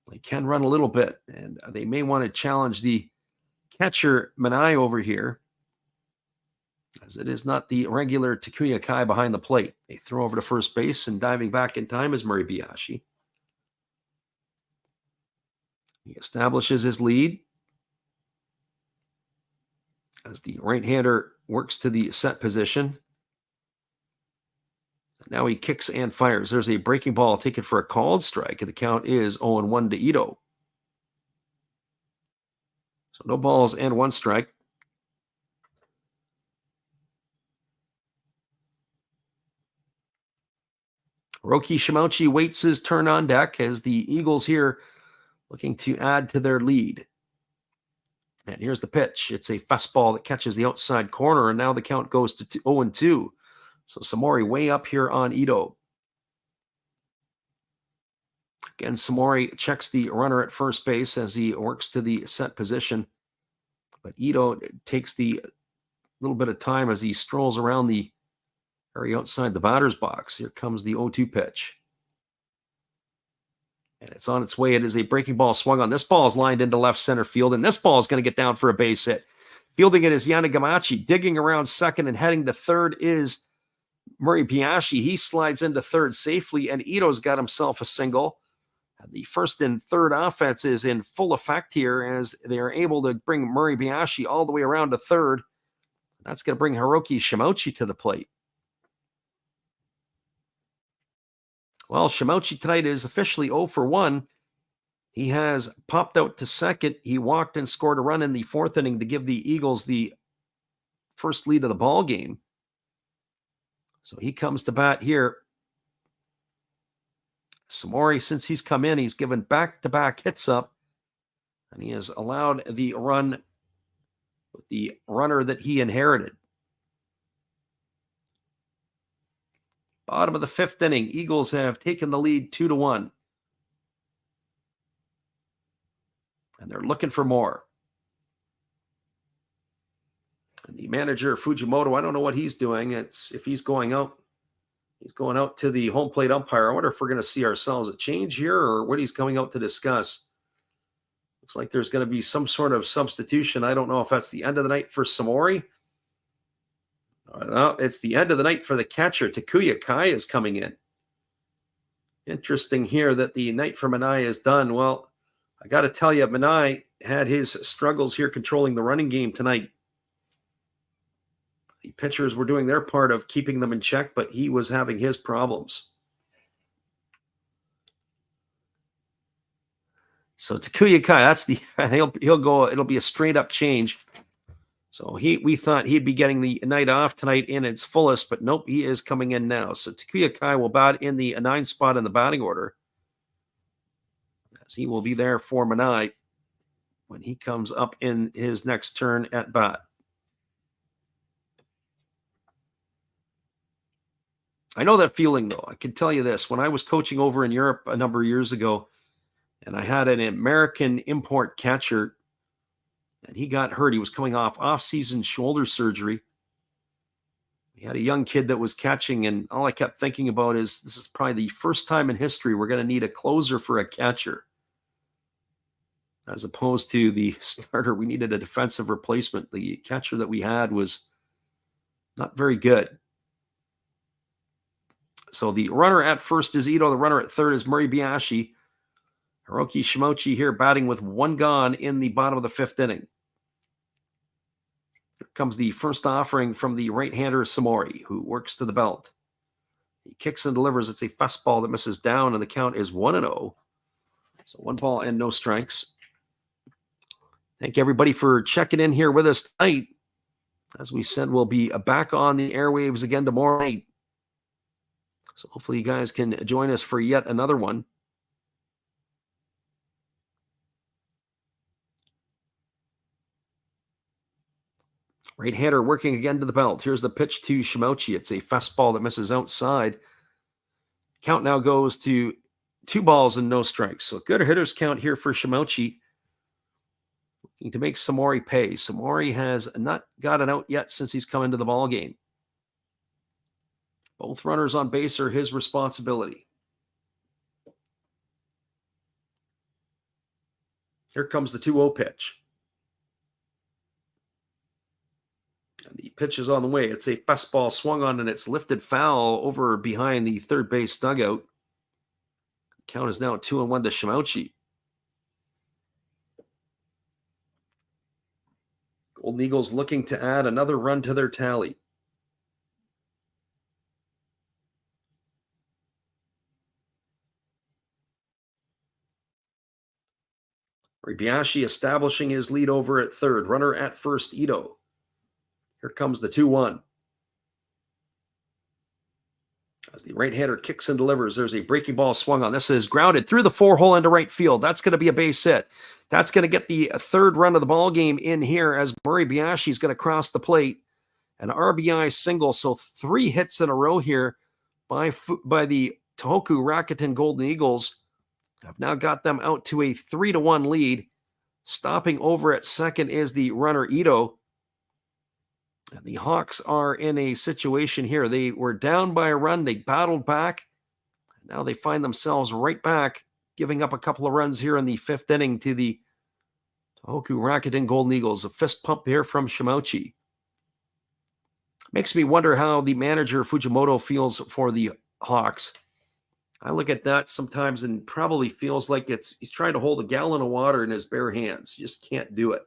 They can run a little bit, and they may want to challenge the catcher Manai over here, as it is not the regular Takuya Kai behind the plate. They throw over to first base, and diving back in time is Murray Biashi. He establishes his lead as the right-hander works to the set position. Now he kicks and fires. There's a breaking ball taken for a called strike, and the count is 0-1 to Ito. So no balls and 1 strike. Hiroki Shimouchi waits his turn on deck as the Eagles here looking to add to their lead. And here's the pitch. It's a fastball that catches the outside corner, and now the count goes to 0-2. So Samori way up here on Ito. Again, Samori checks the runner at first base as he works to the set position. But Ito takes the little bit of time as he strolls around the area outside the batter's box. Here comes the 0-2 pitch. And it's on its way. It is a breaking ball swung on. This ball is lined into left center field, and this ball is going to get down for a base hit. Fielding it is Yanagamachi. Digging around second and heading to third is Murray Biashi. He slides into third safely, and Ito's got himself a single. The first and third offense is in full effect here as they are able to bring Murray Biashi all the way around to third. That's going to bring Hiroki Shimouchi to the plate. Well, Shimouchi tonight is officially 0 for 1. He has popped out to second. He walked and scored a run in the 4th inning to give the Eagles the first lead of the ball game. So he comes to bat here. Samori, since he's come in, he's given back-to-back hits up, and he has allowed the run with the runner that he inherited. Bottom of the 5th inning, Eagles have taken the lead 2-1. And they're looking for more. And the manager, Fujimoto, I don't know what he's doing. If he's going out to the home plate umpire. I wonder if we're going to see ourselves a change here or what he's going out to discuss. Looks like there's going to be some sort of substitution. I don't know if that's the end of the night for Samori. No, it's the end of the night for the catcher. Takuya Kai is coming in. Interesting here that the night for Manai is done. Well, I got to tell you, Manai had his struggles here controlling the running game tonight. The pitchers were doing their part of keeping them in check, but he was having his problems. So Takuya Kai, that's he'll go. It'll be a straight up change. So we thought he'd be getting the night off tonight in its fullest, but nope, he is coming in now. So Takuya Kai will bat in the 9th spot in the batting order, as he will be there for Manai when he comes up in his next turn at bat. I know that feeling, though. I can tell you this. When I was coaching over in Europe a number of years ago, and I had an American import catcher, and he got hurt. He was coming off-season shoulder surgery. We had a young kid that was catching, and all I kept thinking about is this is probably the first time in history we're going to need a closer for a catcher. As opposed to the starter, we needed a defensive replacement. The catcher that we had was not very good. So the runner at first is Ito. The runner at third is Murray Biashi. Hiroki Shimouchi here batting with 1 gone in the bottom of the 5th inning. Here comes the first offering from the right-hander Samori, who works to the belt. He kicks and delivers. It's a fastball that misses down, and the count is 1-0. So 1 ball and no strikes. Thank you, everybody, for checking in here with us tonight. As we said, we'll be back on the airwaves again tomorrow night. So hopefully you guys can join us for yet another one. Right-hander working again to the belt. Here's the pitch to Shimouchi. It's a fastball that misses outside. Count now goes to 2 balls and no strikes. So good hitter's count here for Shimouchi. Looking to make Samori pay. Samori has not gotten out yet since he's come into the ball game. Both runners on base are his responsibility. Here comes the 2-0 pitch. And the pitch is on the way. It's a fastball swung on, and it's lifted foul over behind the third base dugout. Count is now 2-1 to Shimouchi. Golden Eagles looking to add another run to their tally. Ribiashi establishing his lead over at third. Runner at first, Ito. Here comes the 2-1. As the right-hander kicks and delivers, there's a breaking ball swung on. This is grounded through the 4-hole into right field. That's going to be a base hit. That's going to get the third run of the ball game in here as Murray Biashi is going to cross the plate. An RBI single, so 3 hits in a row here by the Tohoku Rakuten Golden Eagles. Have now got them out to a 3-1 lead. Stopping over at second is the runner Ito. And the Hawks are in a situation here. They were down by a run. They battled back. Now they find themselves right back, giving up a couple of runs here in the 5th inning to the Tohoku Rakuten Golden Eagles. A fist pump here from Shimouchi. Makes me wonder how the manager Fujimoto feels for the Hawks. I look at that sometimes and probably feels like he's trying to hold a gallon of water in his bare hands. You just can't do it.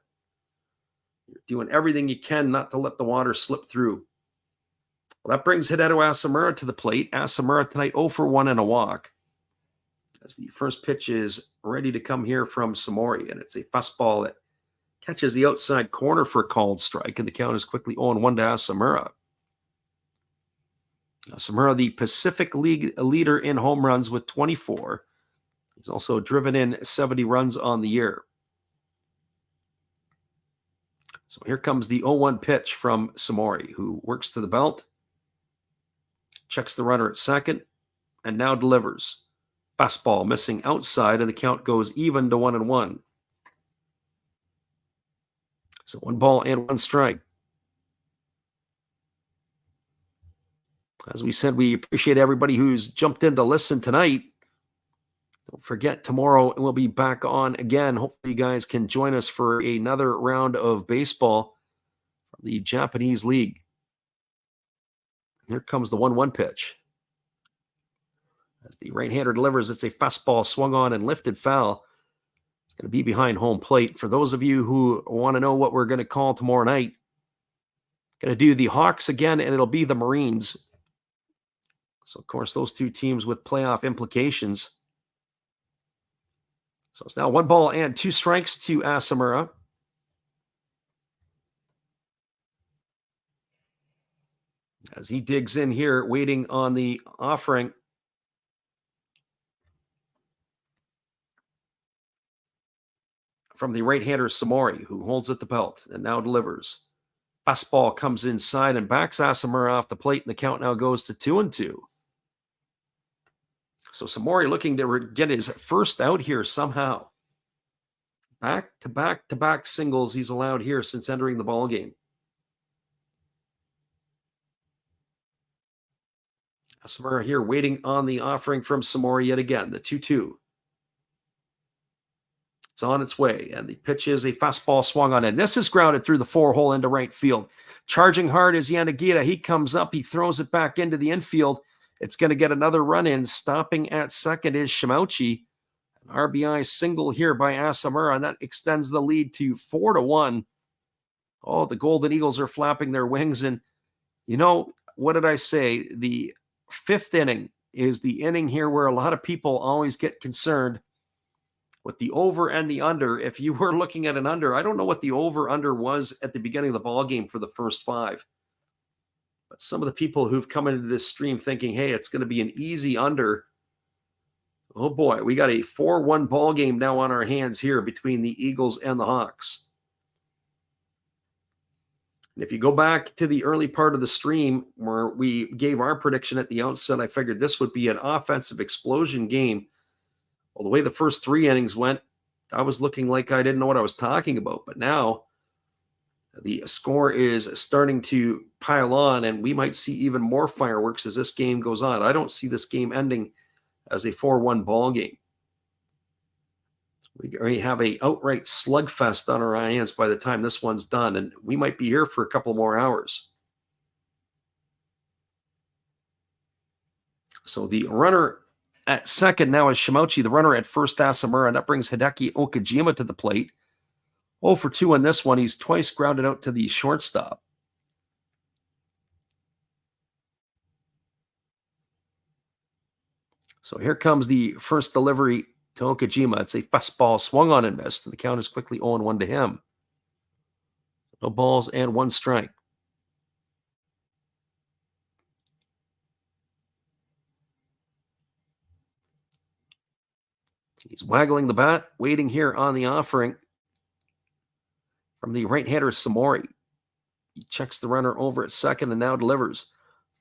You're doing everything you can not to let the water slip through. Well, that brings Hideto Asamura to the plate. Asamura tonight 0 for 1 and a walk. As the first pitch is ready to come here from Samori, and it's a fastball that catches the outside corner for a called strike, and the count is quickly 0-1 to Asamura. Asamura, the Pacific League leader in home runs with 24. He's also driven in 70 runs on the year. So here comes the 0-1 pitch from Samori, who works to the belt, checks the runner at second, and now delivers. Fastball missing outside, and the count goes even to 1-1. So 1 ball and 1 strike. As we said, we appreciate everybody who's jumped in to listen tonight. Don't forget, tomorrow we'll be back on again. Hopefully you guys can join us for another round of baseball from the Japanese League. Here comes the 1-1 pitch. As the right-hander delivers, it's a fastball swung on and lifted foul. It's going to be behind home plate. For those of you who want to know what we're going to call tomorrow night, going to do the Hawks again, and it'll be the Marines. So, of course, those 2 teams with playoff implications. So it's now 1 ball and 2 strikes to Asamura. As he digs in here, waiting on the offering. From the right-hander Samori, who holds at the belt and now delivers. Fastball comes inside and backs Asamura off the plate, and the count now goes to 2-2. So Samori looking to get his first out here somehow. Back-to-back singles he's allowed here since entering the ballgame. Asamura here waiting on the offering from Samori yet again, the 2-2. It's on its way, and the pitch is a fastball swung on in. This is grounded through the 4-hole into right field. Charging hard is Yanagita. He comes up. He throws it back into the infield. It's going to get another run in. Stopping at second is Shimouchi. An RBI single here by Asamura, and that extends the lead to 4-1. Oh, the Golden Eagles are flapping their wings. And, you know, what did I say? The 5th inning is the inning here where a lot of people always get concerned with the over and the under. If you were looking at an under, I don't know what the over-under was at the beginning of the ball game for the first 5. But some of the people who've come into this stream thinking, hey, it's going to be an easy under. Oh boy, we got a 4-1 ball game now on our hands here between the Eagles and the Hawks. And if you go back to the early part of the stream where we gave our prediction at the outset, I figured this would be an offensive explosion game. Well, the way the first 3 innings went, I was looking like I didn't know what I was talking about. But now the score is starting to pile on, and we might see even more fireworks as this game goes on. I don't see this game ending as a 4-1 ball game. We already have a outright slugfest on our hands by the time this one's done, and we might be here for a couple more hours. So the runner at second now is Shimouchi, the runner at first Asamura, and that brings Hideki Okajima to the plate. 0 for 2 on this one. He's twice grounded out to the shortstop. So here comes the first delivery to Okajima. It's a fastball swung on and missed, and the count is quickly 0-1 to him. No balls and 1 strike. He's waggling the bat, waiting here on the offering from the right-hander Samori. He checks the runner over at second and now delivers.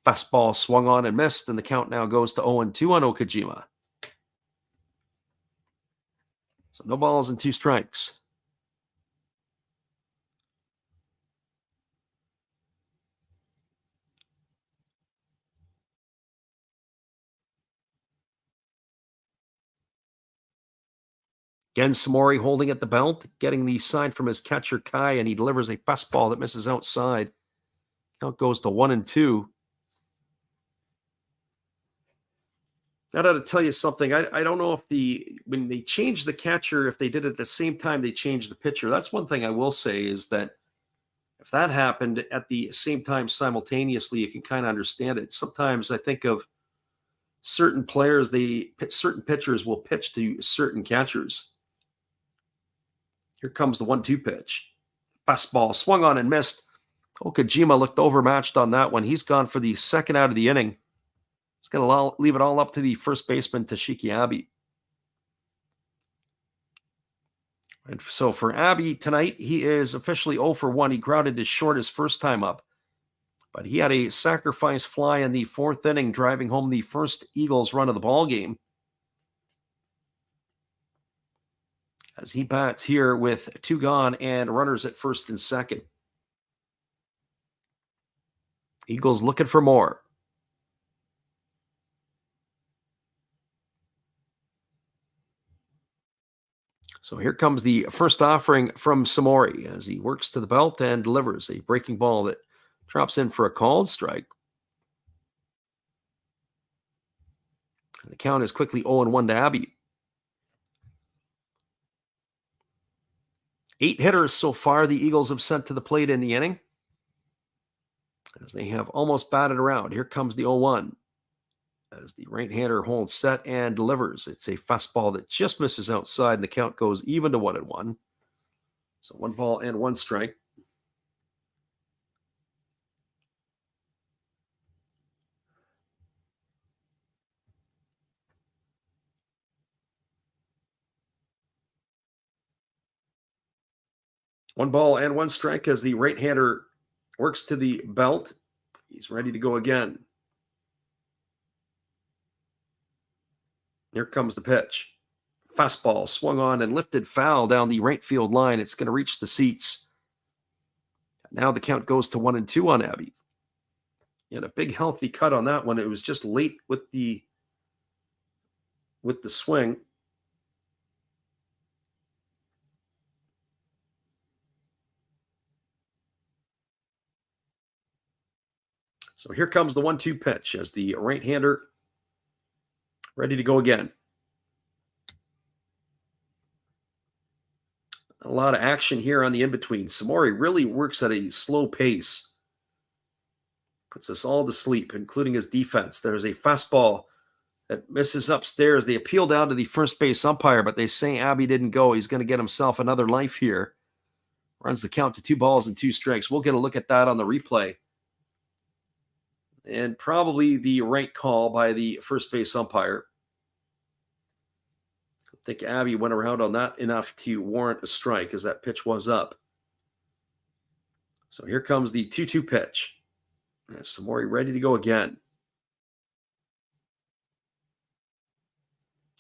Fastball swung on and missed, and the count now goes to 0-2 on Okajima. So no balls and 2 strikes. Again, Samori holding at the belt, getting the sign from his catcher Kai, and he delivers a fastball that misses outside. Count goes to 1-2. I got to tell you something. I don't know if when they changed the catcher, if they did it at the same time they changed the pitcher. That's one thing I will say is that if that happened at the same time simultaneously, you can kind of understand it. Sometimes I think of certain players, certain pitchers will pitch to certain catchers. Here comes the 1-2 pitch. Fastball swung on and missed. Okajima looked overmatched on that one. He's gone for the second out of the inning. He's going to leave it all up to the first baseman, Toshiki Abe. And so for Abe tonight, he is officially 0 for 1. He grounded his short his first time up. But he had a sacrifice fly in the 4th inning, driving home the first Eagles run of the ball game. As he bats here with 2 gone and runners at first and second. Eagles looking for more. So here comes the first offering from Samori as he works to the belt and delivers a breaking ball that drops in for a called strike. And the count is quickly 0-1 to Abe. 8 hitters so far the Eagles have sent to the plate in the inning, as they have almost batted around. Here comes the 0-1 as the right-hander holds set and delivers. It's a fastball that just misses outside, and the count goes even to 1-1. So 1 ball and 1 strike. One ball and 1 strike as the right-hander works to the belt. He's ready to go again. Here comes the pitch. Fastball swung on and lifted foul down the right field line. It's going to reach the seats. Now the count goes to 1-2 on Abe. And a big healthy cut on that one. It was just late with the swing. So here comes the 1-2 pitch as the right-hander ready to go again. A lot of action here on the in-between. Samori really works at a slow pace. Puts us all to sleep, including his defense. There's a fastball that misses upstairs. They appeal down to the first base umpire, but they say Abe didn't go. He's going to get himself another life here. Runs the count to 2 balls and 2 strikes. We'll get a look at that on the replay. And probably the right call by the first base umpire. I think Abe went around on that enough to warrant a strike as that pitch was up. So here comes the 2-2 pitch. Samori ready to go again.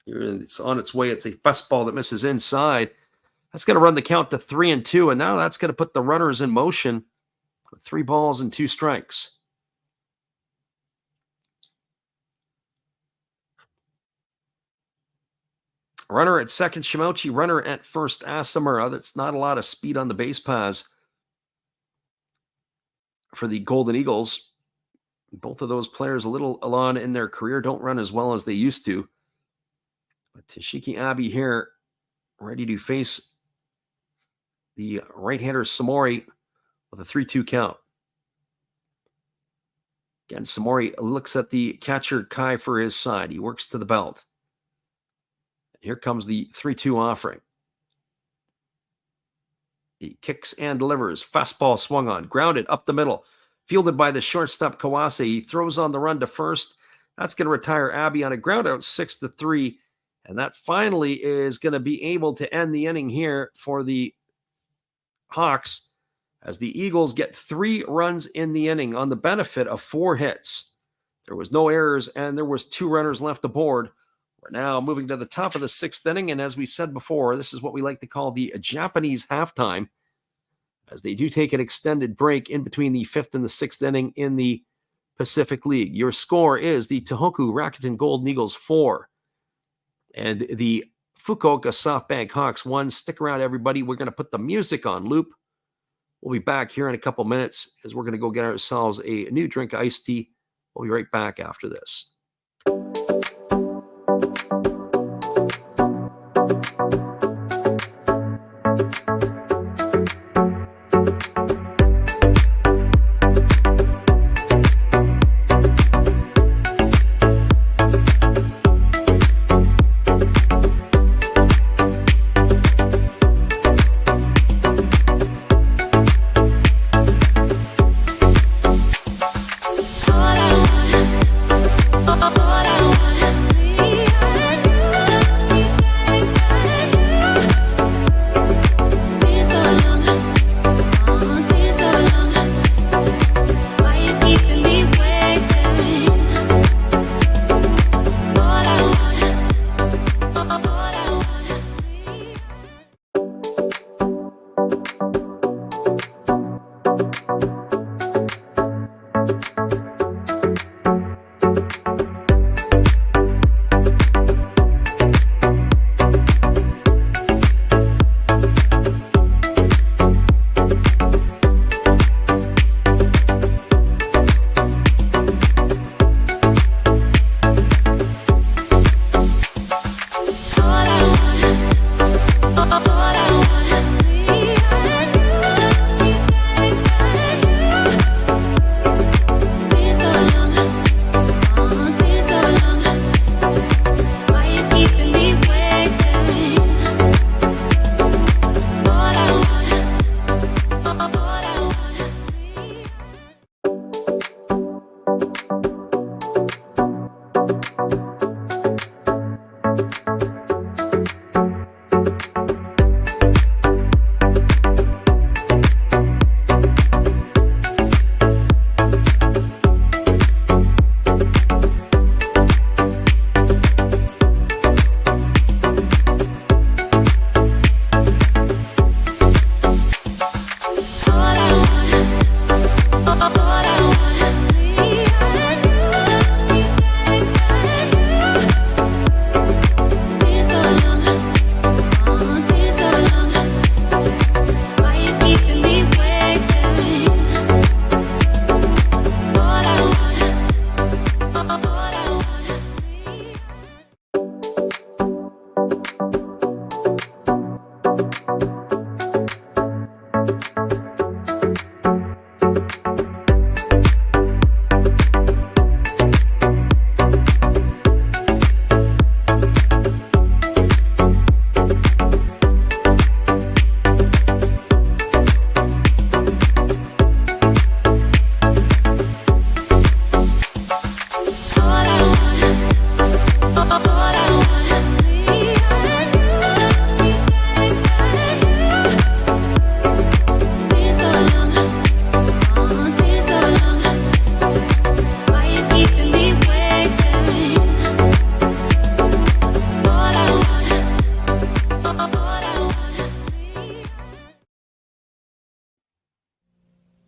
It's on its way. It's a fastball that misses inside. That's going to run the count to 3-2, and now that's going to put the runners in motion with 3 balls and 2 strikes. Runner at second, Shimauchi. Runner at first, Asamura. That's not a lot of speed on the base paths for the Golden Eagles. Both of those players, a little along in their career, don't run as well as they used to. But Toshiki Abe here, ready to face the right-hander Samori with a 3-2 count. Again, Samori looks at the catcher Kai for his side. He works to the belt. Here comes the 3-2 offering. He kicks and delivers. Fastball swung on, grounded up the middle. Fielded by the shortstop Kawase. He throws on the run to first. That's going to retire Abbey on a ground out 6-3. And that finally is going to be able to end the inning here for the Hawks as the Eagles get 3 runs in the inning on the benefit of 4 hits. There was no errors and there was 2 runners left aboard. We're now moving to the top of the 6th inning. And as we said before, this is what we like to call the Japanese halftime, as they do take an extended break in between the 5th and the 6th inning in the Pacific League. Your score is the Tohoku Rakuten Golden Eagles 4 and the Fukuoka SoftBank Hawks 1. Stick around, everybody. We're going to put the music on loop. We'll be back here in a couple minutes as we're going to go get ourselves a new drink of iced tea. We'll be right back after this.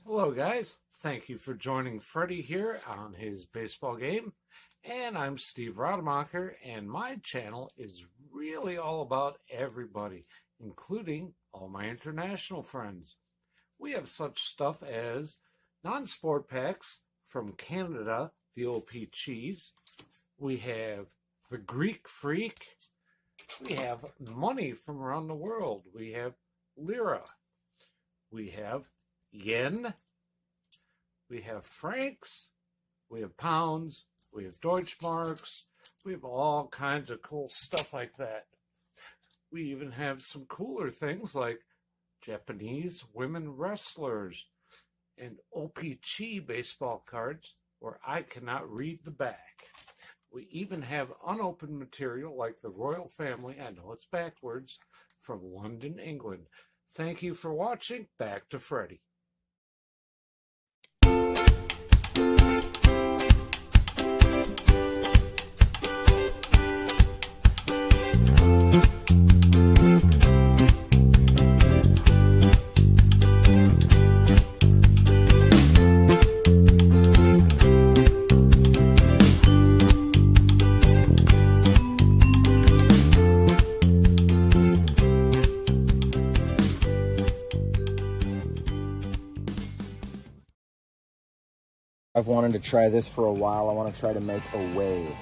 Hello, guys. Thank you for joining Freddie here on his baseball game. And I'm Steve Rademacher, and my channel is really all about everybody, including all my international friends. We have such stuff as non-sport packs from Canada, the OP Cheese. We have the Greek Freak. We have money from around the world. We have Lira. We have yen, we have francs, we have pounds, we have Deutschmarks, we have all kinds of cool stuff like that. We even have some cooler things like Japanese women wrestlers and OP-Chi baseball cards where I cannot read the back. We even have unopened material like the royal family, I know it's backwards, from London, England. Thank you for watching. Back to Freddie. I've wanted to try this for a while. I want to try to make a wave.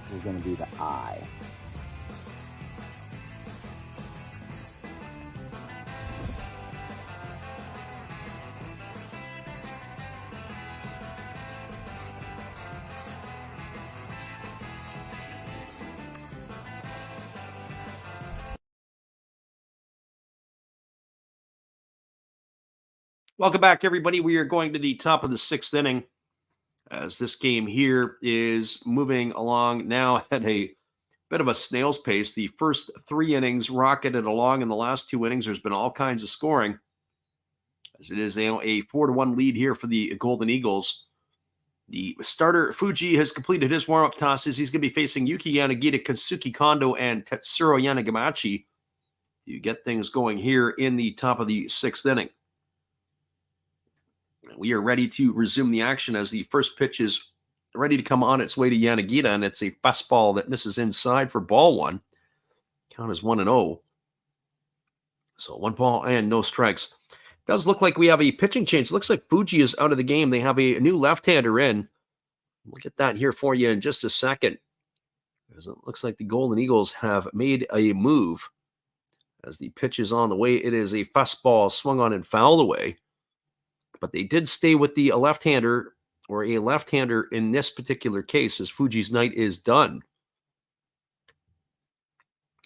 This is going to be the eye. Welcome back, everybody. We are going to the top of the 6th inning as this game here is moving along now at a bit of a snail's pace. The first 3 innings rocketed along. In the last 2 innings, there's been all kinds of scoring, as it is a 4-1 lead here for the Golden Eagles. The starter, Fuji, has completed his warm-up tosses. He's going to be facing Yuki Yanagita, Kazuki Kondo, and Tetsuro Yanagamachi to get things going here in the top of the 6th inning. We are ready to resume the action as the first pitch is ready to come on its way to Yanagita, and it's a fastball that misses inside for ball 1. Count is 1-0. So 1 ball and no strikes. It does look like we have a pitching change. It looks like Fuji is out of the game. They have a new left-hander in. We'll get that here for you in just a second, as it looks like the Golden Eagles have made a move. As the pitch is on the way, it is a fastball swung on and fouled away. But they did stay with the left-hander, or a left-hander in this particular case, as Fuji's night is done.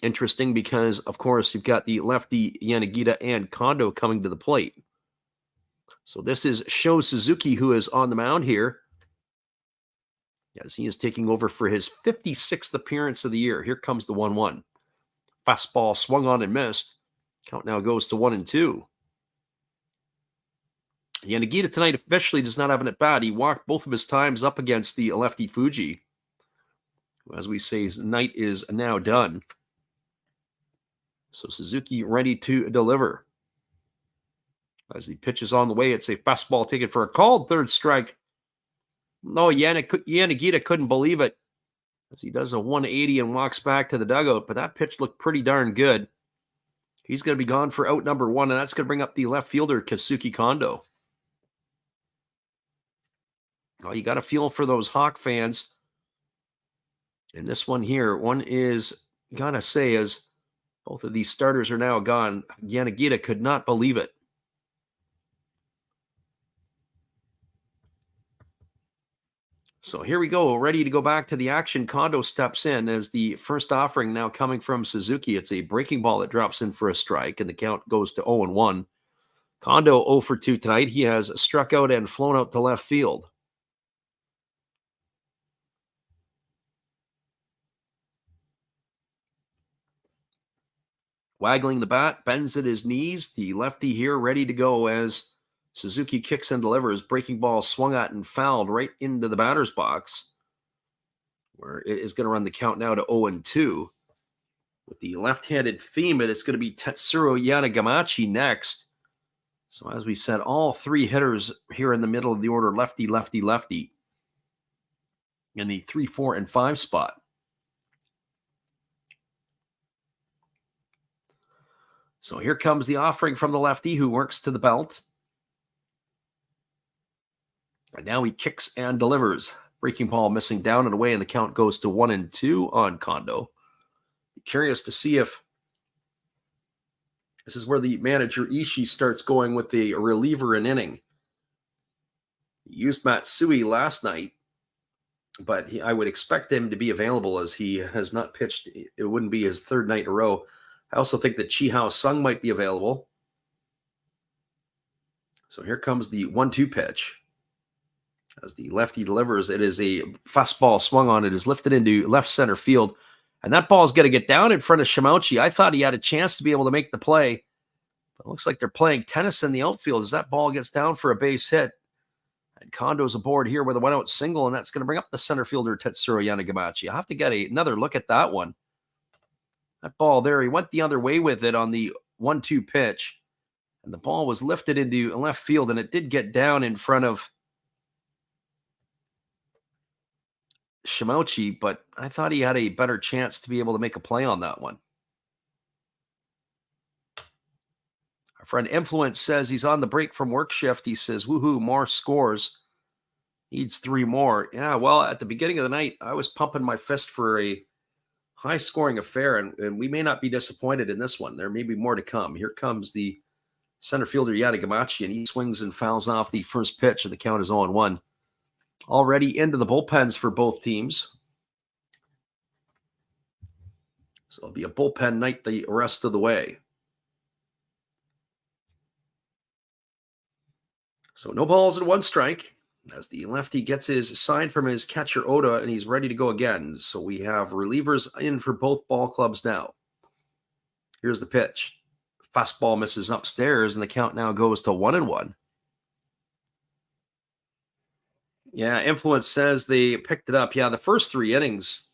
Interesting because, of course, you've got the lefty Yanagita and Kondo coming to the plate. So this is Sho Suzuki, who is on the mound here, as he is taking over for his 56th appearance of the year. Here comes the 1-1. Fastball swung on and missed. Count now goes to 1-2. Yanagita tonight officially does not have an at-bat. He walked both of his times up against the lefty Fuji. As we say, his night is now done. So Suzuki ready to deliver. As the pitch is on the way, it's a fastball taken for a called third strike. No, Yanagita couldn't believe it, as he does a 180 and walks back to the dugout. But that pitch looked pretty darn good. He's going to be gone for out number 1, and that's going to bring up the left fielder, Kazuki Kondo. Well, you got a feel for those Hawk fans. And this one here, one is, gotta say, as both of these starters are now gone, Yanagita could not believe it. So here we go, ready to go back to the action. Kondo steps in as the first offering now coming from Suzuki. It's a breaking ball that drops in for a strike, and the count goes to 0-1. Kondo 0 for 2 tonight. He has struck out and flown out to left field. Waggling the bat, bends at his knees. The lefty here ready to go as Suzuki kicks and delivers. Breaking ball swung at and fouled right into the batter's box, where it is going to run the count now to 0-2. With the left-handed theme, it's going to be Tetsuro Yanagamachi next. So as we said, all 3 hitters here in the middle of the order, lefty, lefty, lefty, in the 3, 4, and 5 spot. So here comes the offering from the lefty, who works to the belt. And now he kicks and delivers. Breaking ball missing down and away, and the count goes to 1-2 on Kondo. Curious to see if this is where the manager Ishii starts going with the reliever in inning. He used Matsui last night, but I would expect him to be available as he has not pitched. It wouldn't be his third night in a row. I also think that Chi-Hao Sung might be available. So here comes the 1-2 pitch. As the lefty delivers, it is a fastball swung on. It is lifted into left center field. And that ball is going to get down in front of Shimauchi. I thought he had a chance to be able to make the play. But it looks like they're playing tennis in the outfield as that ball gets down for a base hit. And Kondo's aboard here with a one-out single, and that's going to bring up the center fielder, Tetsuro Yanagamachi. I'll have to get another look at that one. That ball there, he went the other way with it on the 1-2 pitch. And the ball was lifted into left field, and it did get down in front of Shimauchi, but I thought he had a better chance to be able to make a play on that one. Our friend Influence says he's on the break from work shift. He says, woohoo, more scores. Needs 3 more. Yeah, well, at the beginning of the night, I was pumping my fist for a high-scoring affair, and we may not be disappointed in this one. There may be more to come. Here comes the center fielder, Yanagamachi, and he swings and fouls off the first pitch, and the count is 0-1. Already into the bullpens for both teams. So it'll be a bullpen night the rest of the way. So no balls and 1 strike as the lefty gets his sign from his catcher Oda, and he's ready to go again. So we have relievers in for both ball clubs now. Here's the pitch. Fastball misses upstairs, and the count now goes to 1-1. Yeah, Influence says they picked it up. Yeah, the first 3 innings,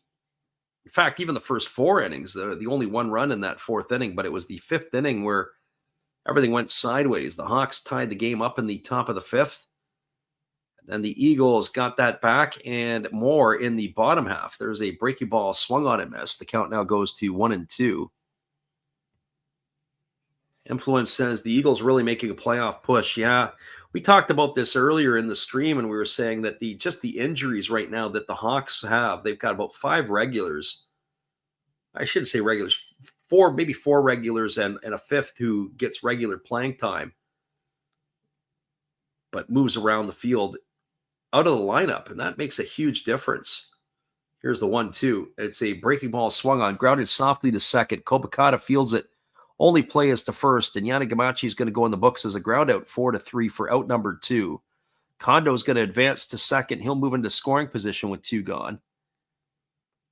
in fact, even the first 4 innings, the only 1 run in that 4th inning, but it was the 5th inning where everything went sideways. The Hawks tied the game up in the top of the 5th. And then the Eagles got that back and more in the bottom half. There's a breaking ball swung on and missed. The count now goes to 1-2. Influence says the Eagles really making a playoff push. Yeah, we talked about this earlier in the stream, and we were saying that the injuries right now that the Hawks have, they've got about 5 regulars. I shouldn't say regulars, 4, maybe 4 regulars and a 5th who gets regular playing time, but moves around the field out of the lineup, and that makes a huge difference. Here's the 1-2. It's a breaking ball swung on, grounded softly to second. Kobakata fields it. Only play is to first, and Yanagamachi is going to go in the books as a ground out 4-3 for out number 2. Kondo is going to advance to second. He'll move into scoring position with 2 gone.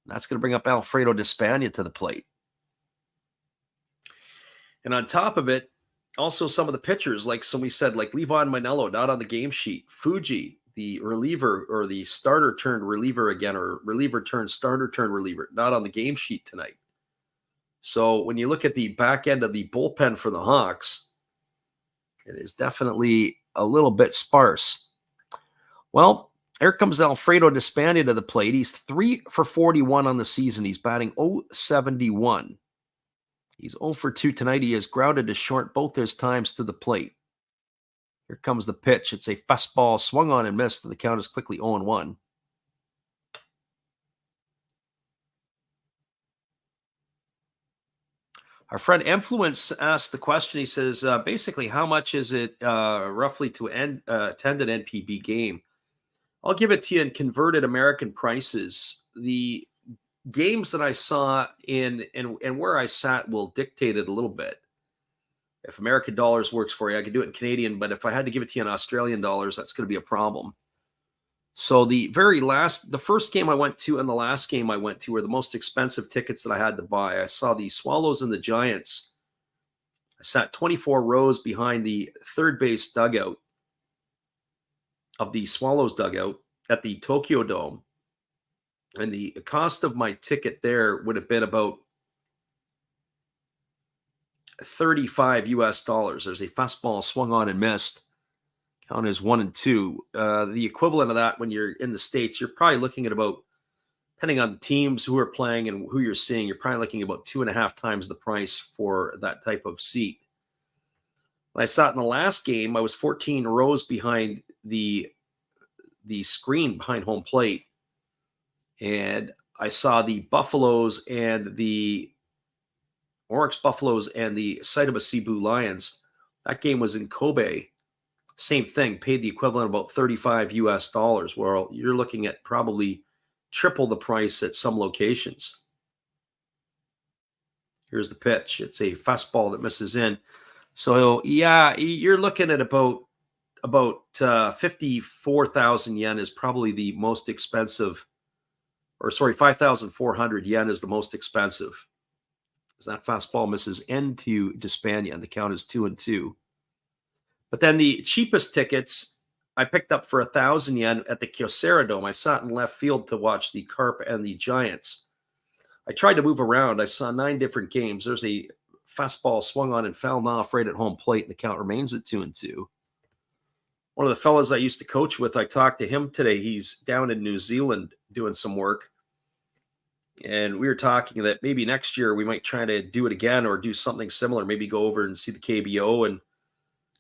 That's going to bring up Alfredo Despania to the plate. And on top of it, also some of the pitchers, like somebody said, like Levon Manello, not on the game sheet. Fuji, the reliever or the starter turned reliever again, or reliever turned starter turned reliever, not on the game sheet tonight. So when you look at the back end of the bullpen for the Hawks, it is definitely a little bit sparse. Well, here comes Alfredo Despania to the plate. He's 3 for 41 on the season. He's batting .071. He's 0 for 2 tonight. He has grounded to short both his times to the plate. Here comes the pitch. It's a fastball swung on and missed, and the count is quickly 0-1. Our friend Influence asked the question. He says, basically, how much is it roughly to attend an NPB game? I'll give it to you in converted American prices. The games that I saw and where I sat will dictate it a little bit. If American dollars works for you, I could do it in Canadian, but if I had to give it to you in Australian dollars, that's going to be a problem. So the first game I went to and the last game I went to were the most expensive tickets that I had to buy. I saw the Swallows and the Giants. I sat 24 rows behind the third base dugout of the Swallows dugout at the Tokyo Dome. And the cost of my ticket there would have been about $35 US. There's a fastball swung on and missed. Count is 1-2. The equivalent of that when you're in the States, you're probably looking at about, depending on the teams who are playing and who you're seeing, you're probably looking at about 2.5 times the price for that type of seat. When I sat in the last game, I was 14 rows behind the the screen behind home plate, and I saw the Buffaloes and the Oryx Buffaloes and the Saitama Cebu Lions. That game was in Kobe. Same thing, paid the equivalent of about $35 US. Well, you're looking at probably triple the price at some locations. Here's the pitch. It's a fastball that misses in. So yeah, you're looking at about 54,000 yen is probably the most expensive, or sorry, 5,400 yen is the most expensive. As that fastball misses into Despania, and the count is 2-2. But then the cheapest tickets I picked up for 1,000 yen at the Kyocera Dome. I sat in left field to watch the Carp and the Giants. I tried to move around. I saw 9 different games. There's a fastball swung on and fouled off right at home plate, and the count remains at 2-2. One of the fellas I used to coach with, I talked to him today. He's down in New Zealand doing some work. And we were talking that maybe next year we might try to do it again or do something similar. Maybe go over and see the KBO and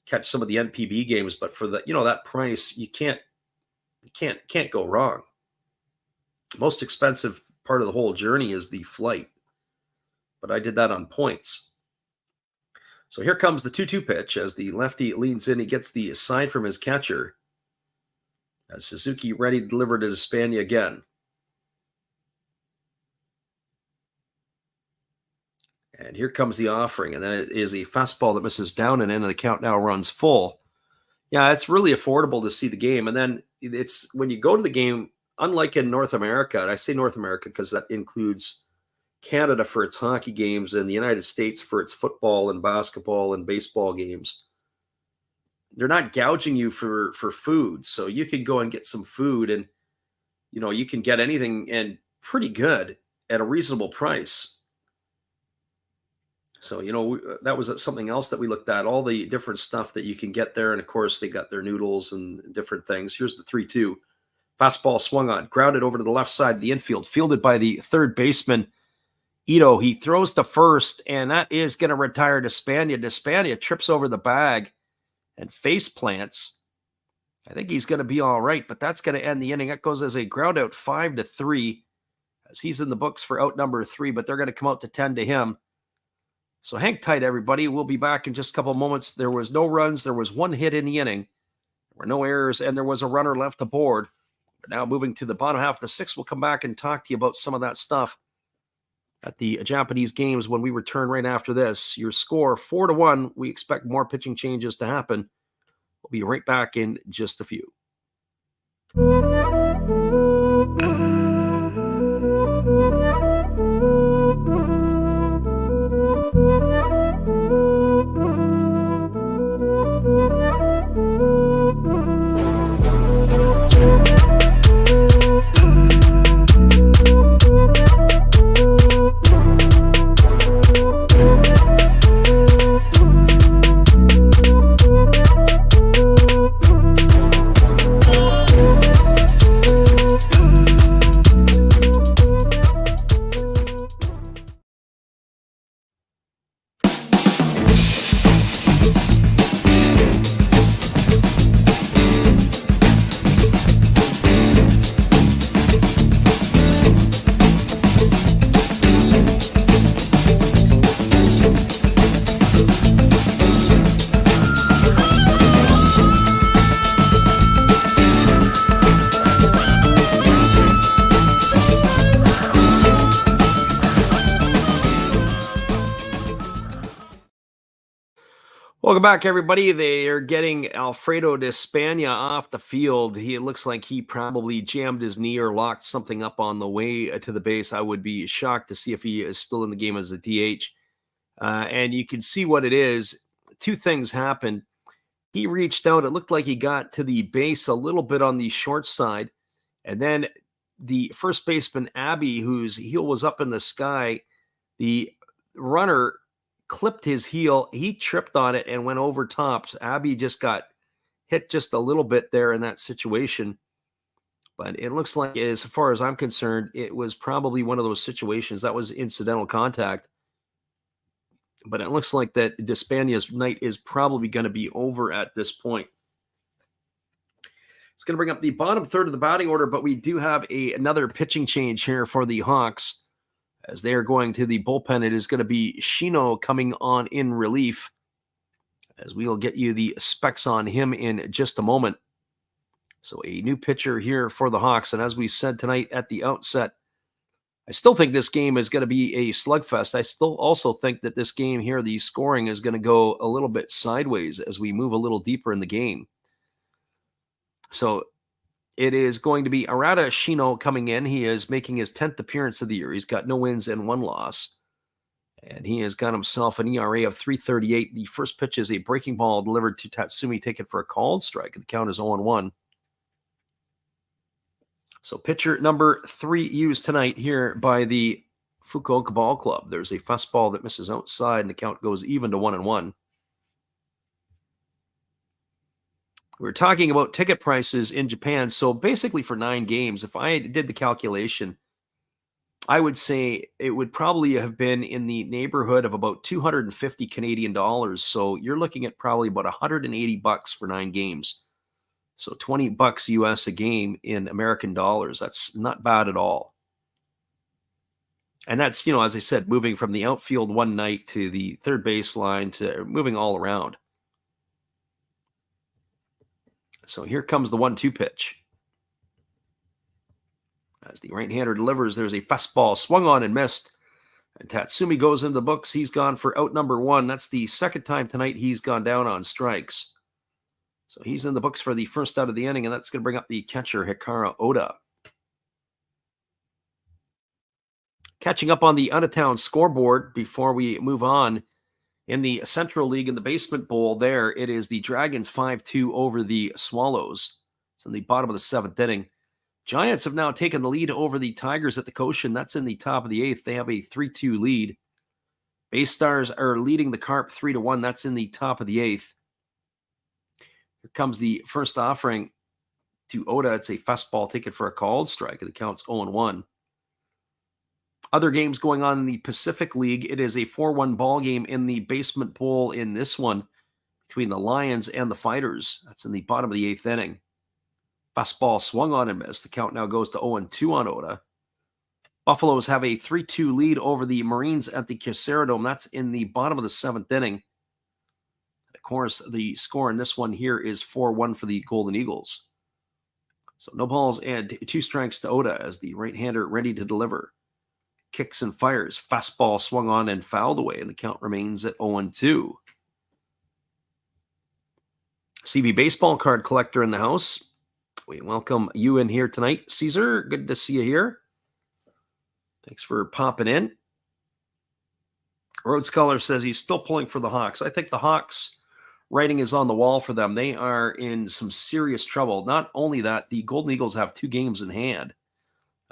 catch some of the NPB games. But for the, that price, you can't go wrong. Most expensive part of the whole journey is the flight. But I did that on points. So here comes the 2-2 pitch as the lefty leans in. He gets the sign from his catcher. As Suzuki ready to deliver to Despania again. And here comes the offering. And then it is a fastball that misses down and in, and the count now runs full. Yeah, it's really affordable to see the game. And then it's when you go to the game, unlike in North America, and I say North America because that includes Canada for its hockey games and the United States for its football and basketball and baseball games. They're not gouging you for food. So you can go and get some food and, you can get anything and pretty good at a reasonable price. So, that was something else that we looked at, all the different stuff that you can get there. And of course, they got their noodles and different things. Here's the 3-2. Fastball swung on, grounded over to the left side of the infield, fielded by the third baseman, Ito. He throws to first, and that is going to retire Despania. Despania trips over the bag and face plants. I think he's going to be all right, but that's going to end the inning. That goes as a ground out 5-3, as he's in the books for out number 3, but they're going to come out to 10 to him. So hang tight, everybody. We'll be back in just a couple of moments. There was no runs. There was 1 hit in the inning. There were no errors, and there was a runner left aboard. But now moving to the bottom half of the 6th, we'll come back and talk to you about some of that stuff at the Japanese games when we return right after this. Your score, 4-1. We expect more pitching changes to happen. We'll be right back in just a few. Welcome back, everybody. They are getting Alfredo Despania off the field. It looks like he probably jammed his knee or locked something up on the way to the base. I would be shocked to see if he is still in the game as a DH. And you can see what it is. 2 things happened. He reached out. It looked like he got to the base a little bit on the short side. And then the first baseman, Abby, whose heel was up in the sky, the runner clipped his heel. He tripped on it and went over tops. Abby just got hit just a little bit there in that situation. But it looks like, as far as I'm concerned, it was probably one of those situations that was incidental contact. But it looks like that Despania's night is probably going to be over at this point. It's going to bring up the bottom third of the batting order, but we do have another pitching change here for the Hawks. As they are going to the bullpen, it is going to be Shino coming on in relief. As we will get you the specs on him in just a moment. So a new pitcher here for the Hawks. And as we said tonight at the outset, I still think this game is going to be a slugfest. I still also think that this game here, the scoring is going to go a little bit sideways as we move a little deeper in the game. So it is going to be Arata Shino coming in. He is making his 10th appearance of the year. He's got no wins and 1 loss. And he has got himself an ERA of 3.38. The first pitch is a breaking ball delivered to Tatsumi, taken for a called strike. The count is 0-1. So pitcher number 3 used tonight here by the Fukuoka Ball Club. There's a fastball that misses outside, and the count goes even to 1-1. We're talking about ticket prices in Japan. So basically for 9 games, if I did the calculation, I would say it would probably have been in the neighborhood of about 250 Canadian dollars. So you're looking at probably about $180 for 9 games. So $20 US a game in American dollars. That's not bad at all. And that's, as I said, moving from the outfield one night to the third baseline to moving all around. So here comes the 1-2 pitch. As the right-hander delivers, there's a fastball swung on and missed. And Tatsumi goes into the books. He's gone for out number 1. That's the second time tonight he's gone down on strikes. So he's in the books for the first out of the inning, and that's going to bring up the catcher, Hikaru Oda. Catching up on the out-of-town scoreboard before we move on. In the Central League, in the Basement Bowl there, it is the Dragons 5-2 over the Swallows. It's in the bottom of the 7th inning. Giants have now taken the lead over the Tigers at the Cochin. That's in the top of the 8th. They have a 3-2 lead. Bay Stars are leading the Carp 3-1. That's in the top of the 8th. Here comes the first offering to Oda. It's a fastball taken for a called strike. The count's 0-1. Other games going on in the Pacific League. It is a 4-1 ball game in the Basement Bowl in this one between the Lions and the Fighters. That's in the bottom of the 8th inning. Fastball swung on and missed. The count now goes to 0-2 on Oda. Buffaloes have a 3-2 lead over the Marines at the Kyocera Dome. That's in the bottom of the 7th inning. Of course, the score in this one here is 4-1 for the Golden Eagles. So no balls and 2 strikes to Oda as the right-hander ready to deliver. Kicks and fires. Fastball swung on and fouled away, and the count remains at 0-2. CB baseball card collector in the house. We welcome you in here tonight. Caesar, good to see you here. Thanks for popping in. Road Scholar says he's still pulling for the Hawks. I think the Hawks writing is on the wall for them. They are in some serious trouble. Not only that, the Golden Eagles have 2 games in hand.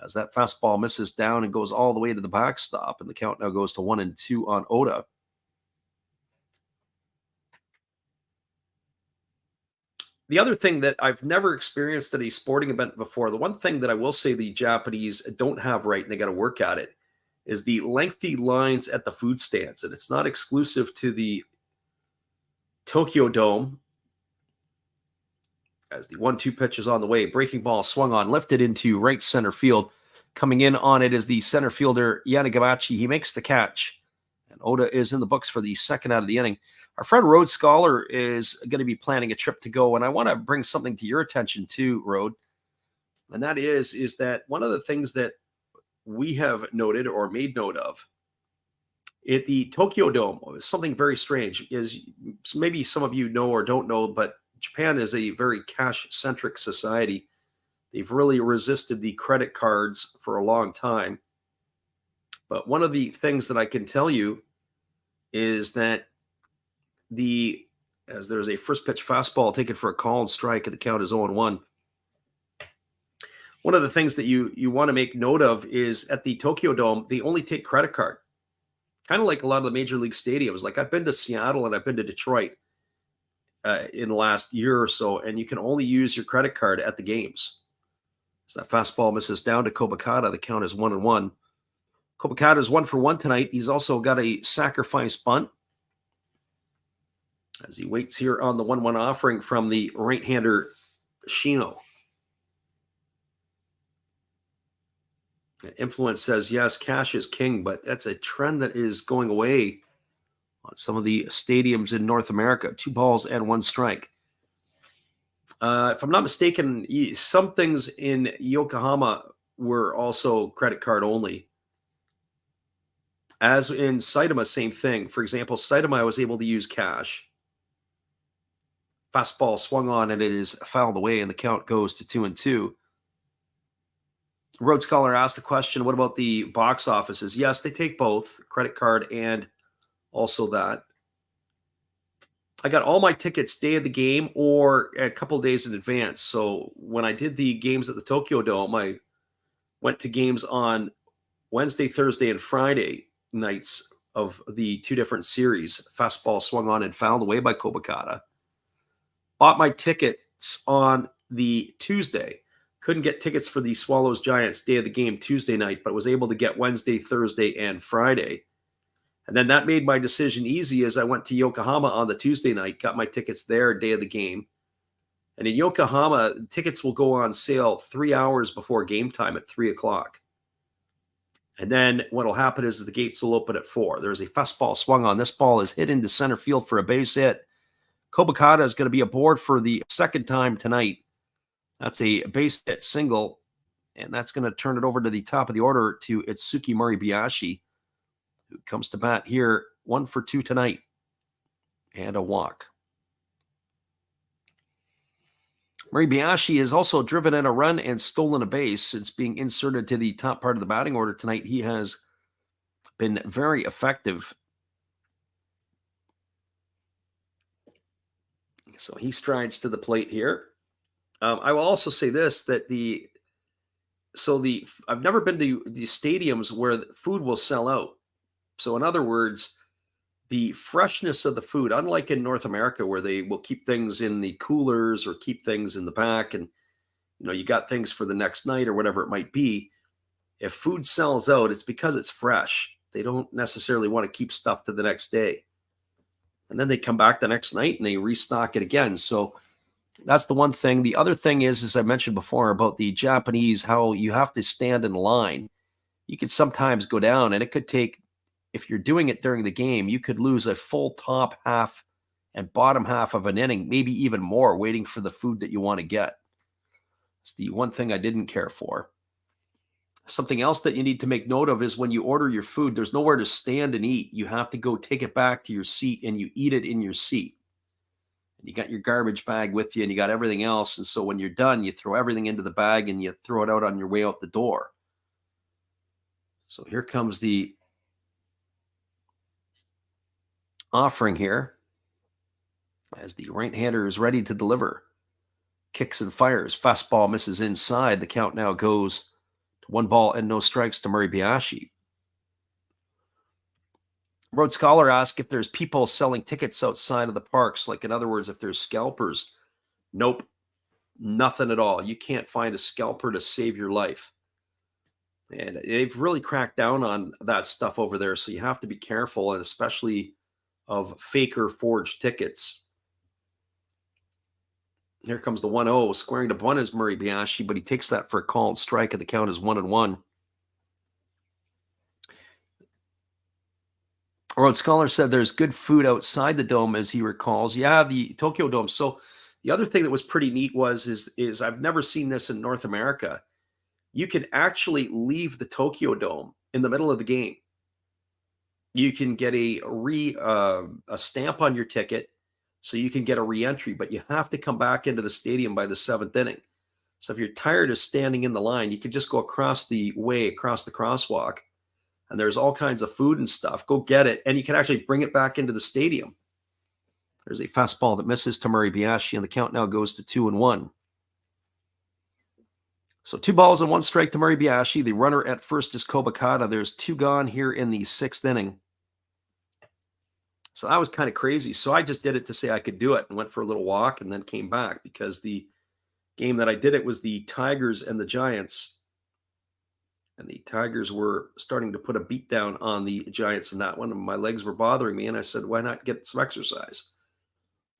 As that fastball misses down and goes all the way to the backstop, and the count now goes to 1-2 on Oda. The other thing that I've never experienced at a sporting event before, the one thing that I will say the Japanese don't have right, and they got to work at it, is the lengthy lines at the food stands. And it's not exclusive to the Tokyo Dome. As the 1-2 pitch is on the way, breaking ball swung on, lifted into right center field. Coming in on it is the center fielder, Yanagabachi. He makes the catch. And Oda is in the books for the second out of the inning. Our friend Road Scholar is going to be planning a trip to go, and I want to bring something to your attention too, Road. And that is that one of the things that we have noted or made note of at the Tokyo Dome, something very strange, is maybe some of you know or don't know, but Japan is a very cash-centric society. They've really resisted the credit cards for a long time. But one of the things that I can tell you is that as there's a first pitch fastball taken for a called strike, and the count is 0-1. One of the things that you want to make note of is at the Tokyo Dome, they only take credit card. Kind of like a lot of the major league stadiums. Like I've been to Seattle and I've been to Detroit in the last year or so, and you can only use your credit card at the games. So that fastball misses down to Kobakata. The count is 1-1. Kobakata is 1 for 1 tonight. He's also got a sacrifice bunt as he waits here on the 1-1 offering from the right-hander Shino. Influence says, yes, cash is king, but that's a trend that is going away on some of the stadiums in North America. 2 balls and 1 strike. If I'm not mistaken, some things in Yokohama were also credit card only. As in Saitama, same thing. For example, Saitama, I was able to use cash. Fastball swung on and it is fouled away, and the count goes to 2-2. Road Scholar asked the question, what about the box offices? Yes, they take both, credit card and also that. I got all my tickets day of the game or a couple days in advance. So when I did the games at the Tokyo Dome, I went to games on Wednesday, Thursday, and Friday nights of the 2 different series. Fastball swung on and fouled away by Kobakata. Bought my tickets on the Tuesday. Couldn't get tickets for the Swallows Giants day of the game Tuesday night, but was able to get Wednesday, Thursday, and Friday. And then that made my decision easy as I went to Yokohama on the Tuesday night, got my tickets there day of the game. And in Yokohama, tickets will go on sale 3 hours before game time at 3 o'clock. And then what will happen is the gates will open at 4. There's a fastball swung on. This ball is hit into center field for a base hit. Kobakata is going to be aboard for the second time tonight. That's a base hit single, and that's going to turn it over to the top of the order to Itsuki Moribayashi, who comes to bat here 1 for 2 tonight and a walk. Moribayashi has also driven in a run and stolen a base since being inserted to the top part of the batting order tonight. He has been very effective. So he strides to the plate here. I will also say this, that I've never been to the stadiums where the food will sell out. So in other words, the freshness of the food, unlike in North America where they will keep things in the coolers or keep things in the back and you got things for the next night or whatever it might be. If food sells out, it's because it's fresh. They don't necessarily want to keep stuff to the next day. And then they come back the next night and they restock it again. So that's the one thing. The other thing is, as I mentioned before, about the Japanese, how you have to stand in line. You could sometimes go down, and it could take, if you're doing it during the game, you could lose a full top half and bottom half of an inning, maybe even more, waiting for the food that you want to get. It's the one thing I didn't care for. Something else that you need to make note of is when you order your food, there's nowhere to stand and eat. You have to go take it back to your seat, and you eat it in your seat. You got your garbage bag with you and you got everything else. And so when you're done, you throw everything into the bag and you throw it out on your way out the door. So here comes the offering here as the right-hander is ready to deliver. Kicks and fires. Fastball misses inside. The count now goes to 1 ball and no strikes to Moribayashi. Road Scholar asks if there's people selling tickets outside of the parks. Like, in other words, if there's scalpers. Nope. Nothing at all. You can't find a scalper to save your life. And they've really cracked down on that stuff over there. So you have to be careful, and especially of fake or forged tickets. Here comes the 1-0. Squaring to bunt is Moribayashi, but he takes that for a called strike, and the count is 1-1. Road Scholar said there's good food outside the dome, as he recalls. Yeah, the Tokyo Dome. So the other thing that was pretty neat is I've never seen this in North America. You can actually leave the Tokyo Dome in the middle of the game. You can get a stamp on your ticket, so you can get a re-entry, but you have to come back into the stadium by the 7th inning. So if you're tired of standing in the line, you can just go across the crosswalk. And there's all kinds of food and stuff. Go get it. And you can actually bring it back into the stadium. There's a fastball that misses to Moribayashi, and the count now goes to 2-1. So 2 balls and 1 strike to Moribayashi. The runner at first is Kobakata. There's 2 gone here in the 6th inning. So that was kind of crazy. So I just did it to say I could do it and went for a little walk and then came back, because the game that I did it was the Tigers and the Giants. And the Tigers were starting to put a beat down on the Giants in that one. And my legs were bothering me. And I said, why not get some exercise?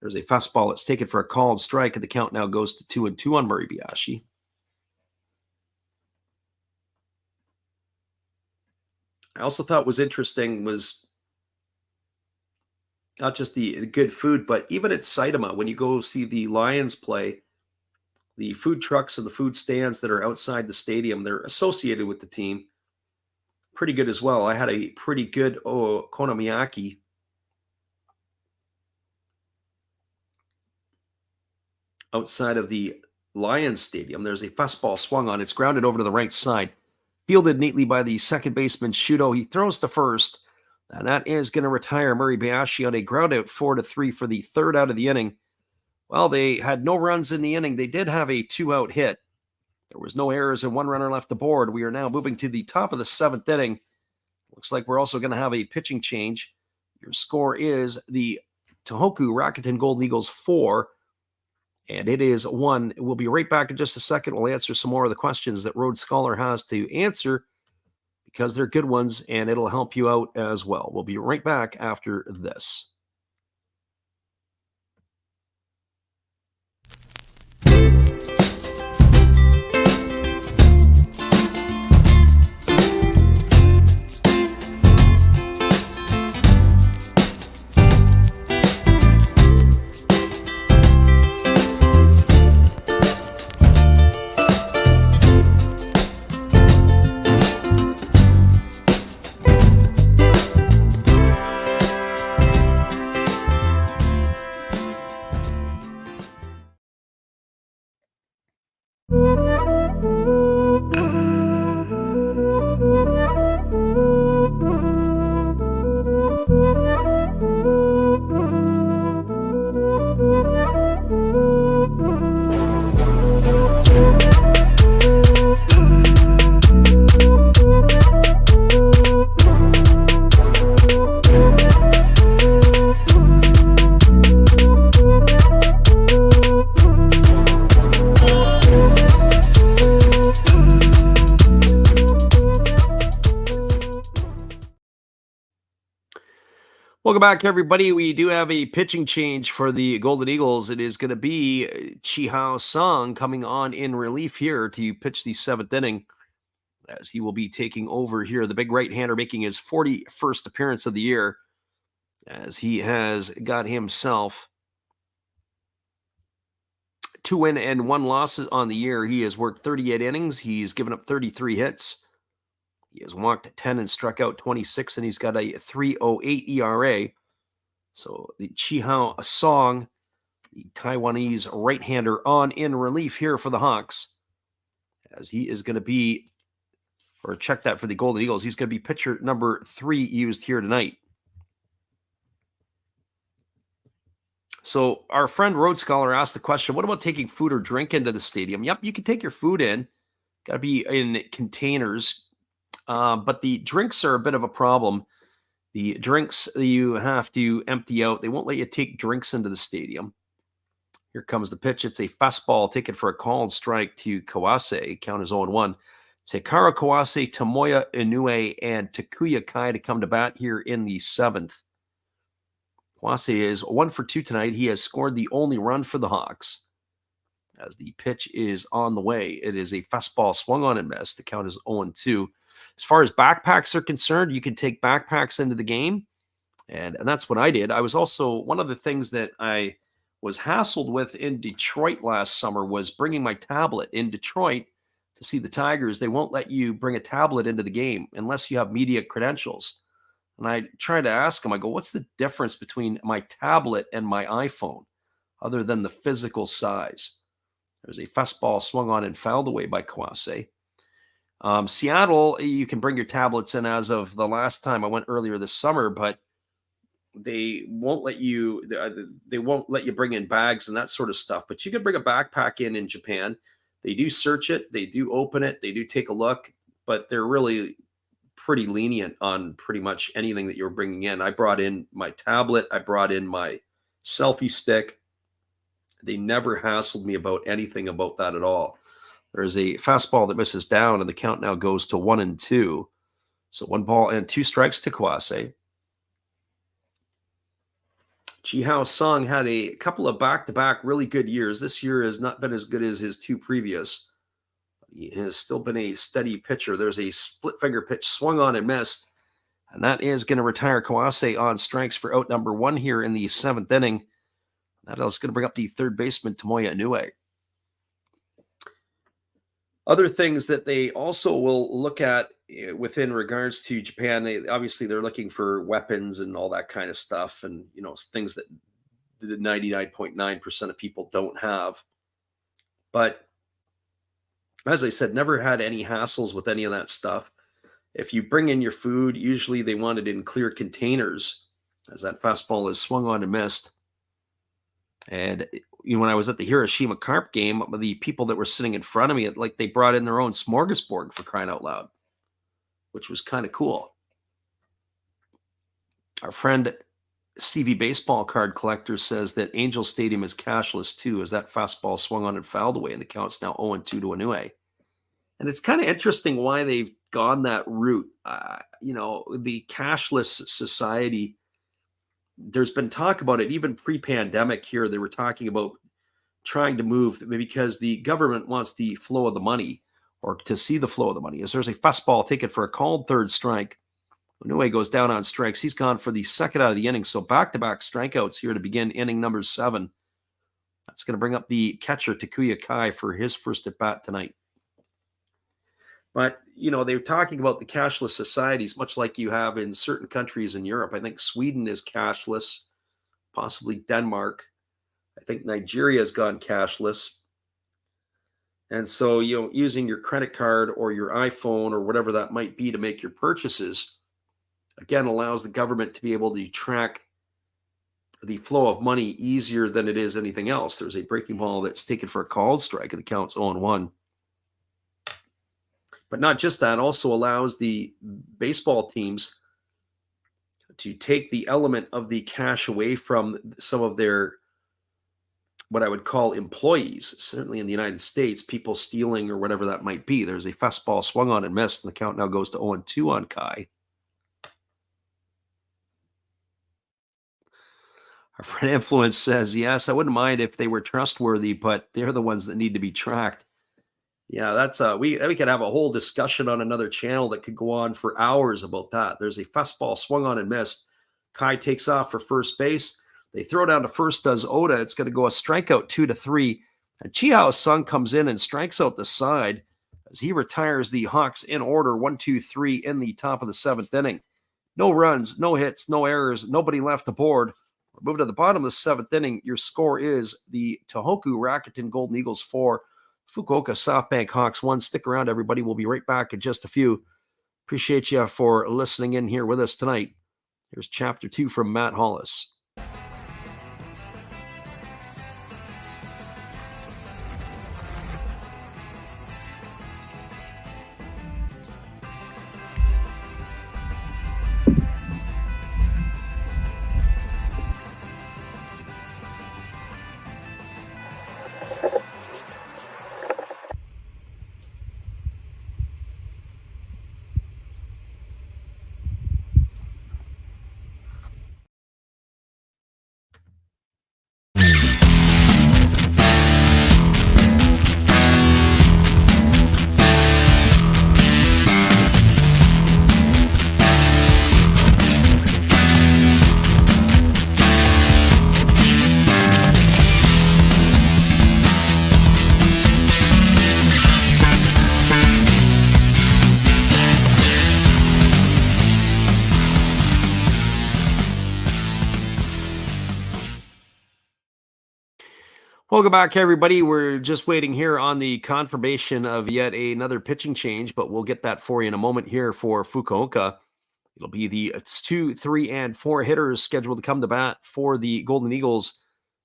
There's a fastball that's taken for a called strike. And the count now goes to 2-2 on Moribayashi. I also thought was interesting was not just the good food, but even at Saitama, when you go see the Lions play, the food trucks and the food stands that are outside the stadium, they're associated with the team. Pretty good as well. I had a pretty good okonomiyaki outside of the Lions stadium. There's a fastball swung on. It's grounded over to the right side. Fielded neatly by the second baseman, Shudo. He throws to first, and that is going to retire Murray Bayashi on a ground out 4-3 for the third out of the inning. Well, they had no runs in the inning. They did have a 2-out hit. There was no errors and 1 runner left aboard. We are now moving to the top of the 7th inning. Looks like we're also going to have a pitching change. Your score is the Tohoku Rakuten Golden Eagles 4, and it is 1. We'll be right back in just a second. We'll answer some more of the questions that Road Scholar has to answer because they're good ones, and it'll help you out as well. We'll be right back after this. Welcome back, everybody. We do have a pitching change for the Golden Eagles. It is going to be Chihao Sung coming on in relief here to pitch the 7th inning, as he will be taking over here. The big right-hander making his 41st appearance of the year, as he has got himself 2 win and 1 loss on the year. He has worked 38 innings. He's given up 33 hits. He has walked 10 and struck out 26, and he's got a 3.08 ERA. So the Chihao Song, the Taiwanese right-hander, on in relief here for the Hawks, as he is going to be, or check that for the Golden Eagles, he's going to be pitcher number 3 used here tonight. So our friend Road Scholar asked the question, what about taking food or drink into the stadium? Yep, you can take your food in. Got to be in containers. But the drinks are a bit of a problem. The drinks you have to empty out. They won't let you take drinks into the stadium. Here comes the pitch. It's a fastball taken for a called strike to Kawase. Count is 0-1. It's Hikaru Kawase, Tomoya Inoue, and Takuya Kai to come to bat here in the 7th. Kawase is 1 for 2 tonight. He has scored the only run for the Hawks. As the pitch is on the way, it is a fastball swung on and missed. The count is 0-2. As far as backpacks are concerned, you can take backpacks into the game, and that's what I did. I was also, one of the things that I was hassled with in Detroit last summer was bringing my tablet. In Detroit to see the Tigers, they won't let you bring a tablet into the game unless you have media credentials. And I tried to ask them, I go, what's the difference between my tablet and my iPhone other than the physical size? There's a fastball swung on and fouled away by Kawase. Seattle, you can bring your tablets in as of the last time I went earlier this summer, but they won't let you bring in bags and that sort of stuff. But you can bring a backpack in Japan. They do search it, they do open it, they do take a look, but they're really pretty lenient on pretty much anything that you're bringing in. I brought in my tablet, I brought in my selfie stick. They never hassled me about anything about that at all. There's a fastball that misses down, and the count now goes to 1-2. So 1 ball and 2 strikes to Kawase. Chihao Sung had a couple of back-to-back really good years. This year has not been as good as his 2 previous. He has still been a steady pitcher. There's a split finger pitch swung on and missed. And that is going to retire Kawase on strikes for out number 1 here in the 7th inning. That is going to bring up the third baseman, Tomoya Inoue. Other things that they also will look at within regards to Japan, they're looking for weapons and all that kind of stuff, and things that the 99.9% of people don't have. But as I said, never had any hassles with any of that stuff. If you bring in your food, usually they want it in clear containers, as that fastball is swung on and missed. And when I was at the Hiroshima Carp game, the people that were sitting in front of me, they brought in their own smorgasbord, for crying out loud, which was kind of cool. Our friend CV Baseball Card Collector says that Angel Stadium is cashless too, as that fastball swung on and fouled away, and the count's now 0-2 to Inoue. And it's kind of interesting why they've gone that route. The cashless society, there's been talk about it even pre-pandemic here. They were talking about trying to move because the government wants the flow of the money, or to see the flow of the money. As there's a fastball taken for a called third strike, Inoue goes down on strikes. He's gone for the second out of the inning. So back-to-back strikeouts here to begin inning number 7. That's going to bring up the catcher, Takuya Kai, for his first at-bat tonight. But, they're talking about the cashless societies, much like you have in certain countries in Europe. I think Sweden is cashless, possibly Denmark. I think Nigeria has gone cashless. And so, using your credit card or your iPhone or whatever that might be to make your purchases, again, allows the government to be able to track the flow of money easier than it is anything else. There's a breaking ball that's taken for a called strike, and the count's 0-1. But not just that, also allows the baseball teams to take the element of the cash away from some of their, what I would call, employees. Certainly in the United States, people stealing or whatever that might be. There's a fastball swung on and missed, and the count now goes to 0-2 on Kai. Our friend Influence says, yes, I wouldn't mind if they were trustworthy, but they're the ones that need to be tracked. Yeah, that's we could have a whole discussion on another channel that could go on for hours about that. There's a fastball swung on and missed. Kai takes off for first base. They throw down to first, does Oda. It's going to go a strikeout 2-3. And Chihao Sung comes in and strikes out the side as he retires the Hawks in order, 1-2-3 in the top of the 7th inning. No runs, no hits, no errors, nobody left the board. We're moving to the bottom of the 7th inning. Your score is the Tohoku Rakuten Golden Eagles 4, Fukuoka SoftBank Hawks 1. Stick around, everybody. We'll be right back in just a few. Appreciate you for listening in here with us tonight. Here's Chapter 2 from Matt Hollis. Welcome back, everybody. We're just waiting here on the confirmation of yet another pitching change, but we'll get that for you in a moment here for Fukuoka. It'll be the 2, 3, and 4 hitters scheduled to come to bat for the Golden Eagles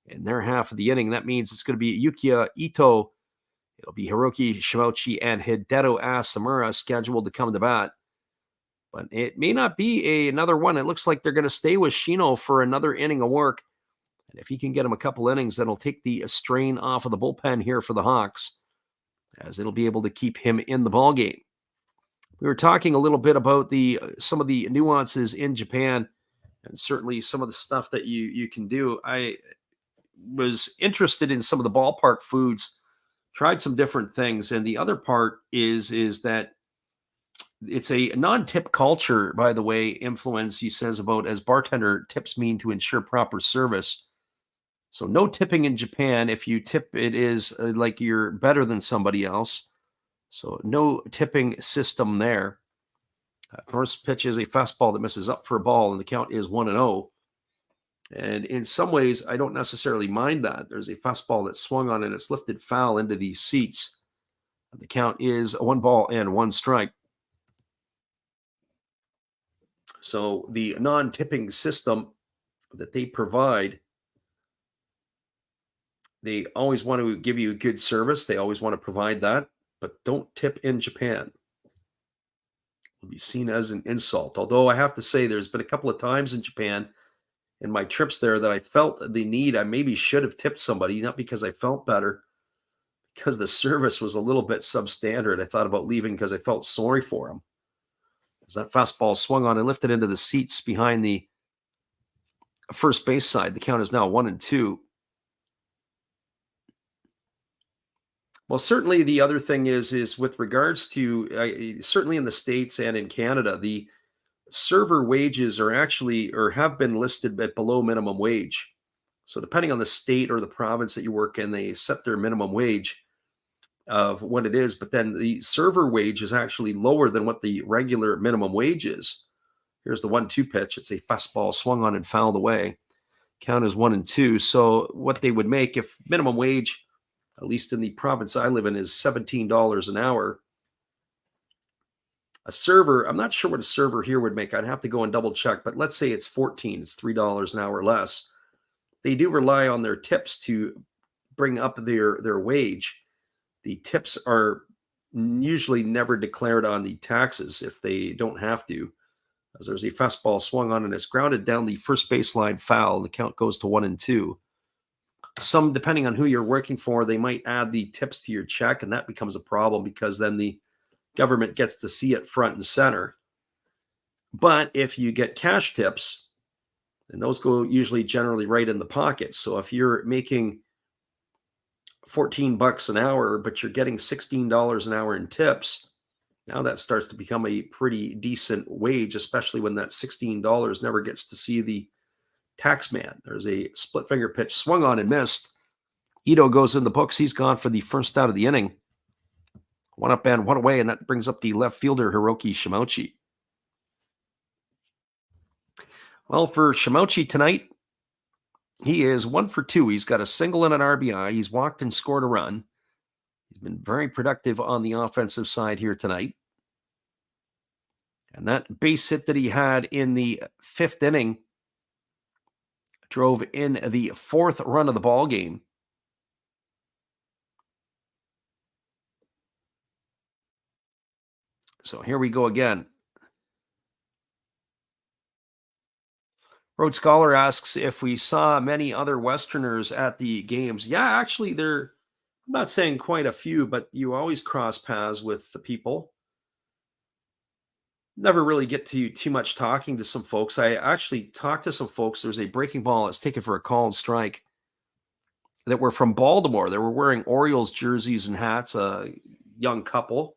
in their half of the inning. That means it's going to be Yukiya Ito, it'll be Hiroki Shimauchi, and Hideto Asamura scheduled to come to bat. But it may not be another one. It looks like they're going to stay with Shino for another inning of work. And if he can get him a couple innings, that'll take the strain off of the bullpen here for the Hawks, as it'll be able to keep him in the ballgame. We were talking a little bit about some of the nuances in Japan, and certainly some of the stuff that you can do. I was interested in some of the ballpark foods, tried some different things, and the other part is that It's a non-tip culture, by the way, influence, he says, about as bartender, tips mean to ensure proper service. So no tipping in Japan. If you tip, it is like you're better than somebody else. So no tipping system there. First pitch is a fastball that misses up for a ball, and the count is 1-0. And in some ways, I don't necessarily mind that. There's a fastball that swung on and it's lifted foul into the seats. The count is 1-1 strike. So the non-tipping system that they provide, they always want to give you good service. They always want to provide that, but don't tip in Japan. It'll be seen as an insult. Although I have to say there's been a couple of times in Japan in my trips there that I felt the need. I maybe should have tipped somebody, not because I felt better, because the service was a little bit substandard. I thought about leaving because I felt sorry for them. As that fastball swung on and lifted into the seats behind the first base side. The count is now 1-2. Well, certainly the other thing is with regards to, certainly in the States and in Canada, the server wages are actually, or have been listed at below minimum wage. So depending on the state or the province that you work in, they set their minimum wage of what it is, but then the server wage is actually lower than what the regular minimum wage is. Here's the 1-2 pitch. It's a fastball swung on and fouled away. Count is 1-2. So what they would make if minimum wage, at least in the province I live in, is $17 an hour. A server, I'm not sure what a server here would make. I'd have to go and double check, but let's say it's 14. It's $3 an hour less. They do rely on their tips to bring up their wage. The tips are usually never declared on the taxes if they don't have to. As there's a fastball swung on and it's grounded down the first baseline foul. The count goes to 1-2. Some, depending on who you're working for, they might add the tips to your check, and that becomes a problem because then the government gets to see it front and center. But if you get cash tips, then those go usually generally right in the pocket. So if you're making $14 an hour, but you're getting $16 an hour in tips, now that starts to become a pretty decent wage, especially when that $16 never gets to see the tax man. There's a split finger pitch swung on and missed. Ito goes in the books. He's gone for the first out of the inning. One up and one away, and that brings up the left fielder, Hiroki Shimouchi. Well, for Shimouchi tonight, he is 1 for 2. He's got a single and an RBI. He's walked and scored a run. He's been very productive on the offensive side here tonight. And that base hit that he had in the 5th inning drove in the 4th run of the ball game. So here we go again. Road Scholar asks if we saw many other Westerners at the games. Yeah, actually, I'm not saying quite a few, but you always cross paths with the people. Never really get to too much talking to some folks. I actually talked to some folks. There's a breaking ball that's taken for a call and strike that were from Baltimore. They were wearing Orioles jerseys and hats, a young couple.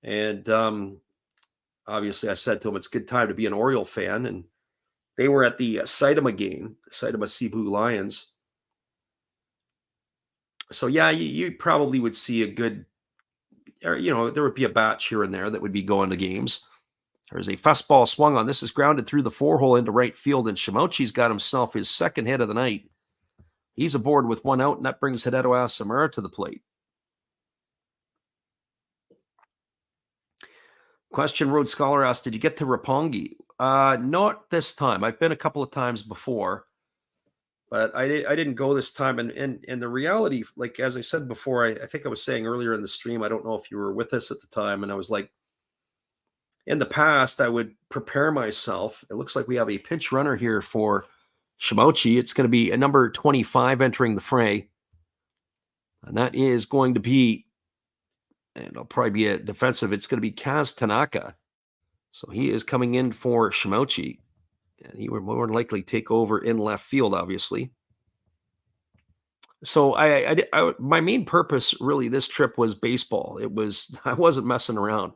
And obviously I said to them, it's a good time to be an Oriole fan. And they were at the Saitama game, Saitama Cebu Lions. So yeah, you probably would see a good, or, there would be a batch here and there that would be going to games. There's a fastball swung on. This is grounded through the 4-hole into right field, and Shimouchi's got himself his 2nd hit of the night. He's aboard with 1 out, and that brings Hideto Asamura to the plate. Question Road Scholar asked, did you get to Roppongi? Not this time. I've been a couple of times before, but I didn't go this time. And the reality, like, as I said before, I think I was saying earlier in the stream, I don't know if you were with us at the time, and I was like, in the past, I would prepare myself. It looks like we have a pinch runner here for Shimouchi. It's going to be a number 25 entering the fray. And that is going to be, and it'll probably be a defensive, it's going to be Kaz Tanaka. So he is coming in for Shimouchi. And he would more than likely take over in left field, obviously. So my main purpose really this trip was baseball. I wasn't messing around.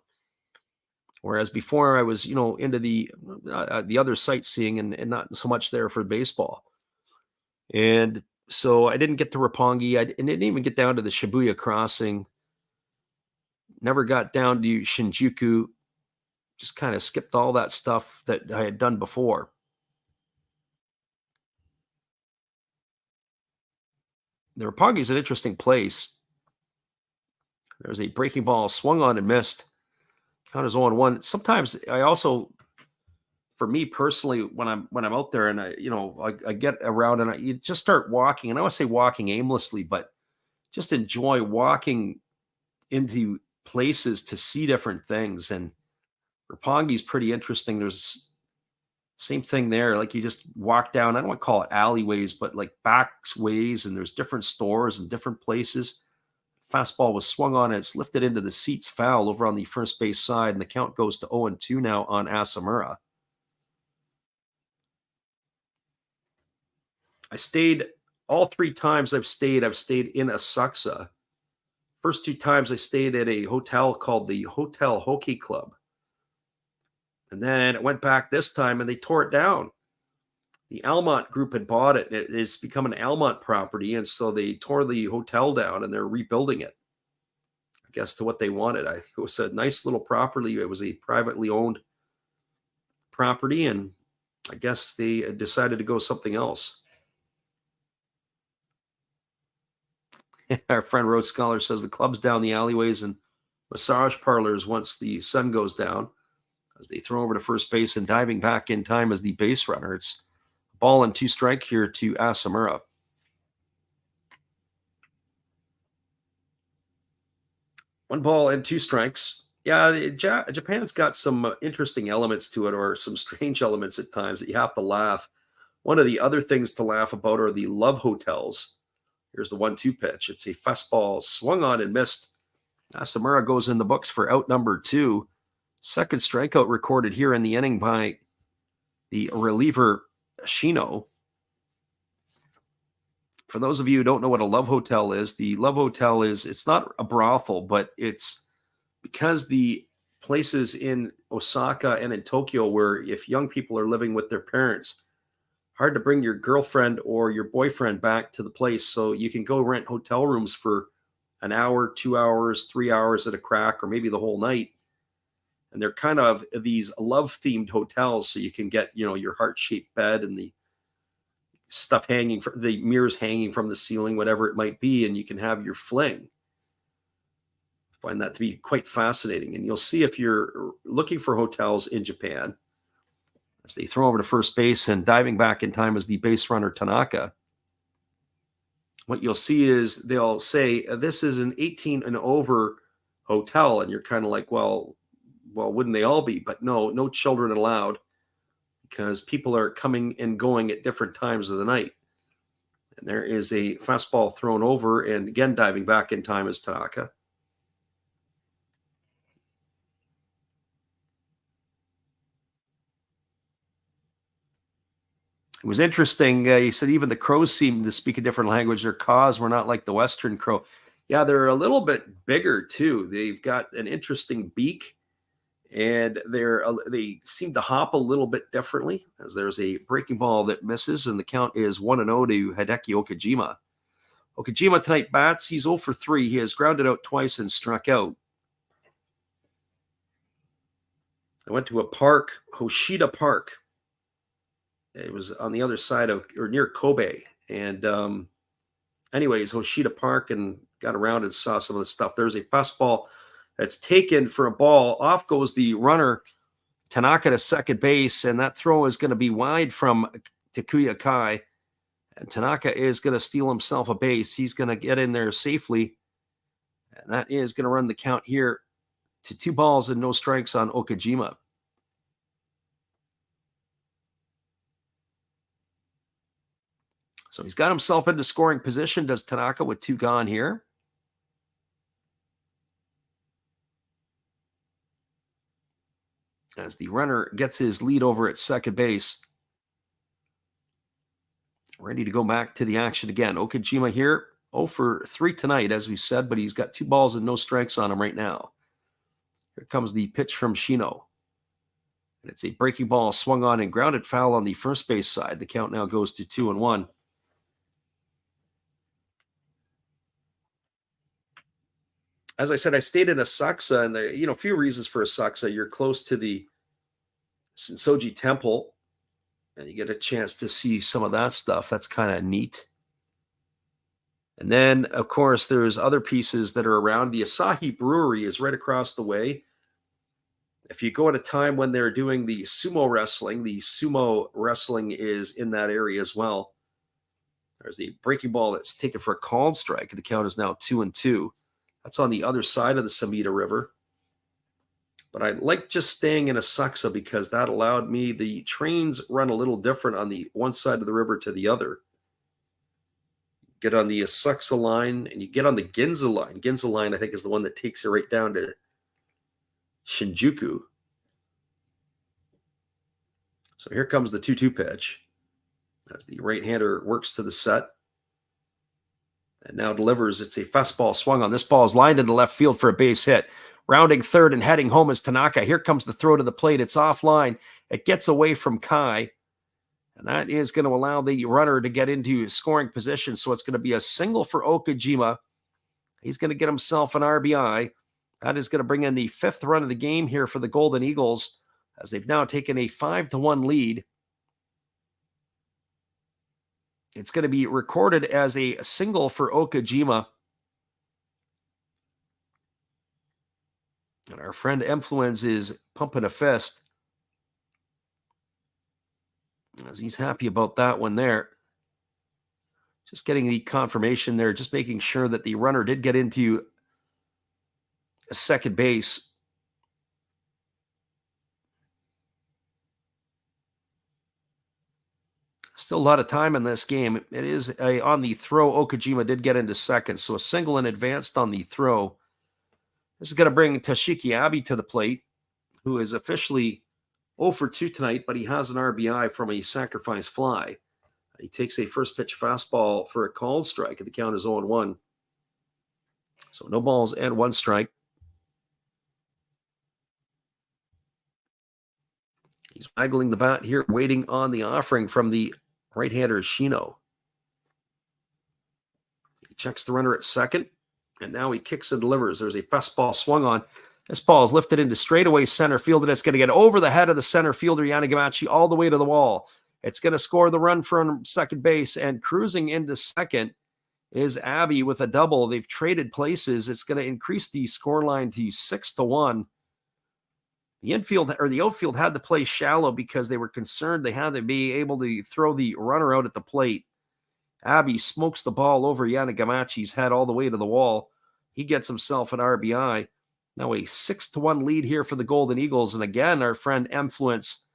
Whereas before I was, into the other sightseeing and not so much there for baseball. And so I didn't get to Roppongi. I didn't even get down to the Shibuya crossing. Never got down to Shinjuku. Just kind of skipped all that stuff that I had done before. The Roppongi is an interesting place. There's a breaking ball swung on and missed. Count is 0-1. Sometimes I also, for me personally, when I'm out there and I get around and you just start walking, and I want to say walking aimlessly, but just enjoy walking into places to see different things. And Roppongi is pretty interesting. There's same thing there. Like you just walk down, I don't want to call it alleyways, but like back ways, and there's different stores and different places. Fastball was swung on and it's lifted into the seats, foul over on the first base side, and the count goes to 0-2 now on Asamura. I stayed all 3 times I've stayed in Asakusa. First 2 times I stayed at a hotel called the Hotel Hockey Club. And then it went back this time and they tore it down. The Almont group had bought it. It has become an Almont property. And so they tore the hotel down and they're rebuilding it, I guess, to what they wanted. It was a nice little property. It was a privately owned property. And I guess they decided to go something else. Our friend Road Scholar says the club's down the alleyways and massage parlors once the sun goes down, as they throw over to first base and diving back in time as the base runner. It's ball and 2 strike here to Asamura. One ball and 2 strikes. Yeah, Japan's got some interesting elements to it, or some strange elements at times that you have to laugh. One of the other things to laugh about are the love hotels. Here's the 1-2 pitch. It's a fastball swung on and missed. Asamura goes in the books for out number 2. Second strikeout recorded here in the inning by the reliever Shino. For those of you who don't know what a love hotel is, the love hotel it's not a brothel, but it's because the places in Osaka and in Tokyo where if young people are living with their parents, hard to bring your girlfriend or your boyfriend back to the place, so you can go rent hotel rooms for an hour, 2 hours, 3 hours at a crack, or maybe the whole night. And they're kind of these love-themed hotels, so you can get, your heart-shaped bed and the stuff hanging from the mirrors hanging from the ceiling, whatever it might be, and you can have your fling. I find that to be quite fascinating. And you'll see if you're looking for hotels in Japan, as they throw over to first base and diving back in time as the base runner Tanaka. What you'll see is they'll say, this is an 18 and over hotel. And you're kind of like, well, wouldn't they all be? But no children allowed, because people are coming and going at different times of the night. And there is a fastball thrown over, and again, diving back in time is Tanaka. It was interesting. He said even the crows seemed to speak a different language. Their caws were not like the Western crow. Yeah, they're a little bit bigger too. They've got an interesting beak, and they seem to hop a little bit differently, as there's a breaking ball that misses, and the count is 1-0 to Hideki Okajima. Okajima tonight bats. He's 0 for 3. He has grounded out twice and struck out. I went to a park, Hoshida Park. It was on the other side of, or near Kobe. And anyways, Hoshida Park, and got around and saw some of the stuff. There's a fastball that's taken for a ball. Off goes the runner, Tanaka, to second base. And that throw is going to be wide from Takuya Kai. And Tanaka is going to steal himself a base. He's going to get in there safely. And that is going to run the count here to 2 balls and no strikes on Okajima. So he's got himself into scoring position, does Tanaka, with 2 gone here. As the runner gets his lead over at second base. Ready to go back to the action again. Okajima here, 0 for 3 tonight, as we said, but he's got 2 balls and no strikes on him right now. Here comes the pitch from Shino. And it's a breaking ball swung on and grounded foul on the first base side. The count now goes to 2-1. As I said, I stayed in Asakusa, and a few reasons for Asakusa. You're close to the Sensoji Temple, and you get a chance to see some of that stuff. That's kind of neat. And then, of course, there's other pieces that are around. The Asahi Brewery is right across the way. If you go at a time when they're doing the sumo wrestling is in that area as well. There's the breaking ball that's taken for a called strike. The count is now 2-2. That's on the other side of the Samita River. But I like just staying in Asakusa because that allowed me, the trains run a little different on the one side of the river to the other. Get on the Asakusa line and you get on the Ginza line. Ginza line, I think, is the one that takes you right down to Shinjuku. So here comes the 2-2 pitch as the right-hander works to the set and now delivers. It's a fastball swung on. This ball is lined into left field for a base hit. Rounding third and heading home is Tanaka. Here comes the throw to the plate. It's offline. It gets away from Kai, and that is going to allow the runner to get into scoring position. So it's going to be a single for Okajima. He's going to get himself an RBI. That is going to bring in the 5th run of the game here for the Golden Eagles, as they've now taken a 5-1 lead. It's going to be recorded as a single for Okajima. And our friend Influence is pumping a fist, as he's happy about that one there. Just getting the confirmation there, just making sure that the runner did get into a second base. Still a lot of time in this game. It is on the throw. Okajima did get into second, so a single and advanced on the throw. This is going to bring Toshiki Abe to the plate, who is officially 0 for 2 tonight, but he has an RBI from a sacrifice fly. He takes a first pitch fastball for a called strike, and the count is 0-1. So no balls and 1 strike. He's waggling the bat here, waiting on the offering from the right-hander Shino. He checks the runner at second, and now he kicks and delivers. There's a fastball swung on. This ball is lifted into straightaway center field, and it's going to get over the head of the center fielder, Yanagamachi, all the way to the wall. It's going to score the run from second base, and cruising into second is Abbey with a double. They've traded places. It's going to increase the scoreline to 6-1. The outfield had to play shallow because they were concerned they had to be able to throw the runner out at the plate. Abbey smokes the ball over Yanagamachi's head all the way to the wall. He gets himself an RBI. Now a 6-1 lead here for the Golden Eagles. And again, our friend Influence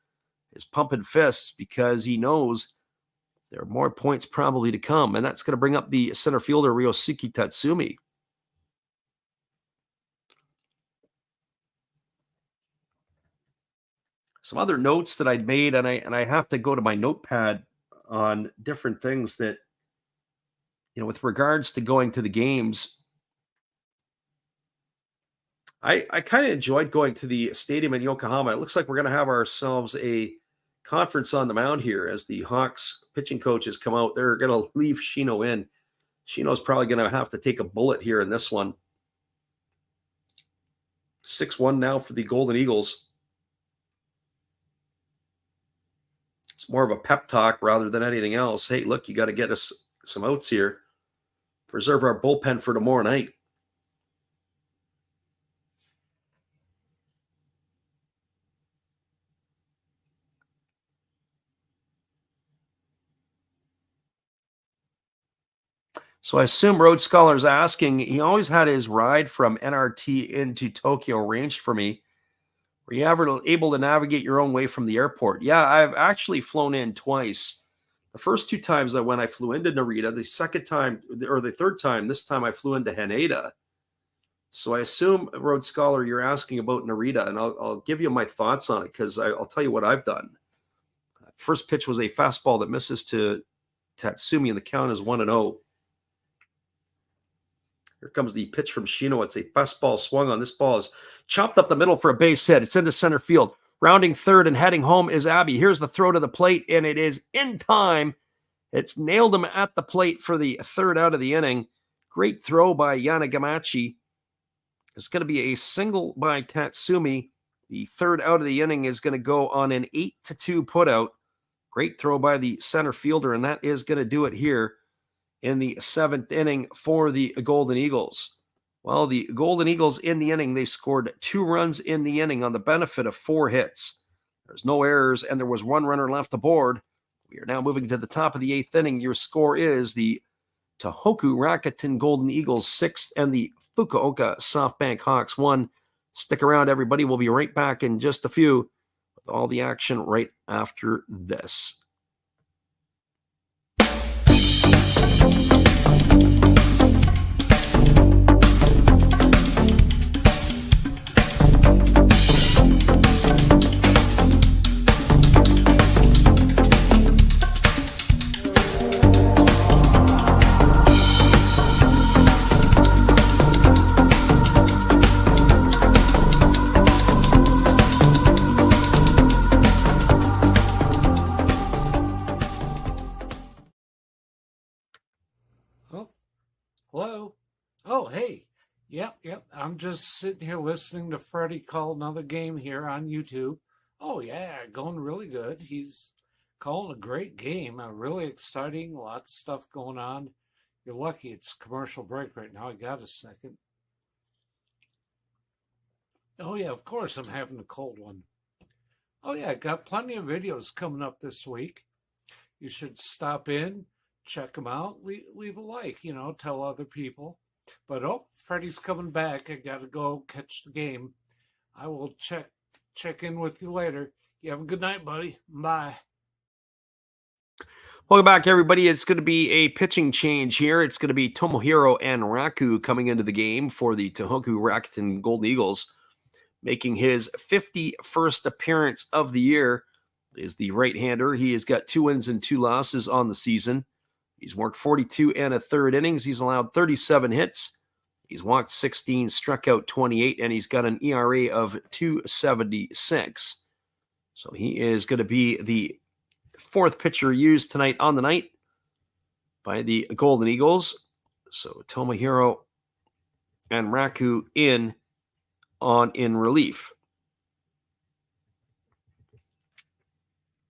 is pumping fists because he knows there are more points probably to come. And that's going to bring up the center fielder, Ryosuke Tatsumi. Some other notes that I'd made, and I have to go to my notepad on different things that, with regards to going to the games. I kind of enjoyed going to the stadium in Yokohama. It looks like we're going to have ourselves a conference on the mound here as the Hawks pitching coaches come out. They're going to leave Shino in. Shino's probably going to have to take a bullet here in this one. 6-1 now for the Golden Eagles. It's more of a pep talk rather than anything else. Hey, look, you got to get us some outs here. Preserve our bullpen for tomorrow night. So I assume Road Scholar's asking, he always had his ride from NRT into Tokyo arranged for me. Were you ever able to navigate your own way from the airport? Yeah, I've actually flown in twice. The first 2 times I went, I flew into Narita. The second time, or the third time, this time I flew into Haneda. So I assume, Road Scholar, you're asking about Narita, and I'll give you my thoughts on it because I'll tell you what I've done. First pitch was a fastball that misses to Tatsumi, and the count is 1-0. Here comes the pitch from Shino. It's a fastball swung on. This ball is chopped up the middle for a base hit. It's into center field. Rounding third and heading home is Abby. Here's the throw to the plate, and it is in time. It's nailed him at the plate for the third out of the inning. Great throw by Yanagamachi. It's going to be a single by Tatsumi. The third out of the inning is going to go on an 8-2 putout. Great throw by the center fielder, and that is going to do it here in the seventh inning for the Golden Eagles. Well, the Golden Eagles in the inning, they scored 2 runs in the inning on the benefit of 4 hits. There's no errors, and there was 1 runner left aboard. We are now moving to the top of the 8th inning. Your score is the Tohoku Rakuten Golden Eagles 6th and the Fukuoka SoftBank Hawks 1. Stick around, everybody. We'll be right back in just a few with all the action right after this. Hello? Oh, hey. Yep. I'm just sitting here listening to Freddie call another game here on YouTube. Oh, yeah, going really good. He's calling a great game, really exciting, lots of stuff going on. You're lucky it's commercial break right now. I got a second. Oh, yeah, of course I'm having a cold one. Oh, yeah, got plenty of videos coming up this week. You should stop in. Check them out. Leave a like, tell other people. But Freddie's coming back. I got to go catch the game. I will check in with you later. You have a good night, buddy. Bye. Welcome back, everybody. It's going to be a pitching change here. It's going to be Tomohiro and Raku coming into the game for the Tohoku Rakuten Golden Eagles, making his 51st appearance of the year. Is the right-hander. He has got 2 wins and 2 losses on the season. He's worked 42 1/3 innings. He's allowed 37 hits. He's walked 16, struck out 28, and he's got an ERA of 2.76. So he is going to be the 4th pitcher used tonight on the night by the Golden Eagles. So Tomohiro and Raku in relief.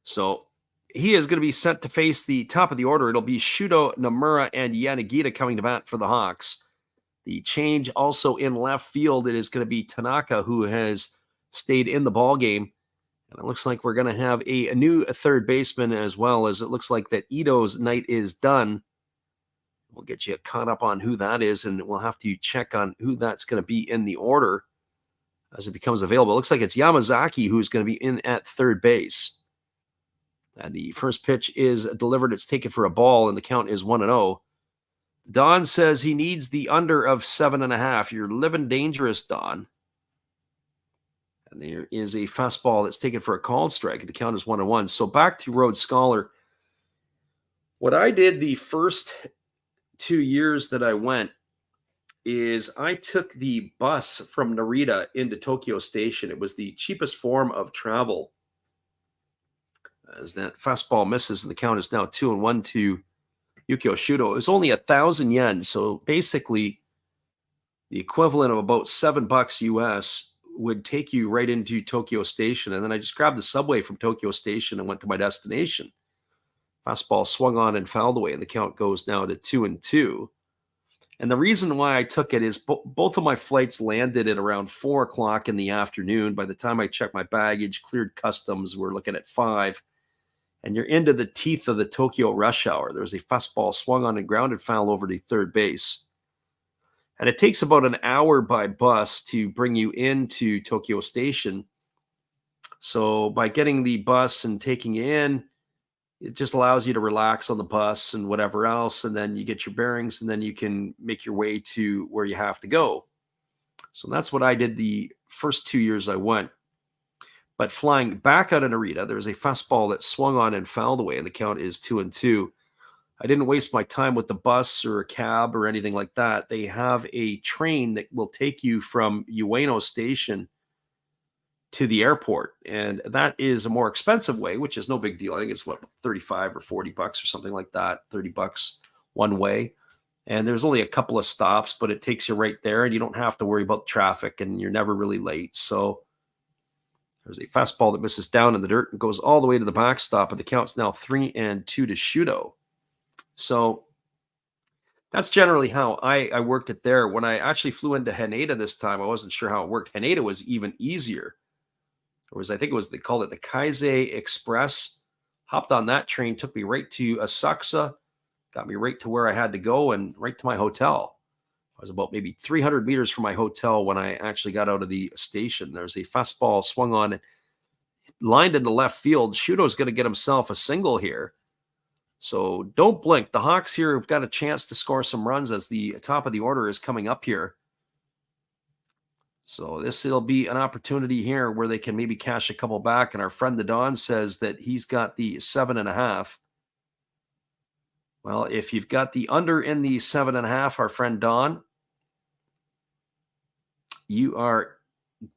So he is going to be sent to face the top of the order. It'll be Shuto Nomura and Yanagita coming to bat for the Hawks. The change also in left field, it is going to be Tanaka, who has stayed in the ball game. And it looks like we're going to have a new third baseman as well, as it looks like that Ito's night is done. We'll get you caught up on who that is, and we'll have to check on who that's going to be in the order as it becomes available. It looks like it's Yamazaki who's going to be in at third base. And the first pitch is delivered. It's taken for a ball, and the count is 1-0. Don says he needs the under of 7.5. You're living dangerous, Don. And there is a fastball that's taken for a called strike. The count is 1-1. So back to Rhodes Scholar. What I did the first 2 years that I went is I took the bus from Narita into Tokyo Station. It was the cheapest form of travel. As that fastball misses, and the count is now 2-1 to Yukio Shuto. It was only 1,000 yen, so basically the equivalent of about $7 US would take you right into Tokyo Station. And then I just grabbed the subway from Tokyo Station and went to my destination. Fastball swung on and fouled away, and the count goes now to 2-2. And the reason why I took it is both of my flights landed at around 4 o'clock in the afternoon. By the time I checked my baggage, cleared customs, we're looking at 5. And you're into the teeth of the Tokyo rush hour. There was a fastball swung on and grounded foul over to third base. And it takes about an hour by bus to bring you into Tokyo Station. So by getting the bus and taking you in, it just allows you to relax on the bus and whatever else. And then you get your bearings, and then you can make your way to where you have to go. So that's what I did the first 2 years I went. But flying back out of Narita, there was a fastball that swung on and fouled away, and the count is 2-2. I didn't waste my time with the bus or a cab or anything like that. They have a train that will take you from Ueno Station to the airport. And that is a more expensive way, which is no big deal. I think it's what, 35 or 40 bucks or something like that, 30 bucks one way. And there's only a couple of stops, but it takes you right there and you don't have to worry about traffic and you're never really late. So there's a fastball that misses down in the dirt and goes all the way to the backstop, and the count's now 3-2 to Shudo. So that's generally how I worked it there. When I actually flew into Haneda this time, I wasn't sure how it worked. Haneda was even easier. I think they called it the Kaisei Express. Hopped on that train, took me right to Asakusa, got me right to where I had to go and right to my hotel. I was about maybe 300 meters from my hotel when I actually got out of the station. There's a fastball swung on, lined into left field. Shudo's going to get himself a single here. So don't blink. The Hawks here have got a chance to score some runs as the top of the order is coming up here. So it'll be an opportunity here where they can maybe cash a couple back. And our friend the Don says that he's got the 7.5. Well, if you've got the under in the 7.5, our friend Don, you are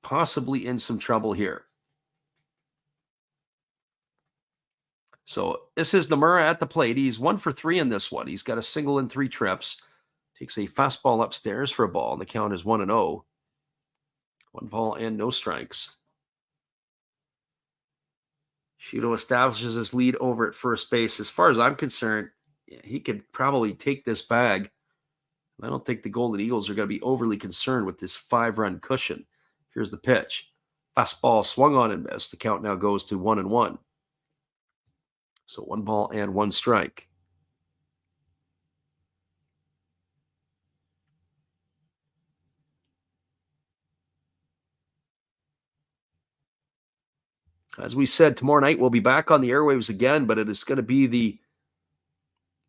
possibly in some trouble here. So this is Nomura at the plate. He's 1 for 3 in this one. He's got a single in 3 trips. Takes a fastball upstairs for a ball, and the count is 1-0. 1 ball and no strikes. Shudo establishes his lead over at first base. As far as I'm concerned, he could probably take this bag. I don't think the Golden Eagles are going to be overly concerned with this 5-run cushion. Here's the pitch. Fastball swung on and missed. The count now goes to 1-1. So 1 ball and 1 strike. As we said, tomorrow night we'll be back on the airwaves again, but it is going to be the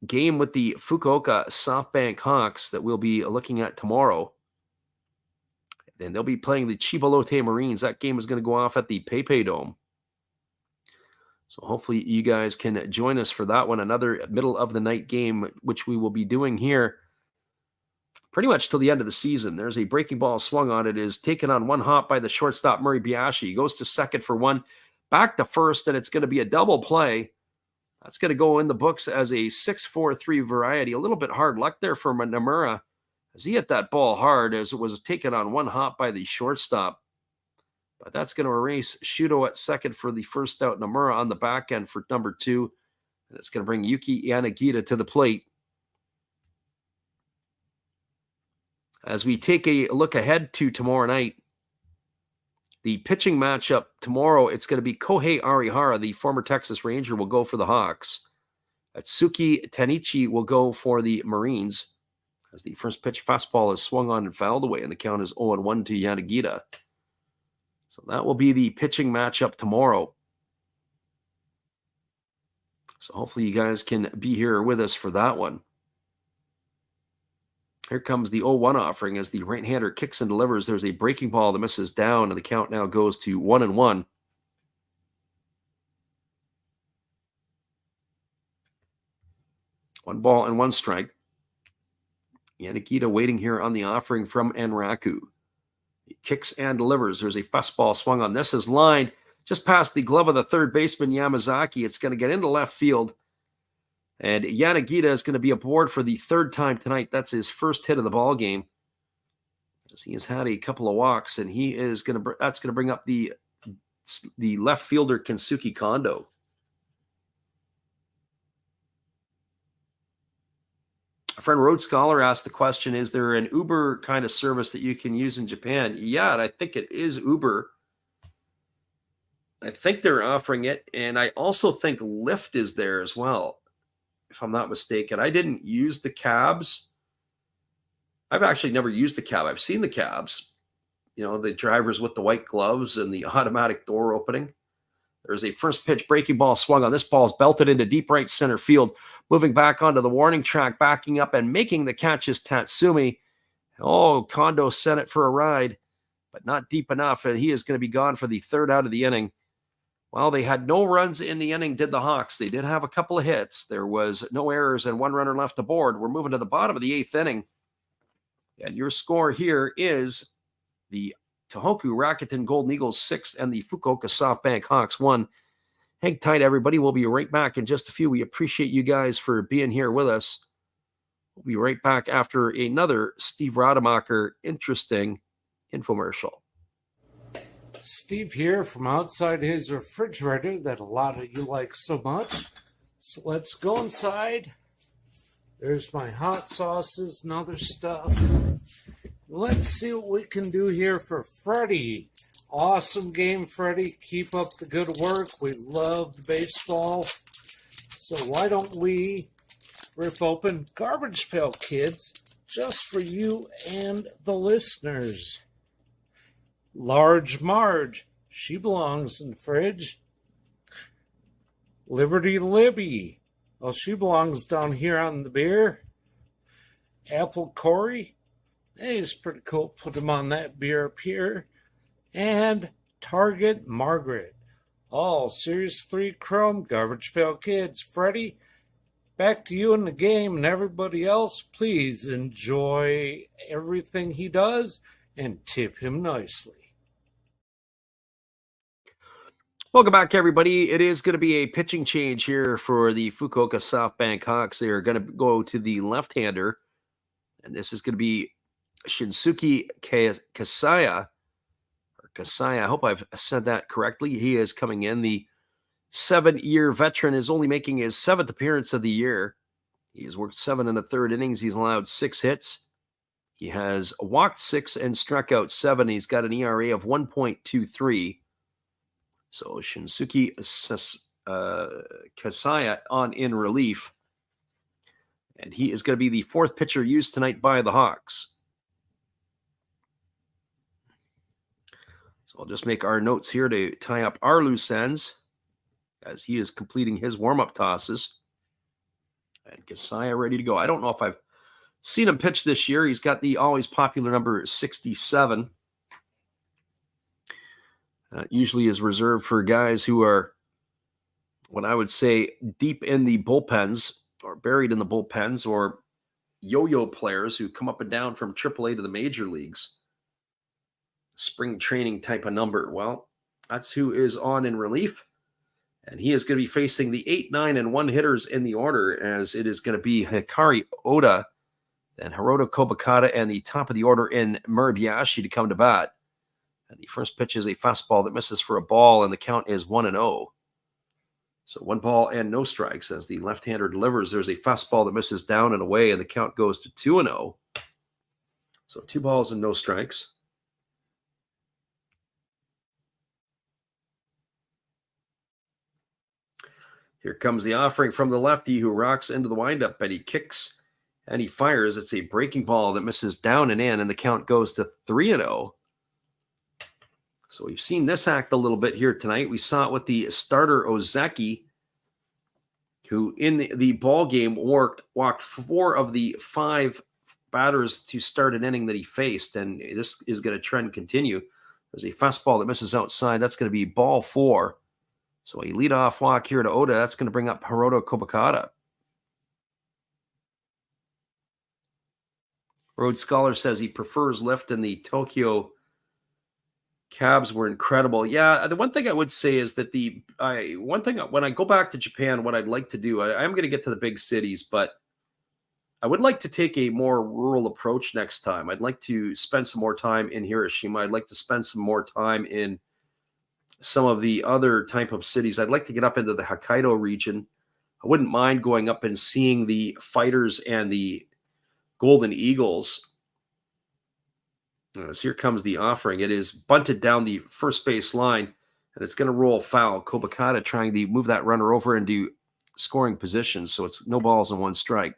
game with the Fukuoka SoftBank Hawks that we'll be looking at tomorrow. And they'll be playing the Chibolote Marines. That game is going to go off at the PayPay Dome. So hopefully you guys can join us for that one. Another middle of the night game, which we will be doing here pretty much till the end of the season. There's a breaking ball swung on. It is taken on 1 hop by the shortstop, Murray Biashi. He goes to second for 1, back to first, and it's going to be a double play. That's going to go in the books as a 6-4-3 variety. A little bit hard luck there for Nomura as he hit that ball hard as it was taken on 1 hop by the shortstop. But that's going to erase Shudo at second for the first out. Nomura on the back end for number 2. And it's going to bring Yuki Yanagita to the plate. As we take a look ahead to tomorrow night, the pitching matchup tomorrow, it's going to be Kohei Arihara, the former Texas Ranger, will go for the Hawks. Atsuki Tanichi will go for the Marines. As the first pitch fastball is swung on and fouled away, and the count is 0-1 to Yanagita. So that will be the pitching matchup tomorrow. So hopefully you guys can be here with us for that one. Here comes the 0-1 offering as the right-hander kicks and delivers. There's a breaking ball that misses down, and the count now goes to 1-1. One ball and 1 strike. Yanagita waiting here on the offering from Enraku. He kicks and delivers. There's a fastball swung on. This is lined just past the glove of the third baseman, Yamazaki. It's going to get into left field. And Yanagita is going to be aboard for the 3rd time tonight. That's his first hit of the ball game. As he has had a couple of walks, and that's going to bring up the left fielder Kensuke Kondo. A friend Road Scholar asked the question, is there an Uber kind of service that you can use in Japan? Yeah, and I think it is Uber. I think they're offering it, and I also think Lyft is there as well, if I'm not mistaken. I didn't use the cabs. I've actually never used the cab. I've seen the cabs, the drivers with the white gloves and the automatic door opening. There's a first pitch breaking ball swung on. This ball is belted into deep right center field. Moving back onto the warning track, backing up and making the catch is Tatsumi. Oh, Kondo sent it for a ride, but not deep enough, and he is going to be gone for the 3rd out of the inning. Well, they had no runs in the inning, did the Hawks. They did have a couple of hits. There was no errors and 1 runner left aboard. We're moving to the bottom of the 8th inning. And your score here is the Tohoku Rakuten Golden Eagles 6 and the Fukuoka SoftBank Hawks 1. Hang tight, everybody. We'll be right back in just a few. We appreciate you guys for being here with us. We'll be right back after another Steve Rademacher interesting infomercial. Steve here from outside his refrigerator that a lot of you like so much. So let's go inside. There's my hot sauces and other stuff. Let's see what we can do here for Freddie. Awesome game, Freddie. Keep up the good work. We love the baseball. So why don't we rip open Garbage Pail Kids just for you and the listeners. Large Marge, she belongs in the fridge. Liberty Libby, well, she belongs down here on the beer. Apple Corey, hey, he's pretty cool. Put him on that beer up here. And Target Margaret. All Series 3 Chrome Garbage Pail Kids. Freddie, back to you in the game, and everybody else, please enjoy everything he does and tip him nicely. Welcome back, everybody. It is going to be a pitching change here for the Fukuoka SoftBank Hawks. They are going to go to the left-hander, and this is going to be Shinsuke Kasaya. I hope I've said that correctly. He is coming in. The 7-year veteran is only making his 7th appearance of the year. He has worked 7 1/3 innings. He's allowed 6 hits. He has walked 6 and struck out 7. He's got an ERA of 1.23. So Shinsuke Kasaya on in relief. And he is going to be the 4th pitcher used tonight by the Hawks. So I'll just make our notes here to tie up our loose ends as he is completing his warm-up tosses. And Kasaya ready to go. I don't know if I've seen him pitch this year. He's got the always popular number 67. Usually is reserved for guys who are, what I would say, deep in the bullpens or buried in the bullpens, or yo-yo players who come up and down from AAA to the major leagues. Spring training type of number. Well, that's who is on in relief. And he is going to be facing the 8, 9, and 1 hitters in the order, as it is going to be Hikari Oda, then Hiroto Kobakata, and the top of the order in Murabayashi to come to bat. And the first pitch is a fastball that misses for a ball, and the count is 1-0. So 1 ball and no strikes as the left-hander delivers. There's a fastball that misses down and away, and the count goes to 2-0. So 2 balls and no strikes. Here comes the offering from the lefty, who rocks into the windup, and he kicks and he fires. It's a breaking ball that misses down and in, and the count goes to 3-0. So we've seen this act a little bit here tonight. We saw it with the starter Ozeki, who in the ball game walked 4 of the 5 batters to start an inning that he faced, and this is going to trend continue. There's a fastball that misses outside. That's going to be ball 4. So a leadoff walk here to Oda. That's going to bring up Hiroto Kobakata. Road Scholar says he prefers lift, and the Tokyo cabs were incredible. Yeah, the one thing I would say is that when I go back to Japan, what I'd like to do, I am going to get to the big cities, but I would like to take a more rural approach next time. I'd like to spend some more time in Hiroshima. I'd like to spend some more time in some of the other type of cities. I'd like to get up into the Hokkaido region. I wouldn't mind going up and seeing the Fighters and the Golden Eagles. As here comes the offering. It is bunted down the first base line, and it's going to roll foul. Kobakata trying to move that runner over into scoring position, so it's no balls and 1 strike.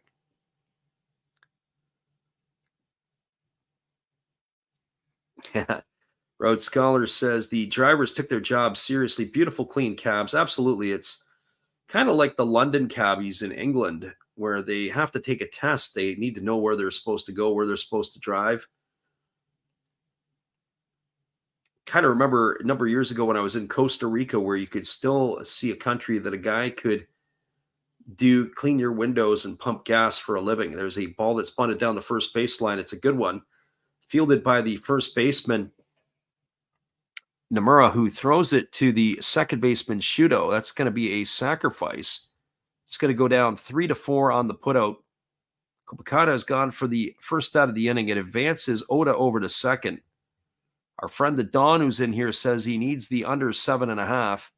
Road Scholar says the drivers took their job seriously. Beautiful, clean cabs. Absolutely. It's kind of like the London cabbies in England, where they have to take a test. They need to know where they're supposed to go, where they're supposed to drive. Kind of remember a number of years ago when I was in Costa Rica, where you could still see a country that a guy could clean your windows and pump gas for a living. There's a ball that's bunted down the first baseline. It's a good one. Fielded by the first baseman, Nomura, who throws it to the second baseman Shudo. That's going to be a sacrifice. It's going to go down 3-4 on the putout. Kopakata has gone for the first out of the inning. It advances Oda over to second. Our friend the Don, who's in here, says he needs the under 7.5.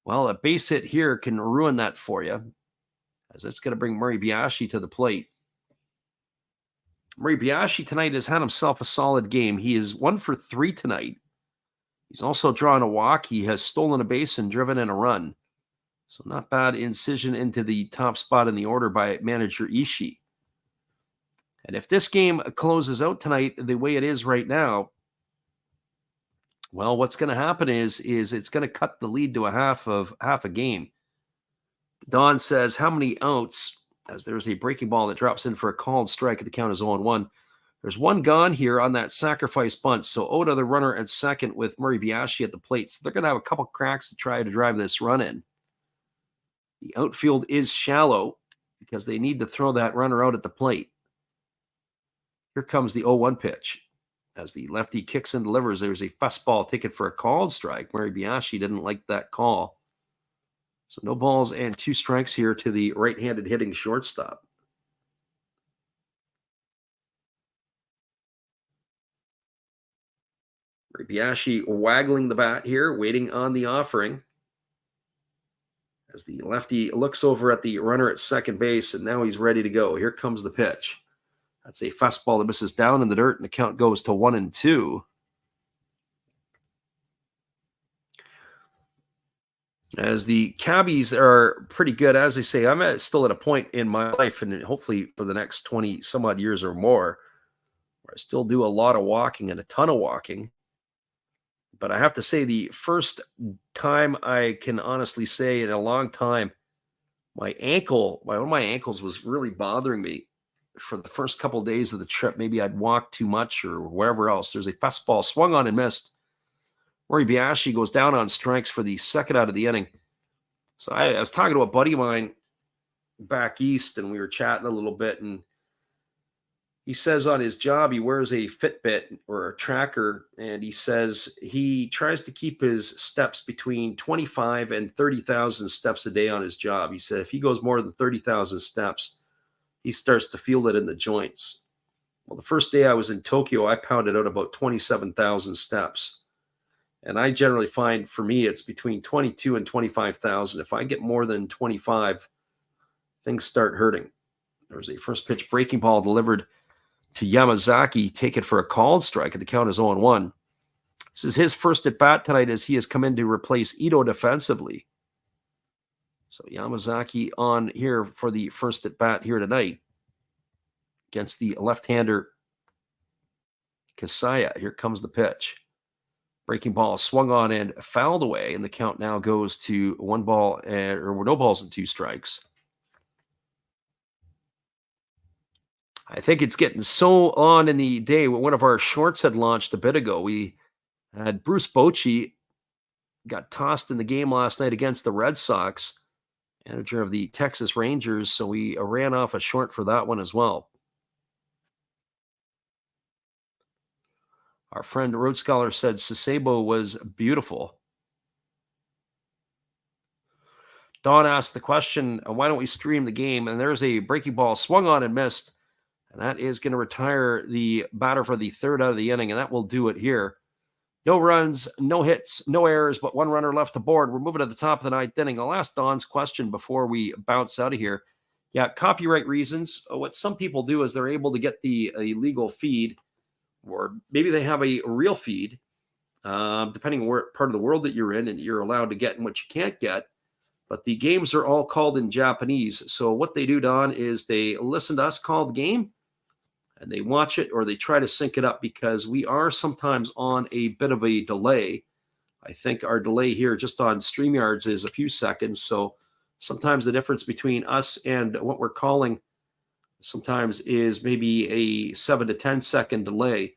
Well, a base hit here can ruin that for you, as it's going to bring Murray Biashi to the plate. Murray Biashi tonight has had himself a solid game. He is 1 for 3 tonight. He's also drawn a walk. He has stolen a base and driven in a run. So not bad incision into the top spot in the order by manager Ishii. And if this game closes out tonight the way it is right now, well, what's going to happen is it's going to cut the lead to half a game. Don says, how many outs? As there's a breaking ball that drops in for a called strike at the count is 0-1. There's one gone here on that sacrifice bunt. So Oda, the runner at second with Murray Biashi at the plate. So they're going to have a couple cracks to try to drive this run in. The outfield is shallow because they need to throw that runner out at the plate. Here comes the 0-1 pitch. As the lefty kicks and delivers, there's a fastball taken for a called strike. Murray Biashi didn't like that call. So no balls and 2 strikes here to the right-handed hitting shortstop. Murray Biashi waggling the bat here, waiting on the offering. As the lefty looks over at the runner at second base, and now he's ready to go. Here comes the pitch. That's a fastball that misses down in the dirt, and the count goes to 1-2. As the cabbies are pretty good, as I say, I'm still at a point in my life, and hopefully for the next 20 some odd years or more, where I still do a lot of walking and a ton of walking. But I have to say, the first time I can honestly say in a long time, one of my ankles was really bothering me for the first couple of days of the trip. Maybe I'd walked too much or wherever else. There's a fastball swung on and missed. Murray Biashi goes down on strikes for the second out of the inning. So I was talking to a buddy of mine back east, and we were chatting a little bit, and he says on his job, he wears a Fitbit or a tracker, and he says he tries to keep his steps between 25 and 30,000 steps a day on his job. He said if he goes more than 30,000 steps, he starts to feel it in the joints. Well, the first day I was in Tokyo, I pounded out about 27,000 steps. And I generally find for me, it's between 22 and 25,000. If I get more than 25, things start hurting. There was a first pitch breaking ball delivered to Yamazaki, taken for a called strike, and the count is 0-1. This is his first at bat tonight as he has come in to replace Ito defensively. So Yamazaki on here for the first at bat here tonight against the left-hander Kasaya. Here comes the pitch. Breaking ball swung on and fouled away, and the count now goes to 1 ball or no balls and 2 strikes. I think it's getting so on in the day. One of our shorts had launched a bit ago. We had Bruce Bochy got tossed in the game last night against the Red Sox, manager of the Texas Rangers. So we ran off a short for that one as well. Our friend Road Scholar said Sasebo was beautiful. Don asked the question, why don't we stream the game? And there's a breaking ball swung on and missed. And that is going to retire the batter for the third out of the inning, and that will do it here. No runs, no hits, no errors, but 1 runner left aboard. We're moving to the top of the 9th inning. I'll ask Don's question before we bounce out of here. Yeah, copyright reasons. What some people do is they're able to get the illegal feed, or maybe they have a real feed, depending on where part of the world that you're in, and you're allowed to get and what you can't get. But the games are all called in Japanese. So what they do, Don, is they listen to us call the game, and they watch it, or they try to sync it up, because we are sometimes on a bit of a delay. I think our delay here just on StreamYards is a few seconds. So sometimes the difference between us and what we're calling sometimes is maybe a 7 to 10 second delay.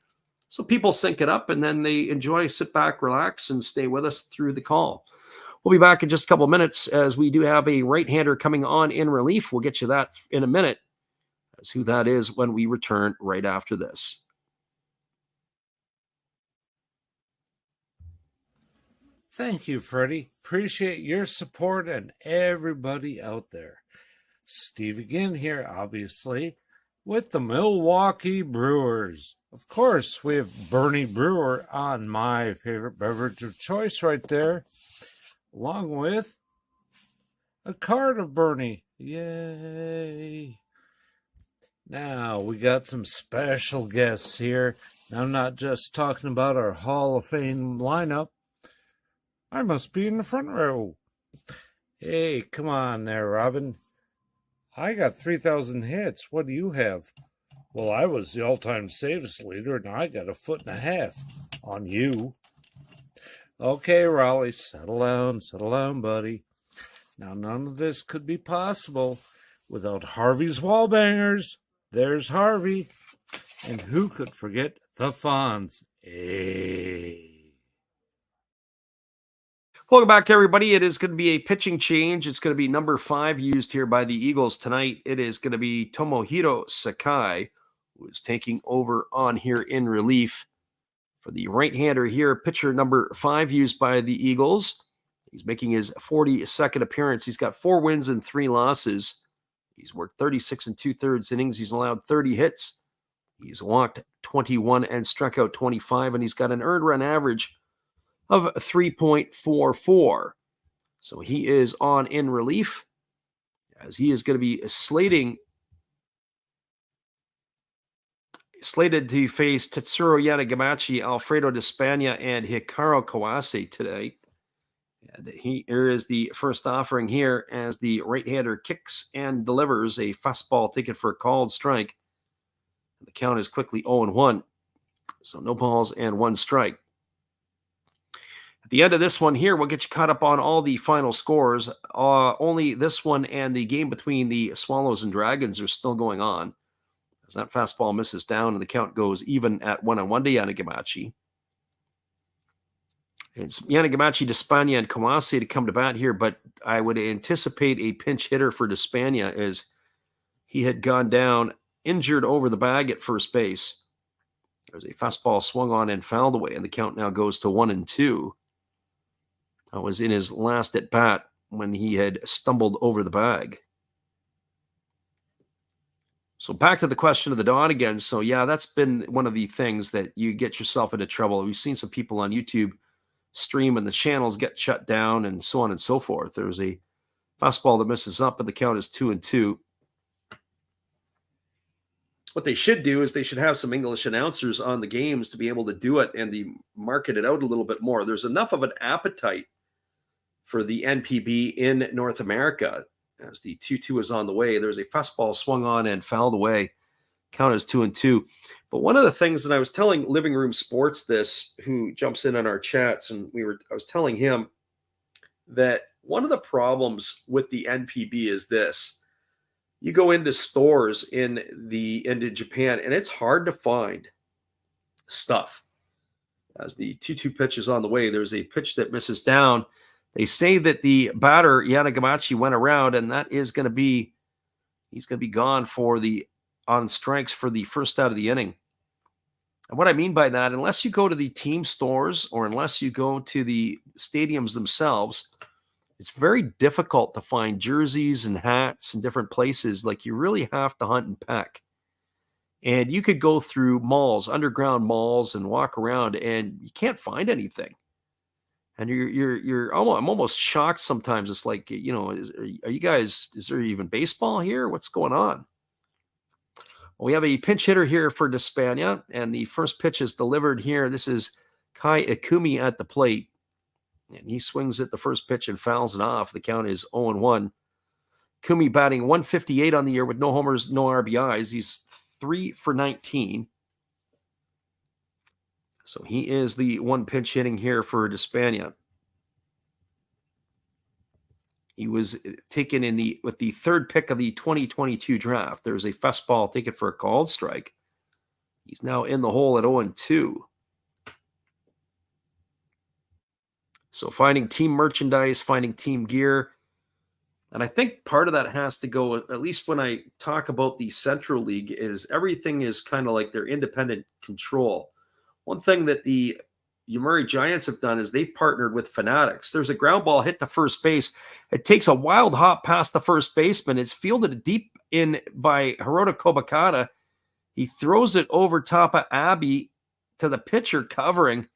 So people sync it up, and then they enjoy, sit back, relax, and stay with us through the call. We'll be back in just a couple of minutes as we do have a right-hander coming on in relief. We'll get you that in a minute, as who that is when we return right after this. Thank you, Freddie. Appreciate your support and everybody out there. Steve again here, obviously, with the Milwaukee Brewers. Of course, we have Bernie Brewer on my favorite beverage of choice right there, along with a card of Bernie. Yay! Now, we got some special guests here. I'm not just talking about our Hall of Fame lineup. I must be in the front row. Hey, come on there, Robin. I got 3,000 hits. What do you have? Well, I was the all-time saves leader, and I got 1.5 feet on you. Okay, Raleigh, settle down, buddy. Now, none of this could be possible without Harvey's Wallbangers. There's Harvey. And who could forget the Fonz? Hey. Welcome back, everybody. It is going to be a pitching change. It's going to be number 5 used here by the Eagles tonight. It is going to be Tomohiro Sakai, who is taking over on here in relief for the right-hander here. Pitcher number 5 used by the Eagles. He's making his 42nd appearance. He's got 4 wins and 3 losses. He's worked 36 2/3 innings. He's allowed 30 hits. He's walked 21 and struck out 25, and he's got an earned run average of 3.44. So he is on in relief, as he is going to be slated to face Tetsuro Yanagamachi, Alfredo Despaigne, and Hikaru Kawase today. And here is the first offering here as the right-hander kicks and delivers a fastball taken for a called strike. The count is quickly 0-1. So no balls and 1 strike. At the end of this one here, we'll get you caught up on all the final scores. Only this one and the game between the Swallows and Dragons are still going on, as that fastball misses down and the count goes even at 1-1 to Yanagamachi. It's Yanagamachi, Despaigne, and Kawase to come to bat here, but I would anticipate a pinch hitter for Despaigne, as he had gone down injured over the bag at first base. There's a fastball swung on and fouled away, and the count now goes to 1-2. That was in his last at bat when he had stumbled over the bag. So back to the question of the dawn again. So yeah, that's been one of the things that you get yourself into trouble. We've seen some people on YouTube stream and the channels get shut down and so on and so forth. There's a fastball that misses up, and the count is 2-2. What they should do is they should have some English announcers on the games to be able to do it and market it out a little bit more. There's enough of an appetite for the NPB in North America, as the 2-2 is on the way. There's a fastball swung on and fouled away. Count is 2-2. But one of the things that I was telling Living Room Sports this, who jumps in on our chats, and I was telling him that one of the problems with the NPB is this. You go into stores into Japan, and it's hard to find stuff. As the 2-2 pitch is on the way, there's a pitch that misses down. They say that the batter, Yanagamachi, went around, and that is going to be, he's going to be gone on strikes for the first out of the inning. And what I mean by that, unless you go to the team stores or unless you go to the stadiums themselves, it's very difficult to find jerseys and hats in different places. Like, you really have to hunt and peck. And you could go through malls, underground malls, and walk around, and you can't find anything. And I'm almost shocked sometimes. It's like, are you guys, is there even baseball here? What's going on? Well, we have a pinch hitter here for Despaigne, and the first pitch is delivered here. This is Kai Ikumi at the plate, and he swings at the first pitch and fouls it off. The count is 0-1. Ikumi batting 158 on the year with no homers, no RBIs. He's 3 for 19. So he is the one pinch hitting here for Despaigne. He was taken with the 3rd pick of the 2022 draft. There's a fastball taken for a called strike. He's now in the hole at 0-2. So finding team merchandise, finding team gear. And I think part of that has to go, at least when I talk about the Central League, is everything is kind of like their independent control. One thing that the Yomiuri Giants have done is they've partnered with Fanatics. There's a ground ball hit to first base. It takes a wild hop past the first baseman. It's fielded deep in by Hirota Kobakata. He throws it over top of Abby to the pitcher covering,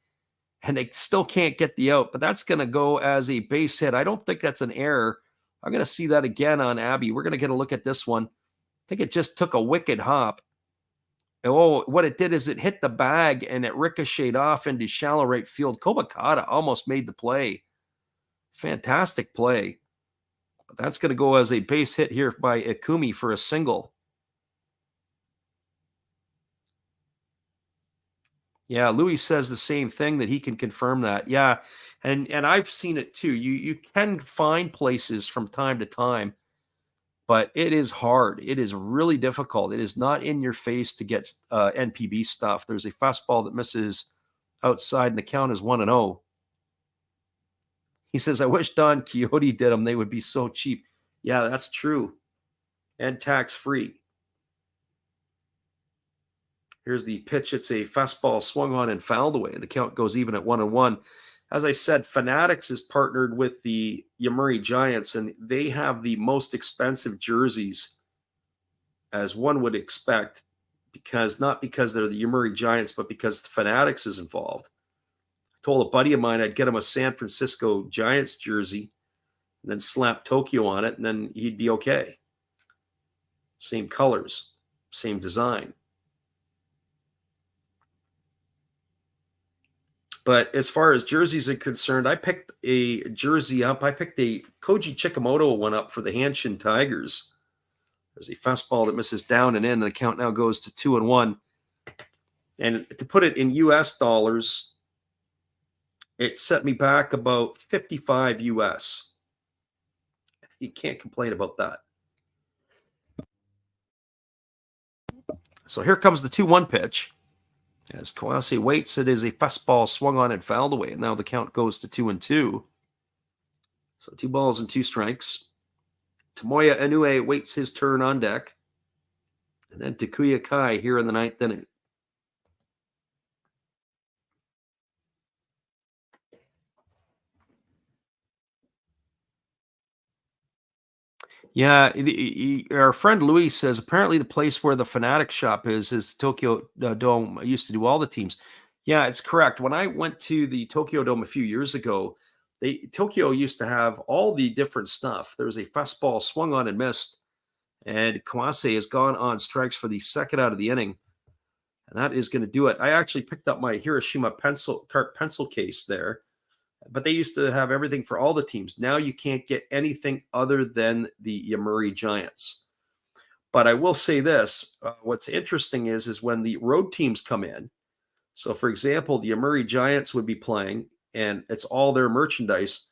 and they still can't get the out. But that's going to go as a base hit. I don't think that's an error. I'm going to see that again on Abby. We're going to get a look at this one. I think it just took a wicked hop. Oh, what it did is it hit the bag and it ricocheted off into shallow right field. Kobakata almost made the play. Fantastic play. But that's going to go as a base hit here by Ikumi for a single. Yeah, Louis says the same thing, that he can confirm that. Yeah, and I've seen it too. You can find places from time to time, but it is hard. It is really difficult. It is not in your face to get NPB stuff. There's a fastball that misses outside, and the count is 1-0. He says, I wish Don Quixote did them. They would be so cheap. Yeah, that's true. And tax-free. Here's the pitch. It's a fastball swung on and fouled away. The count goes even at 1-1. As I said, Fanatics is partnered with the Yomiuri Giants, and they have the most expensive jerseys, as one would expect, not because they're the Yomiuri Giants, but because Fanatics is involved. I told a buddy of mine I'd get him a San Francisco Giants jersey and then slap Tokyo on it, and then he'd be okay. Same colors, same design. But as far as jerseys are concerned, I picked a jersey up. I picked a Koji Chikamoto one up for the Hanshin Tigers. There's a fastball that misses down and in, and the count now goes to 2-1. And to put it in US dollars, it set me back about 55 US. You can't complain about that. So here comes the 2-1 pitch. As Kawase waits, it is a fastball swung on and fouled away. And now the count goes to 2-2. So 2 balls and 2 strikes. Tomoya Inoue waits his turn on deck. And then Takuya Kai here in the 9th inning. Yeah, our friend Louis says apparently the place where the Fanatic shop is Tokyo Dome. I used to do all the teams. Yeah, it's correct. When I went to the Tokyo Dome a few years ago, Tokyo used to have all the different stuff. There was a fastball swung on and missed, and Kawase has gone on strikes for the second out of the inning, and that is going to do it. I actually picked up my Hiroshima pencil case there. But they used to have everything for all the teams. Now you can't get anything other than the Yomiuri Giants. But I will say this. What's interesting is when the road teams come in. So, for example, the Yomiuri Giants would be playing, and it's all their merchandise.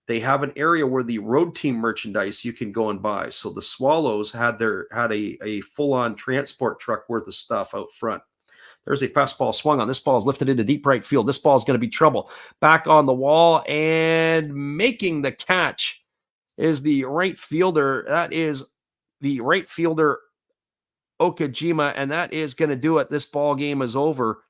They have an area where the road team merchandise you can go and buy. So the Swallows had a full-on transport truck worth of stuff out front. There's a fastball swung on. This ball is lifted into deep right field. This ball is going to be trouble. Back on the wall and making the catch is the right fielder. That is the right fielder, Okajima, and that is going to do it. This ball game is over.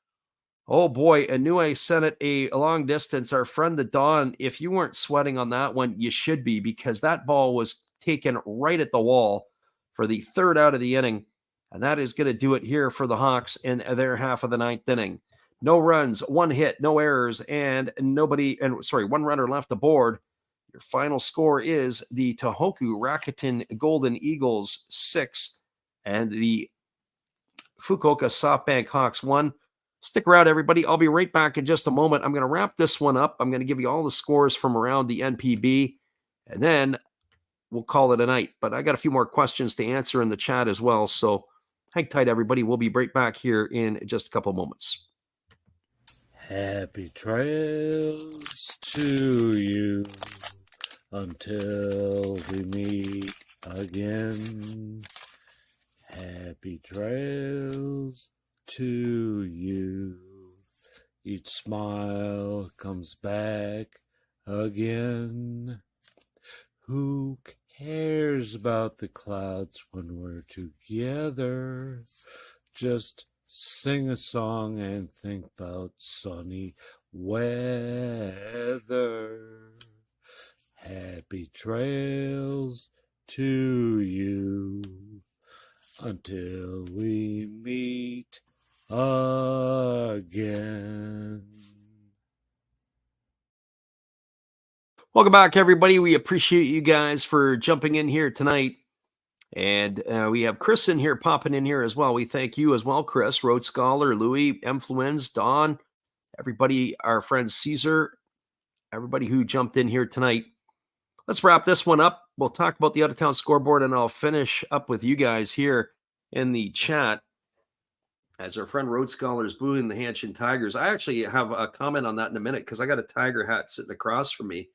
Oh boy, Inoue sent it a long distance. Our friend the Don, if you weren't sweating on that one, you should be, because that ball was taken right at the wall for the third out of the inning. And that is going to do it here for the Hawks in their half of the 9th inning. No runs, 1 hit, no errors, and one runner left aboard. Your final score is the Tohoku Rakuten Golden Eagles 6 and the Fukuoka SoftBank Hawks 1. Stick around, everybody. I'll be right back in just a moment. I'm going to wrap this one up. I'm going to give you all the scores from around the NPB, and then we'll call it a night. But I got a few more questions to answer in the chat as well, so hang tight, everybody. We'll be right back here in just a couple of moments. Happy trails to you until we meet again. Happy trails to you. Each smile comes back again. Who cares about the clouds when we're together? Just Sing a song and think about sunny weather. Happy trails to you until we meet again. Welcome back, everybody. We appreciate you guys for jumping in here tonight. And we have Chris in here, popping in here as well. We thank you as well, Chris, Rhodes Scholar, Louis, Influence, Don, everybody, our friend Caesar, everybody who jumped in here tonight. Let's wrap this one up. We'll talk about the out-of-town scoreboard, and I'll finish up with you guys here in the chat as our friend Rhodes Scholar is booing the Hanshin Tigers. I actually have a comment on that in a minute because I got a Tiger hat sitting across from me,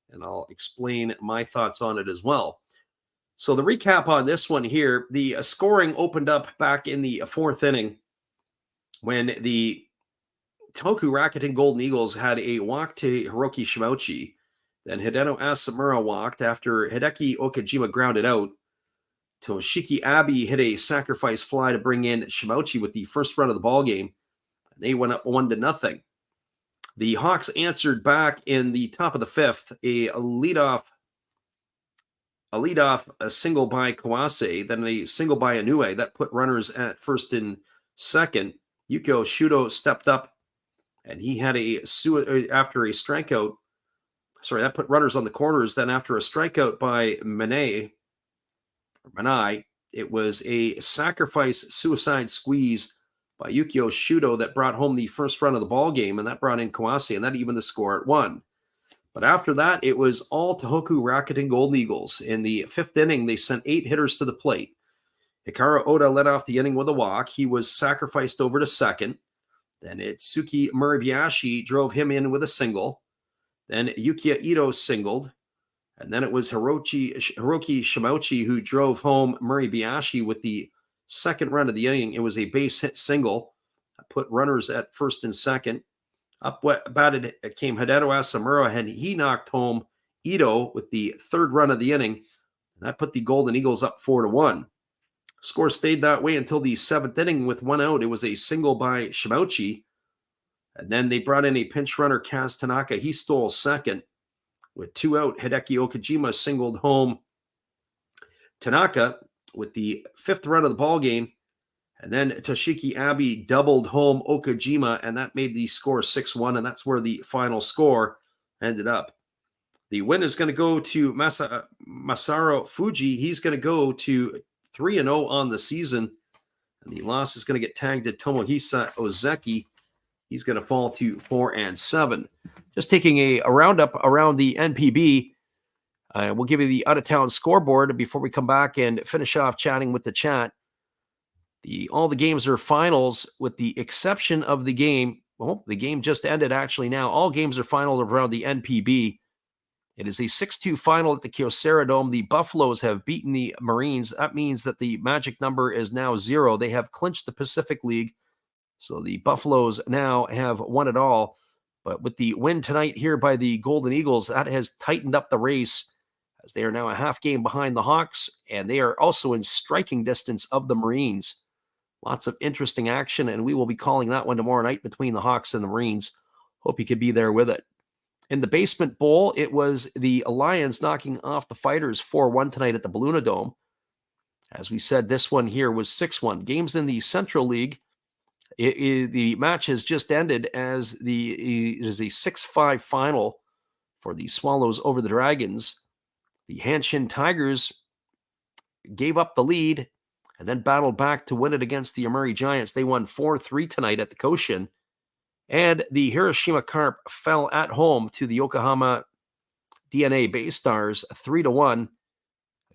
and I'll explain my thoughts on it as well. So the recap on this one here, the scoring opened up back in the fourth inning when the Tohoku Rakuten Golden Eagles had a walk to Hiroki Shimouchi. Then Hideno Asamura walked after Hideki Okajima grounded out. Toshiki Abe hit a sacrifice fly to bring in Shimouchi with the first run of the ball game. They went up 1-0. The Hawks answered back in the top of the fifth, a leadoff single by Kawase, then a single by Inoue that put runners at first and second. Yukio Shudo stepped up, and he had after a strikeout. Sorry, that put runners on the corners. Then after a strikeout by Manai, it was a sacrifice suicide squeeze by Yukio Shudo that brought home the first run of the ball game, and that brought in Kawase, and that evened the score at 1. But after that, it was all Tohoku Rakuten Golden Eagles. In the fifth inning, they sent 8 hitters to the plate. Hikaru Oda led off the inning with a walk. He was sacrificed over to second. Then Itsuki Murabayashi drove him in with a single. Then Yukiya Ito singled. And then it was Hiroki Shimouchi who drove home Murabayashi with the second run of the inning. It was a base hit single. Put runners at first and second. Up batted came Hideo Asamura, and he knocked home Ito with the third run of the inning. That put the Golden Eagles up 4-1. Score stayed that way until the seventh inning with 1 out. It was a single by Shimouchi. And then they brought in a pinch runner, Kaz Tanaka. He stole second. With 2 out, Hideki Okajima singled home Tanaka with the fifth run of the ball game. And then Toshiki Abe doubled home Okajima, and that made the score 6-1, and that's where the final score ended up. The win is going to go to Masaru Fuji. He's going to go to 3-0 on the season. And the loss is going to get tagged to Tomohisa Ozeki. He's going to fall to 4-7. Just taking a roundup around the NPB. We'll give you the out-of-town scoreboard before we come back and finish off chatting with the chat. All the games are finals with the exception of the game. Well, the game just ended actually now. All games are final around the NPB. It is a 6-2 final at the Kyocera Dome. The Buffaloes have beaten the Marines. That means that the magic number is now 0. They have clinched the Pacific League. So the Buffaloes now have won it all. But with the win tonight here by the Golden Eagles, that has tightened up the race as they are now a half game behind the Hawks, and they are also in striking distance of the Marines. Lots of interesting action, and we will be calling that one tomorrow night between the Hawks and the Marines. Hope you could be there with it. In the Basement Bowl, it was the Lions knocking off the Fighters 4-1 tonight at the Balluna Dome. As we said, this one here was 6-1. Games in the Central League, the match has just ended as it is a 6-5 final for the Swallows over the Dragons. The Hanshin Tigers gave up the lead and then battled back to win it against the Amuri Giants. They won 4-3 tonight at the Koshin. And the Hiroshima Carp fell at home to the Yokohama DNA Bay Stars 3-1.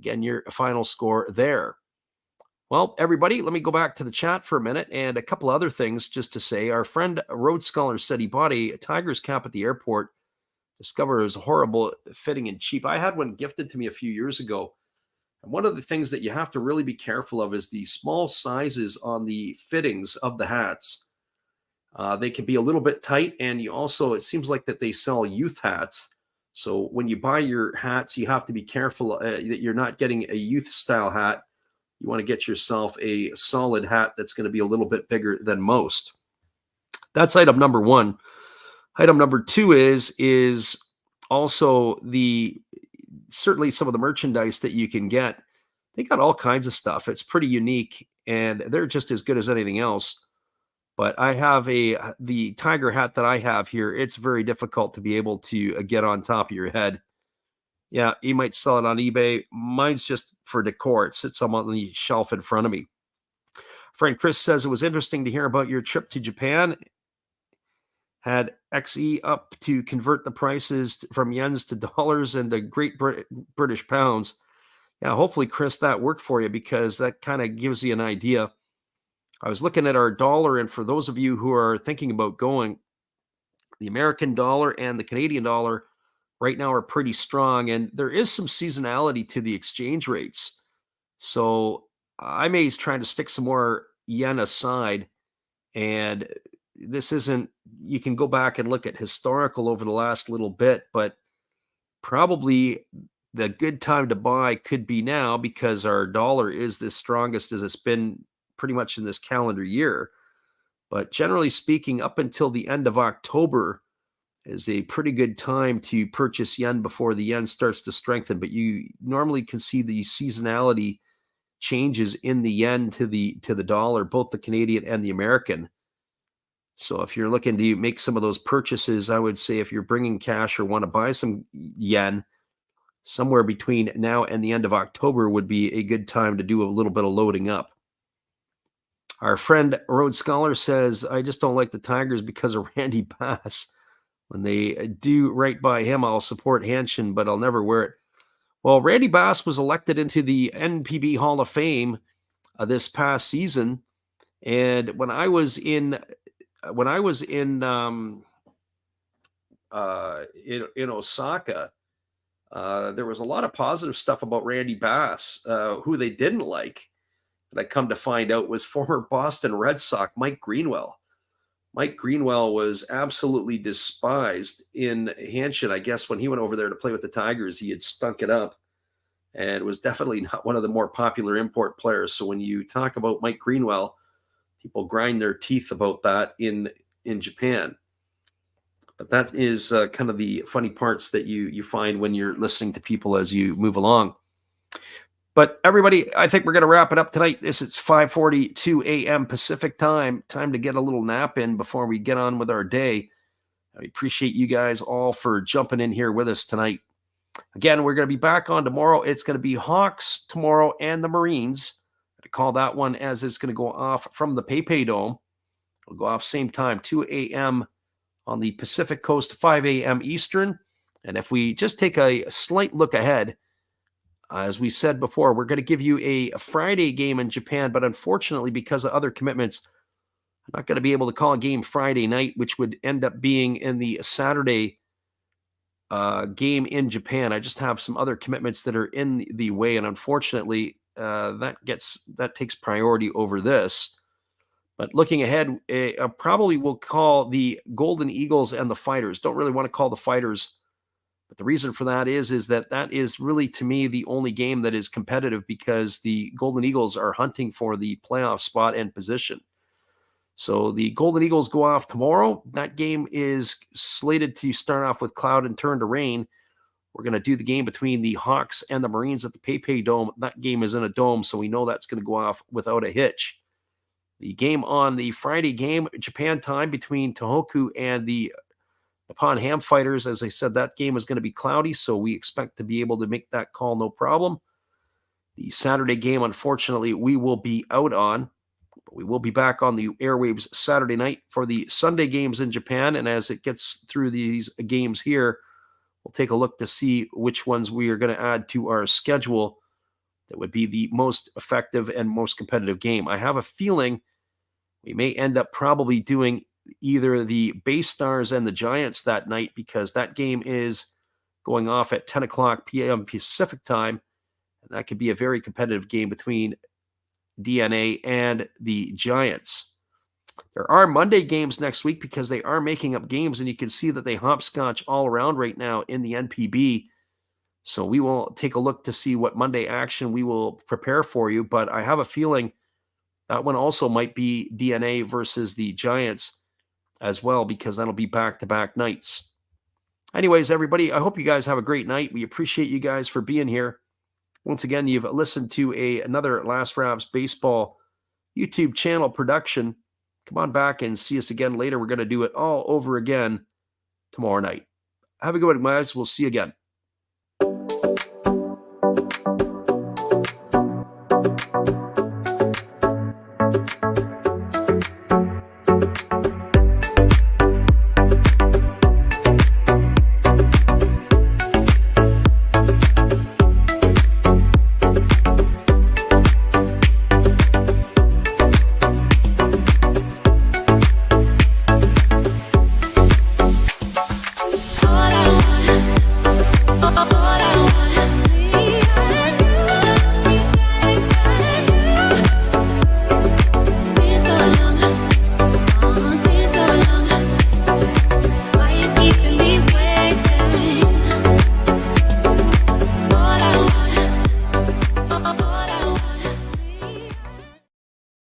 Again, your final score there. Well, everybody, let me go back to the chat for a minute and a couple other things just to say. Our friend Rhodes Scholar said he bought a Tigers cap at the airport. Discovered it was horrible, fitting and cheap. I had one gifted to me a few years ago. And one of the things that you have to really be careful of is the small sizes on the fittings of the hats. They can be a little bit tight, and it seems like that they sell youth hats. So when you buy your hats, you have to be careful that you're not getting a youth style hat. you want to get yourself a solid hat that's going to be a little bit bigger than most. That's item number one. Item number two is also certainly some of the merchandise that you can get. They got all kinds of stuff. It's pretty unique, and they're just as good as anything else. But I have the tiger hat that I have here. It's very difficult to be able to get on top of your head. Yeah, you might sell it on eBay. Mine's just for decor. It sits on the shelf in front of me. Friend Chris says it was interesting to hear about your trip to Japan. Had XE up to convert the prices from yens to dollars and to Great British pounds. Yeah, hopefully, Chris, that worked for you, because that kind of gives you an idea. I was looking at our dollar, and for those of you who are thinking about going, the American dollar and the Canadian dollar right now are pretty strong, and there is some seasonality to the exchange rates. So I may try to stick some more yen aside, and this isn't, you can go back and look at historical over the last little bit, but probably the good time to buy could be now, because our dollar is the strongest as it's been pretty much in this calendar year. But generally speaking, up until the end of October is a pretty good time to purchase yen before the yen starts to strengthen. But you normally can see the seasonality changes in the yen to the dollar, both the Canadian and the American. So if you're looking to make some of those purchases, I would say if you're bringing cash or want to buy some yen, somewhere between now and the end of October would be a good time to do a little bit of loading up. Our friend Rhodes Scholar says, I just don't like the Tigers because of Randy Bass. When they do right by him, I'll support Hanshin, but I'll never wear it. Well, Randy Bass was elected into the NPB Hall of Fame this past season. And when I was in Osaka, there was a lot of positive stuff about Randy Bass. Who they didn't like, that I come to find out, was former Boston Red Sox Mike Greenwell. Mike Greenwell was absolutely despised in Hanshin. I guess when he went over there to play with the Tigers, he had stunk it up and was definitely not one of the more popular import players. So when you talk about Mike Greenwell, people grind their teeth about that in Japan. But that is kind of the funny parts that you find when you're listening to people as you move along. But everybody, I think we're going to wrap it up tonight. It's 5:42 a.m. Pacific time. Time to get a little nap in before we get on with our day. I appreciate you guys all for jumping in here with us tonight. Again, we're going to be back on tomorrow. It's going to be Hawks tomorrow and the Marines. I call that one as it's going to go off from the PayPay Dome. It'll go off same time, 2 a.m. on the Pacific Coast, 5 a.m. Eastern. And if we just take a slight look ahead, as we said before, we're going to give you a Friday game in Japan, but unfortunately, because of other commitments, I'm not going to be able to call a game Friday night, which would end up being in the Saturday game in Japan. I just have some other commitments that are in the way, and unfortunately, that takes priority over this. But looking ahead, I probably will call the Golden Eagles and the Fighters. Don't really want to call the Fighters, but the reason for that is that is really, to me, the only game that is competitive, because the Golden Eagles are hunting for the playoff spot and position. So the Golden Eagles go off tomorrow. That game is slated to start off with cloud and turn to rain. We're going to do the game between the Hawks and the Marines at the PayPay Dome. That game is in a dome, so we know that's going to go off without a hitch. The game on the Friday game, Japan time, between Tohoku and the Nippon Ham Fighters, as I said, that game is going to be cloudy, so we expect to be able to make that call no problem. The Saturday game, unfortunately, we will be out on, but we will be back on the airwaves Saturday night for the Sunday games in Japan, and as it gets through these games here, we'll take a look to see which ones we are going to add to our schedule that would be the most effective and most competitive game. I have a feeling we may end up probably doing either the Bay Stars and the Giants that night, because that game is going off at 10 o'clock p.m. Pacific time, and that could be a very competitive game between DNA and the Giants. There are Monday games next week because they are making up games, and you can see that they hopscotch all around right now in the NPB. So we will take a look to see what Monday action we will prepare for you. But I have a feeling that one also might be DNA versus the Giants as well, because that'll be back-to-back nights. Anyways, everybody, I hope you guys have a great night. We appreciate you guys for being here. Once again, you've listened to another Last Raps Baseball YouTube channel production. Come on back and see us again later. We're going to do it all over again tomorrow night. Have a good one, guys. We'll see you again.